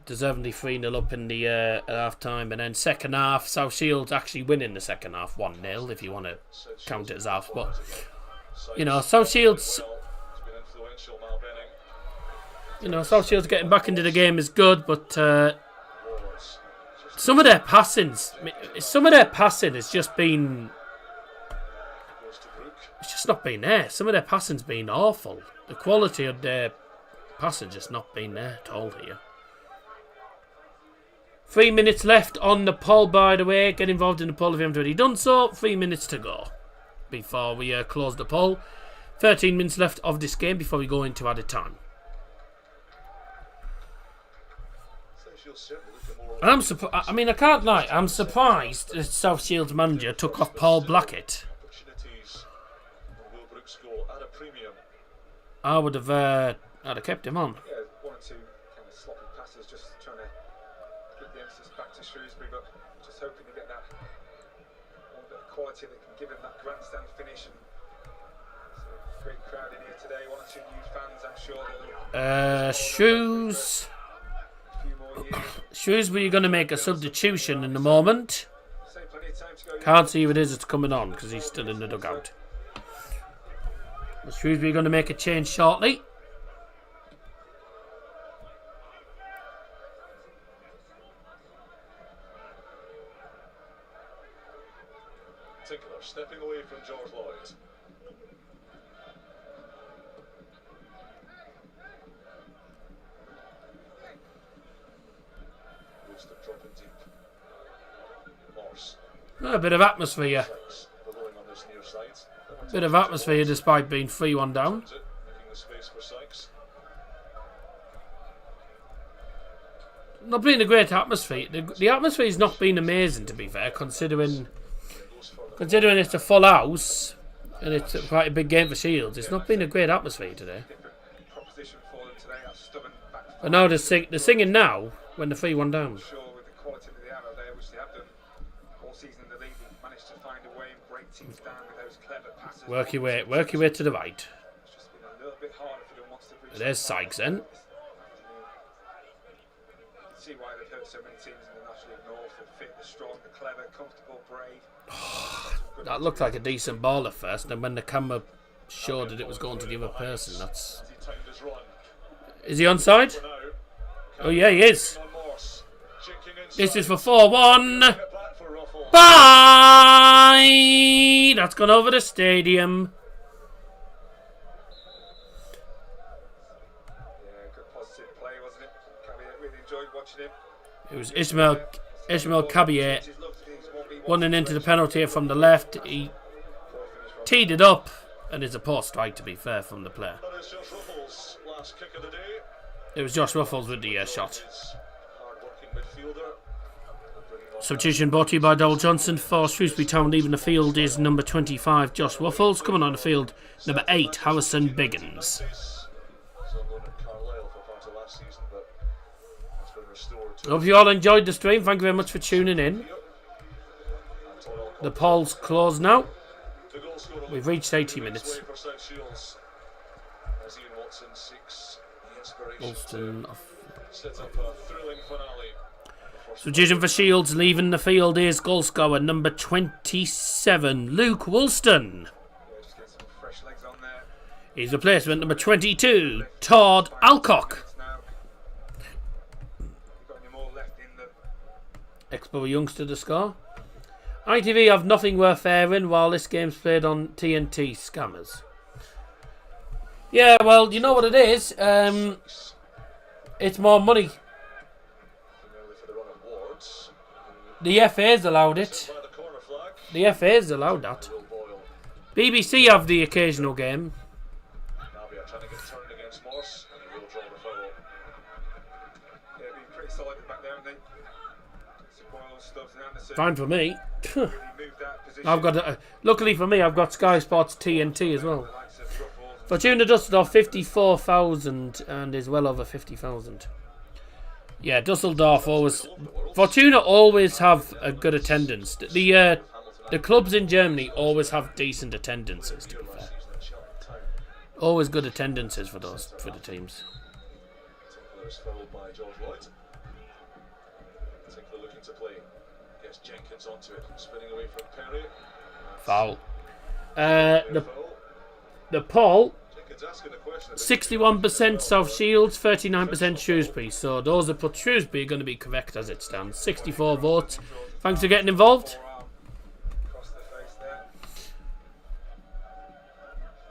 Speaker 1: Deservedly 3-0 up in the at half time, and then second half, South Shields actually winning the second half 1-0 if you want to count it as half. But South Shields, South Shields getting back into the game is good, but some of their passing has just been, it's just not been there. Some of their passing's been awful. The quality of their passing just not been there at all here. 3 minutes left on the poll, by the way. Get involved in the poll if you haven't already done so. 3 minutes to go before we close the poll. 13 minutes left of this game before we go into added time. I can't lie. I'm surprised that South Shields manager took off Paul Blackett. I would have I'd have kept him on.
Speaker 4: Yeah, one or two kind of sloppy passes, just trying to get the emphasis back to Shrewsbury, but just hoping to get that one bit of quality that can give him that grandstand finish. And so great crowd in here today. One or two new fans, I'm sure.
Speaker 1: Shrewsbury are going to make a substitution in a moment. Can't see who it is that's coming on because he's still in the dugout. Shrewsbury are going to make a change shortly.
Speaker 5: Tinkler stepping away from George Lloyd. Wilson dropping deep. Morse.
Speaker 1: A bit of atmosphere.
Speaker 5: Below on this near side.
Speaker 1: Bit of atmosphere despite being 3-1 down.
Speaker 5: Making the space for Sykes.
Speaker 1: Not been a great atmosphere. The atmosphere's not been amazing, to be fair, considering it's a full house and it's quite a big game for Shields. It's not been a great atmosphere today. But now they're singing now when they're 3-1 down.
Speaker 4: Sure, with the quality that they have out there, which they have done all season in the league, they've managed to find a way and break teams down with those clever passes.
Speaker 1: Work your way to the right.
Speaker 4: It's just been a little bit harder for them once they've reached.
Speaker 1: There's Sykes then.
Speaker 4: See why they've hurt so many teams in the National League North. They're fit, they're strong, they're clever, comfortable, brave.
Speaker 1: That looked like a decent ball at first, and when the camera showed that it was going to the other person, that's... Is he onside? Oh yeah, he is. This is for 4-1. Bye! That's gone over the stadium.
Speaker 4: Yeah, good positive play, wasn't it? Caballé really enjoyed watching him.
Speaker 1: It was Ismail Caballé running into the penalty from the left. He teed it up, and it's a poor strike, to be fair, from the player. It was Josh Ruffles with the shot. Substitution brought to you by Dole Johnson for Shrewsbury Town. Leaving the field is number 25, Josh Ruffles. Coming on the field, number 8, Harrison Biggins. I hope you all enjoyed the stream. Thank you very much for tuning in. The poll's closed now. We've reached 80 minutes. Alston off. Substitution for Shields. Leaving the field is goal scorer number 27, Luke Woolston. His replacement number 22, Todd Alcock. Ex-Borough youngster to score. ITV have nothing worth airing while this game's played on TNT scammers. Yeah, well, you know what it is. It's more money. The FA's allowed it. The FA's allowed that. BBC have the occasional game. Fine for me.
Speaker 4: Really moved that position.
Speaker 1: I've got. Luckily for me, I've got Sky Sports TNT as well. Fortuna Dusseldorf 54,000 and is well over 50,000. Yeah, Dusseldorf always. Fortuna always have a good attendance. The clubs in Germany always have decent attendances. To be fair, always good attendances for the teams.
Speaker 5: Tinkler is fouled by George Lloyd. Tinkler looking to play. Gets Jenkins onto it. Spinning away from Perry.
Speaker 1: Foul. The poll.
Speaker 5: Jenkins asking a question.
Speaker 1: 61% South Shields, 39% Shrewsbury. So those that put Shrewsbury are going to be correct as it stands. 64 votes. Thanks for getting involved.
Speaker 4: Across the face there.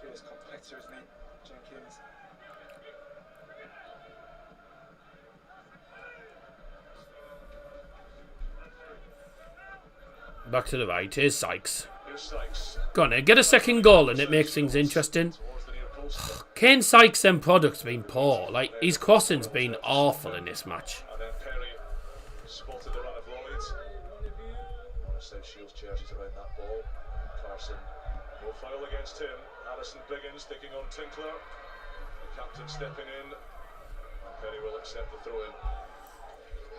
Speaker 4: Fierce competitor, isn't he, Jenkins?
Speaker 1: Back to the right. Here's Sykes.
Speaker 5: Here's Sykes.
Speaker 1: Go on, get a second goal and it makes things interesting.
Speaker 5: Towards the near post.
Speaker 1: Kane Sykes' end product's been poor. Like, his crossing's been awful in this match.
Speaker 5: And then Perry spotted the run of Lloyd. South Shields jerseys around that ball. Carson, no foul against him. Harrison Biggins taking on Tinkler. The captain stepping in. And Perry will accept the throw in.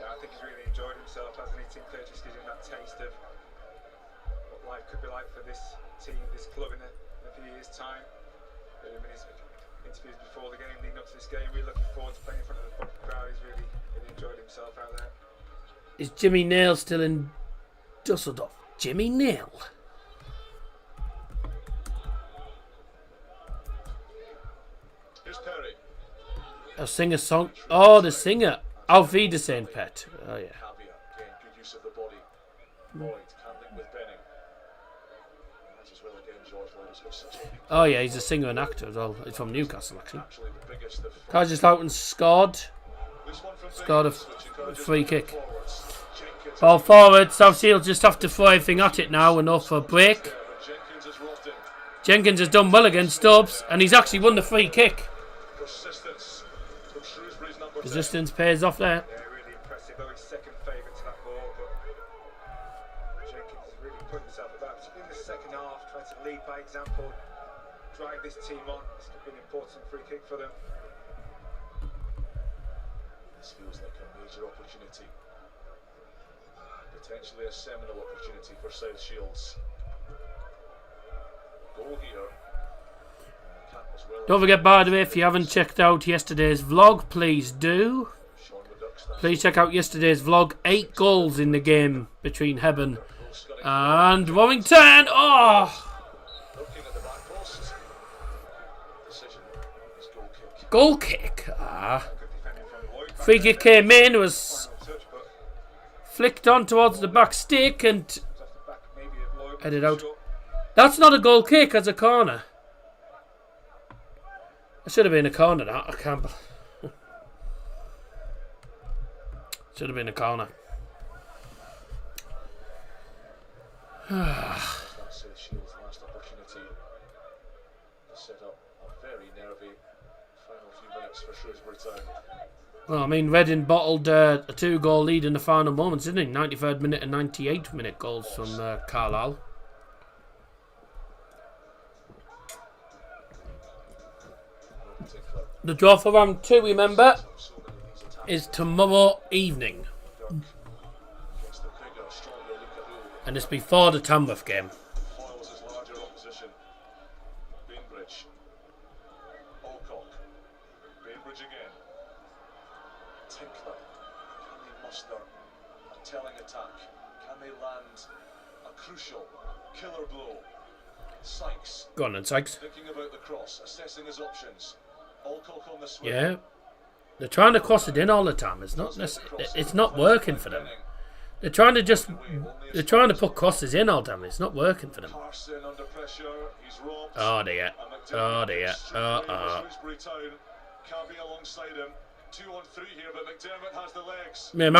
Speaker 4: Yeah, I think he's really enjoyed himself, hasn't he, Tinkler? Just gives him that taste of what life could be like for this team, this club in a few years' time. In his interviews before the game, leading up to this game, really looking forward to playing in front of the crowd. He's really enjoyed himself out there.
Speaker 1: Is Jimmy Nail still in Dusseldorf? Jimmy Nail?
Speaker 5: Here's Perry.
Speaker 1: A singer song. Oh, the singer. Auf Wiedersehen, Pet. Oh, yeah.
Speaker 5: Caviar. Again, good use of the body. Lloyd can't link with Benning. That's as well again, George Lloyd has got such a big.
Speaker 1: Oh, yeah, he's a singer and actor as well. He's from Newcastle, actually.
Speaker 5: Actually the biggest of.
Speaker 1: Kaiserslautern scored.
Speaker 5: This one from
Speaker 1: Scored a
Speaker 5: Biggins, which encourages
Speaker 1: free
Speaker 5: ball
Speaker 1: kick.
Speaker 5: forwards. Jenkins
Speaker 1: Ball forward. South Shields just have to throw everything at it now and off for a break.
Speaker 5: there, but Jenkins has robbed him.
Speaker 1: Jenkins has done well against Stubbs and he's actually won the free kick.
Speaker 5: Persistence from Shrewsbury's number 10.
Speaker 1: Resistance pays off there.
Speaker 4: Yeah, really impressive. Though he's second favourite to that ball, but Jenkins has really put himself about. In the second half, trying to lead by example, drive this team on. This could be an important free kick for them.
Speaker 5: This feels like a major opportunity. Potentially a seminal opportunity for South Shields. Goal here. Cap as well.
Speaker 1: Don't forget, by the way, if you haven't checked out yesterday's vlog, please do.
Speaker 5: Sean Redux stands
Speaker 1: Please check out yesterday's vlog. 8 goals in the game between Hebben and Warrington. Oh!
Speaker 5: looking at the back post. Decision is goal kick.
Speaker 1: Goal kick. Ah.
Speaker 4: Good defending from Lloyd.
Speaker 1: Free kick came in, was
Speaker 4: Touch, but
Speaker 1: flicked on towards the back stick and
Speaker 4: off the back maybe of Lloyd.
Speaker 1: headed out.
Speaker 4: Short.
Speaker 1: That's not a goal kick, that's a corner. It should have been a corner, that. I can't. Should have been a corner.
Speaker 5: That's South Shields' last opportunity to set up a very nervy final few minutes for Shrewsbury Town.
Speaker 1: Well, I mean, Reading bottled a 2-goal lead in the final moments, didn't he? 93rd minute and 98th minute goals from Carlisle.
Speaker 5: Tinkler.
Speaker 1: The draw for round 2, remember, is tomorrow evening.
Speaker 5: Against the bigger, stronger Lukaku.
Speaker 1: And it's before the Tamworth game.
Speaker 5: Foils his larger opposition. Bainbridge. Alcock. Bainbridge again. Tinkler. Can they muster a telling attack? Can they land a crucial killer blow? Sykes.
Speaker 1: Go on then, Sykes.
Speaker 5: Thinking about the cross, assessing his options. Alcock on the swing.
Speaker 1: Yeah. They're trying to cross it in all the time. It's not working for them. They're trying to put crosses in all the time. It's not working for them.
Speaker 5: Carson under pressure. He's robbed.
Speaker 1: Oh dear.
Speaker 5: And McDermott
Speaker 1: Oh dear.
Speaker 5: gets stripped away by Shrewsbury Town. Cabby alongside him. 2 on 3 here, but McDermott has the legs.
Speaker 1: Yeah,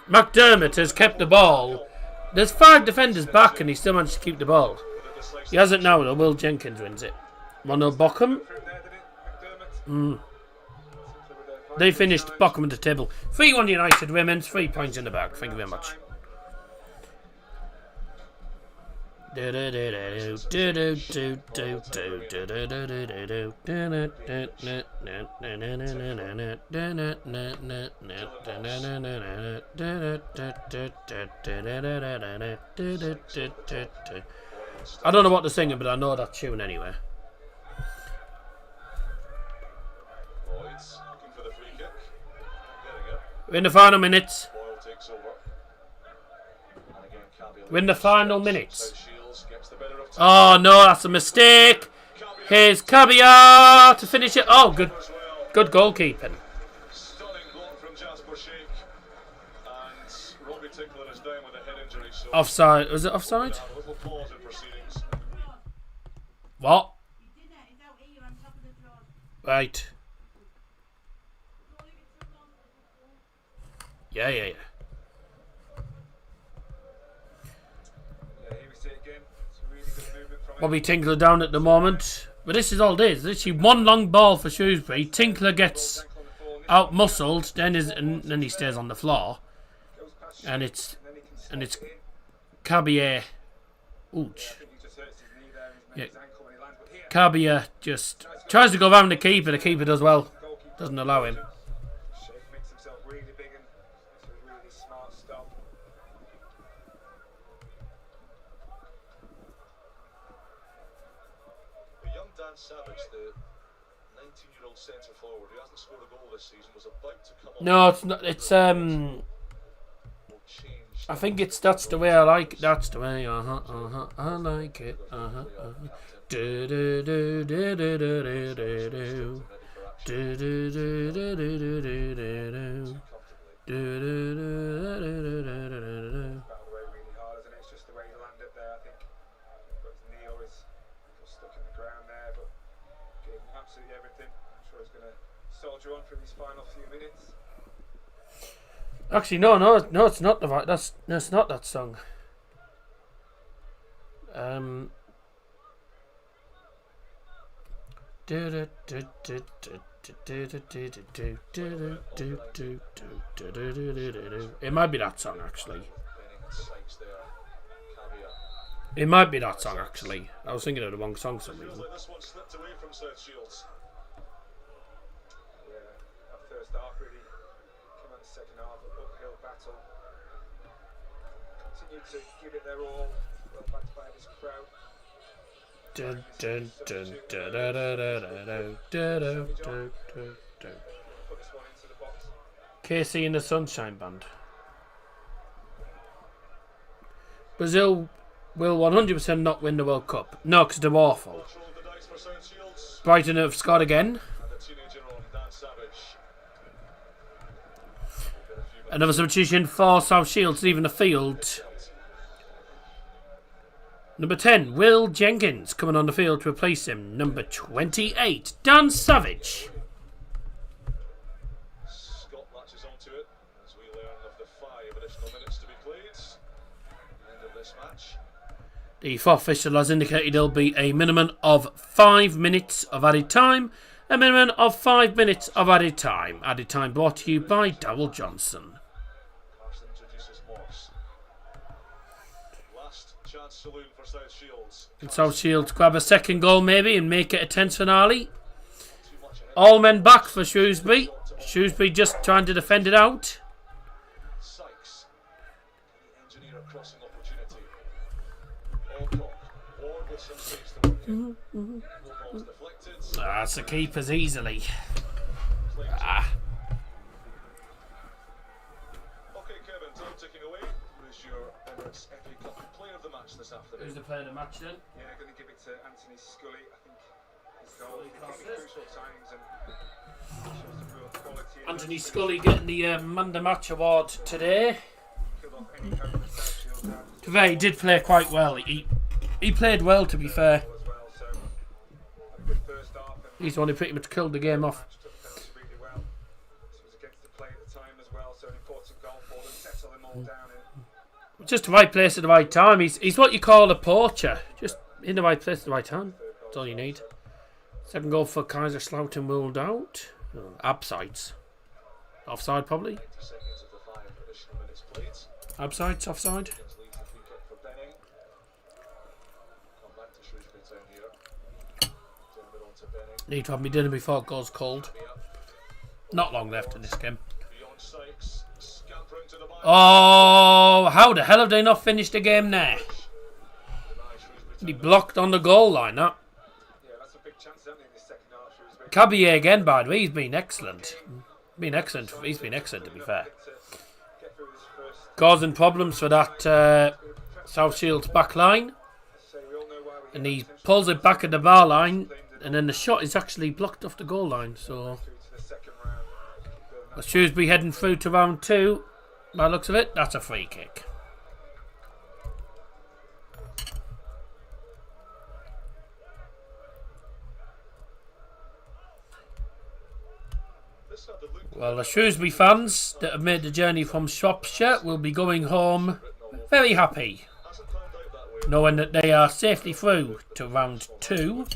Speaker 1: McDermott has kept the ball. There's 5 defenders back and he still managed to keep the ball. He hasn't now though. Will Jenkins wins it. 1-0 Bockham.
Speaker 4: For him there, did it? McDermott. Tinkler with a
Speaker 1: They finished bottom of the table. 3-1 United Women's, 3 points in the bag. Thank you very much. I don't know what they're singing, but I know that tune anyway.
Speaker 5: Lloyd's looking for the free kick. Getting it.
Speaker 1: We're in the final minutes.
Speaker 5: Boyle takes over. And again, Cabia.
Speaker 1: We're in the final minutes.
Speaker 5: South Shields gets the better of time
Speaker 1: Oh no, that's a mistake. Here's Cabia to finish it. Oh, good,
Speaker 5: as well.
Speaker 1: good goalkeeping.
Speaker 5: Stunning block from Jasper Sheik. And Robbie Tinkler is down with a head injury. So
Speaker 1: Offside. Was it offside?
Speaker 5: a little pause in proceedings.
Speaker 1: What? Right. Yeah.
Speaker 4: Yeah, here we see it again. It's a really good movement from him.
Speaker 1: Bobby Tinkler down at the moment. But this is all it is. Literally one long ball for Shrewsbury. Tinkler gets out muscled, then he stays on the floor.
Speaker 4: Goes past
Speaker 1: And
Speaker 4: Sheik,
Speaker 1: it's
Speaker 4: then he can
Speaker 1: and it's
Speaker 4: slot it in.
Speaker 1: Cabia.
Speaker 4: I
Speaker 1: Ouch.
Speaker 4: think he just hurts his knee there and he's
Speaker 1: Yeah.
Speaker 4: made his ankle when he lands. But here,
Speaker 1: Cabia just tries to go around the keeper. The keeper does well.
Speaker 4: goalkeeper
Speaker 1: Doesn't allow him.
Speaker 4: Sheik makes himself really big and it's a really smart stop.
Speaker 5: The young Dan Savage, the 19-year-old centre forward who hasn't scored a goal this season, was about to come on.
Speaker 1: No, it's not. It's
Speaker 5: Will change.
Speaker 1: I think that's the way I like it. That's the way. I like it. Do do do do do do do do do. Do do do do do do do do do. Do do do do do do do.
Speaker 4: Battled away really hard, isn't it? It's just the way he landed there, I think. Got his knee always got stuck in the ground there, but gave him absolutely everything. I'm sure he's going to soldier on for these final few minutes.
Speaker 1: Actually, no, it's not that's not that song. It might be that song actually. It might be that song actually. I was thinking of the wrong song for some
Speaker 5: Feels
Speaker 1: reason.
Speaker 5: like this one slipped away from South Shields.
Speaker 4: Yeah, that first half really came on the second half, uphill battle. Continued to give it their all, well backed by this crowd.
Speaker 1: Dun, dun, dun, dun, dun, dun, dun, dun, dun, dun, dun, dun.
Speaker 4: Put this one into the box.
Speaker 1: Casey and the Sunshine Band. Brazil will 100% not win the World Cup. No, because they're awful.
Speaker 5: Roll the dice for South Shields.
Speaker 1: Brighton have scored again.
Speaker 5: And the teenager on Dan Savage.
Speaker 1: Another substitution for South Shields leaving the field. Number 10, Will Jenkins coming on the field to replace him. Number 28, Dan Savage.
Speaker 5: Scott latches onto it as we learn of the 5 additional minutes to be played. The end of this match.
Speaker 1: The fourth official has indicated there'll be a minimum of 5 minutes of added time. A minimum of 5 minutes of added time. Added time brought to you by Darrell Johnson.
Speaker 5: Carson introduces Morse. Last chance saloon for South Shields.
Speaker 1: And South Shields grab a second goal maybe and make it a tense finale.
Speaker 5: Too much ahead.
Speaker 1: All men back for Shrewsbury. Shrewsbury just trying to defend it out.
Speaker 5: Sykes. Can he engineer a crossing opportunity? Alcock. Ward with some space to work in. No balls deflected.
Speaker 1: That's the keepers easily.
Speaker 5: Played.
Speaker 1: Ah.
Speaker 5: Okay, Kevin, time ticking away. Who's your Emirates FA Cup player of the match this afternoon?
Speaker 1: Who's the player of the match then?
Speaker 4: Yeah, going to give it to Anthony Scully. I think his goal
Speaker 1: Scully
Speaker 4: in
Speaker 1: crosses.
Speaker 4: crucial times and shows the real quality. and
Speaker 1: Anthony
Speaker 4: finish.
Speaker 1: Scully getting the Man of the Match award today.
Speaker 4: Killed off any hope that South Shields had
Speaker 1: Today he did play quite well. He played well to be fair.
Speaker 4: as well. So had a good first half and
Speaker 1: He's the one who pretty much killed the game off.
Speaker 4: match took penalty really well. This was against the play at the time as well, so an important goal for them. Settle them all down and
Speaker 1: Just the right place at the right time. He's what you call a poacher. Just in the right place at the right time. That's all you need. Second goal for Kaiserslautern ruled out. Oh, abseits. Offside, probably.
Speaker 5: 90 seconds of the 5 additional minutes played.
Speaker 1: Offside, offside.
Speaker 5: Leads the free kick for Benning. Come back to Shrewsbury Town here. Turn it on to Benning.
Speaker 1: Need to have me dinner before it goes cold. Not long left in this game.
Speaker 5: Beyond Sykes, scampering to the byline.
Speaker 1: Oh, how the hell have they not finished the game there?
Speaker 5: Denies Shrewsbury
Speaker 1: He
Speaker 5: Town.
Speaker 1: blocked on the goal line, that.
Speaker 4: Yeah, that's a big chance, haven't they, in this second half? Shrewsbury.
Speaker 1: Caballé again, by the way, he's been excellent. He's been excellent, to be fair.
Speaker 4: Get through this first.
Speaker 1: Causing problems for that South Shields back line.
Speaker 4: So we all know why we
Speaker 1: And he pulls it back at the bar line. And then the shot is actually blocked off the goal line. So,
Speaker 4: through to the second round.
Speaker 1: with Shrewsbury heading through to round 2. By the looks of it, that's a free kick.
Speaker 5: This had the look
Speaker 1: Well, the Shrewsbury fans that have made the journey from Shropshire will be going home very happy,
Speaker 5: hasn't panned out that way.
Speaker 1: knowing that they are safely through to round 2,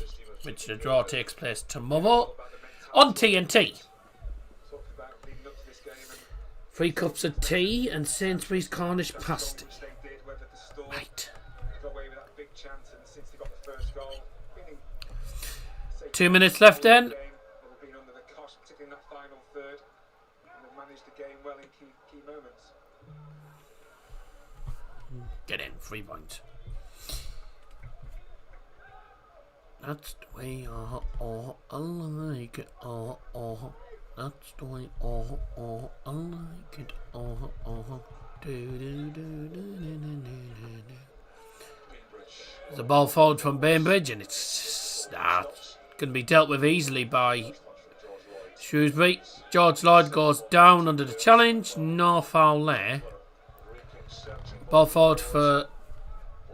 Speaker 1: which the draw takes place tomorrow on TNT.
Speaker 4: Talk about leading up to this game and
Speaker 1: 3 cups of tea and Sainsbury's Cornish pasty.
Speaker 4: which they did, weathered the storm.
Speaker 1: Right.
Speaker 4: Got away with that big chance, and since they got the first goal, been in, say,
Speaker 1: 2 minutes left then.
Speaker 4: game, they've been under the cosh, particularly in that final third, and they've managed the game well in key moments.
Speaker 1: Get in, 3 points. That's the way, I like it, that's the way, I like it, The ball forward from Bainbridge, and it's can be dealt with easily by Shrewsbury. George Lloyd goes down under the challenge, no foul there. Ball forward for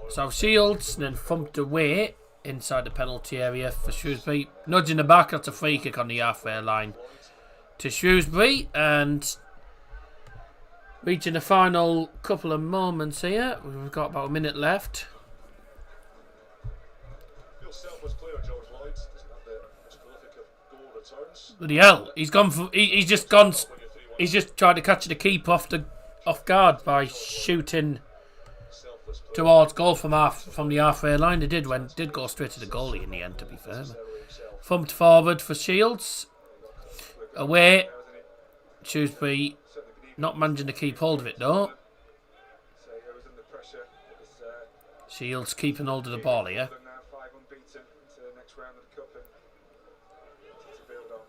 Speaker 1: South Shields, and then thumped away inside the penalty area for Shrewsbury. Nudging the back, that's a free kick on the halfway line to Shrewsbury, and reaching the final couple of moments here. We've got about a minute left.
Speaker 5: Real selfless player, George Lloyd. Doesn't have the most prolific of goal returns.
Speaker 1: Bloody hell, he's gone for, he's just gone, he's just tried to catch the keeper off guard by shooting
Speaker 5: Selfless player.
Speaker 1: towards goal from the halfway line. They did go straight to the goalie in the end, to be fair. Thumped forward for Shields. Away. Shrewsbury not managing to keep hold of it though.
Speaker 4: So he was under pressure. It was
Speaker 1: Shields keeping hold of the ball here.
Speaker 4: them now 5 unbeaten into the next round of the cup and to build on.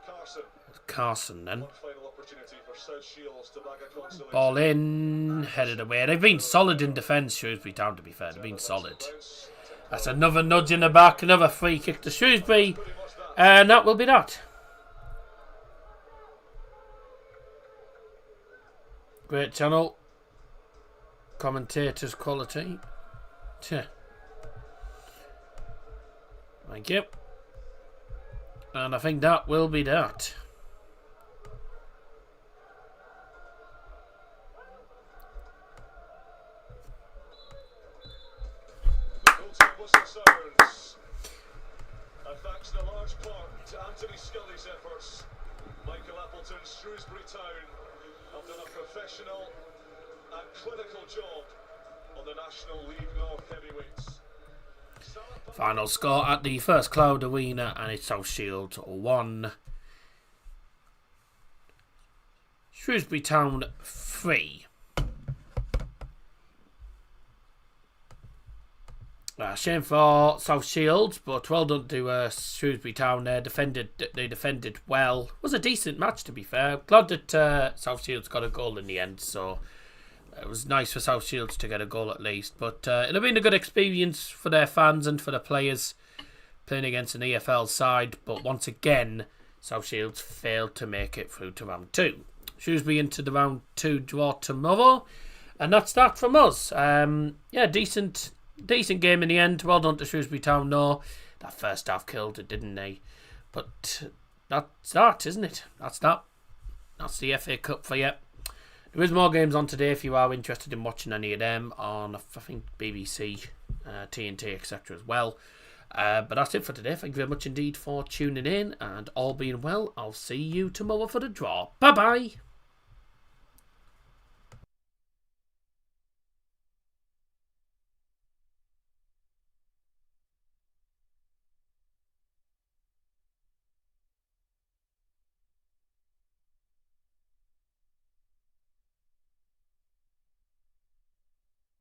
Speaker 5: Carson.
Speaker 1: Carson then.
Speaker 5: One final opportunity for South Shields to bag a consolation.
Speaker 1: Ball in, headed away. They've been solid in defence, Shrewsbury Town, to be fair. They've been solid. That's another nudge in the back, another free kick to Shrewsbury. And that will be that. Great channel. Commentators quality. Tch. Thank you. And I think that will be that.
Speaker 5: The goal-time whistle sounds. And thanks in a large part to Anthony Scully's efforts, Michael Appleton's Shrewsbury Town have done a professional and clinical job on the National League North heavyweights.
Speaker 1: Final score at the First Cloud Arena, and it's South Shields 1. Shrewsbury Town 3. Shame for South Shields, but well done to Shrewsbury Town. They defended well. It was a decent match, to be fair. Glad that South Shields got a goal in the end, so it was nice for South Shields to get a goal at least. But it'll have been a good experience for their fans and for the players playing against an EFL side. But once again, South Shields failed to make it through to round 2. Shrewsbury into the round 2 draw tomorrow, and that's that from us. Decent game in the end. Well done to Shrewsbury Town. No, that first half killed it, didn't they? But that's that, isn't it? That's that. That's the FA Cup for you. There is more games on today if you are interested in watching any of them on, I think, BBC, TNT, etc. as well. But that's it for today. Thank you very much indeed for tuning in. And all being well, I'll see you tomorrow for the draw. Bye-bye.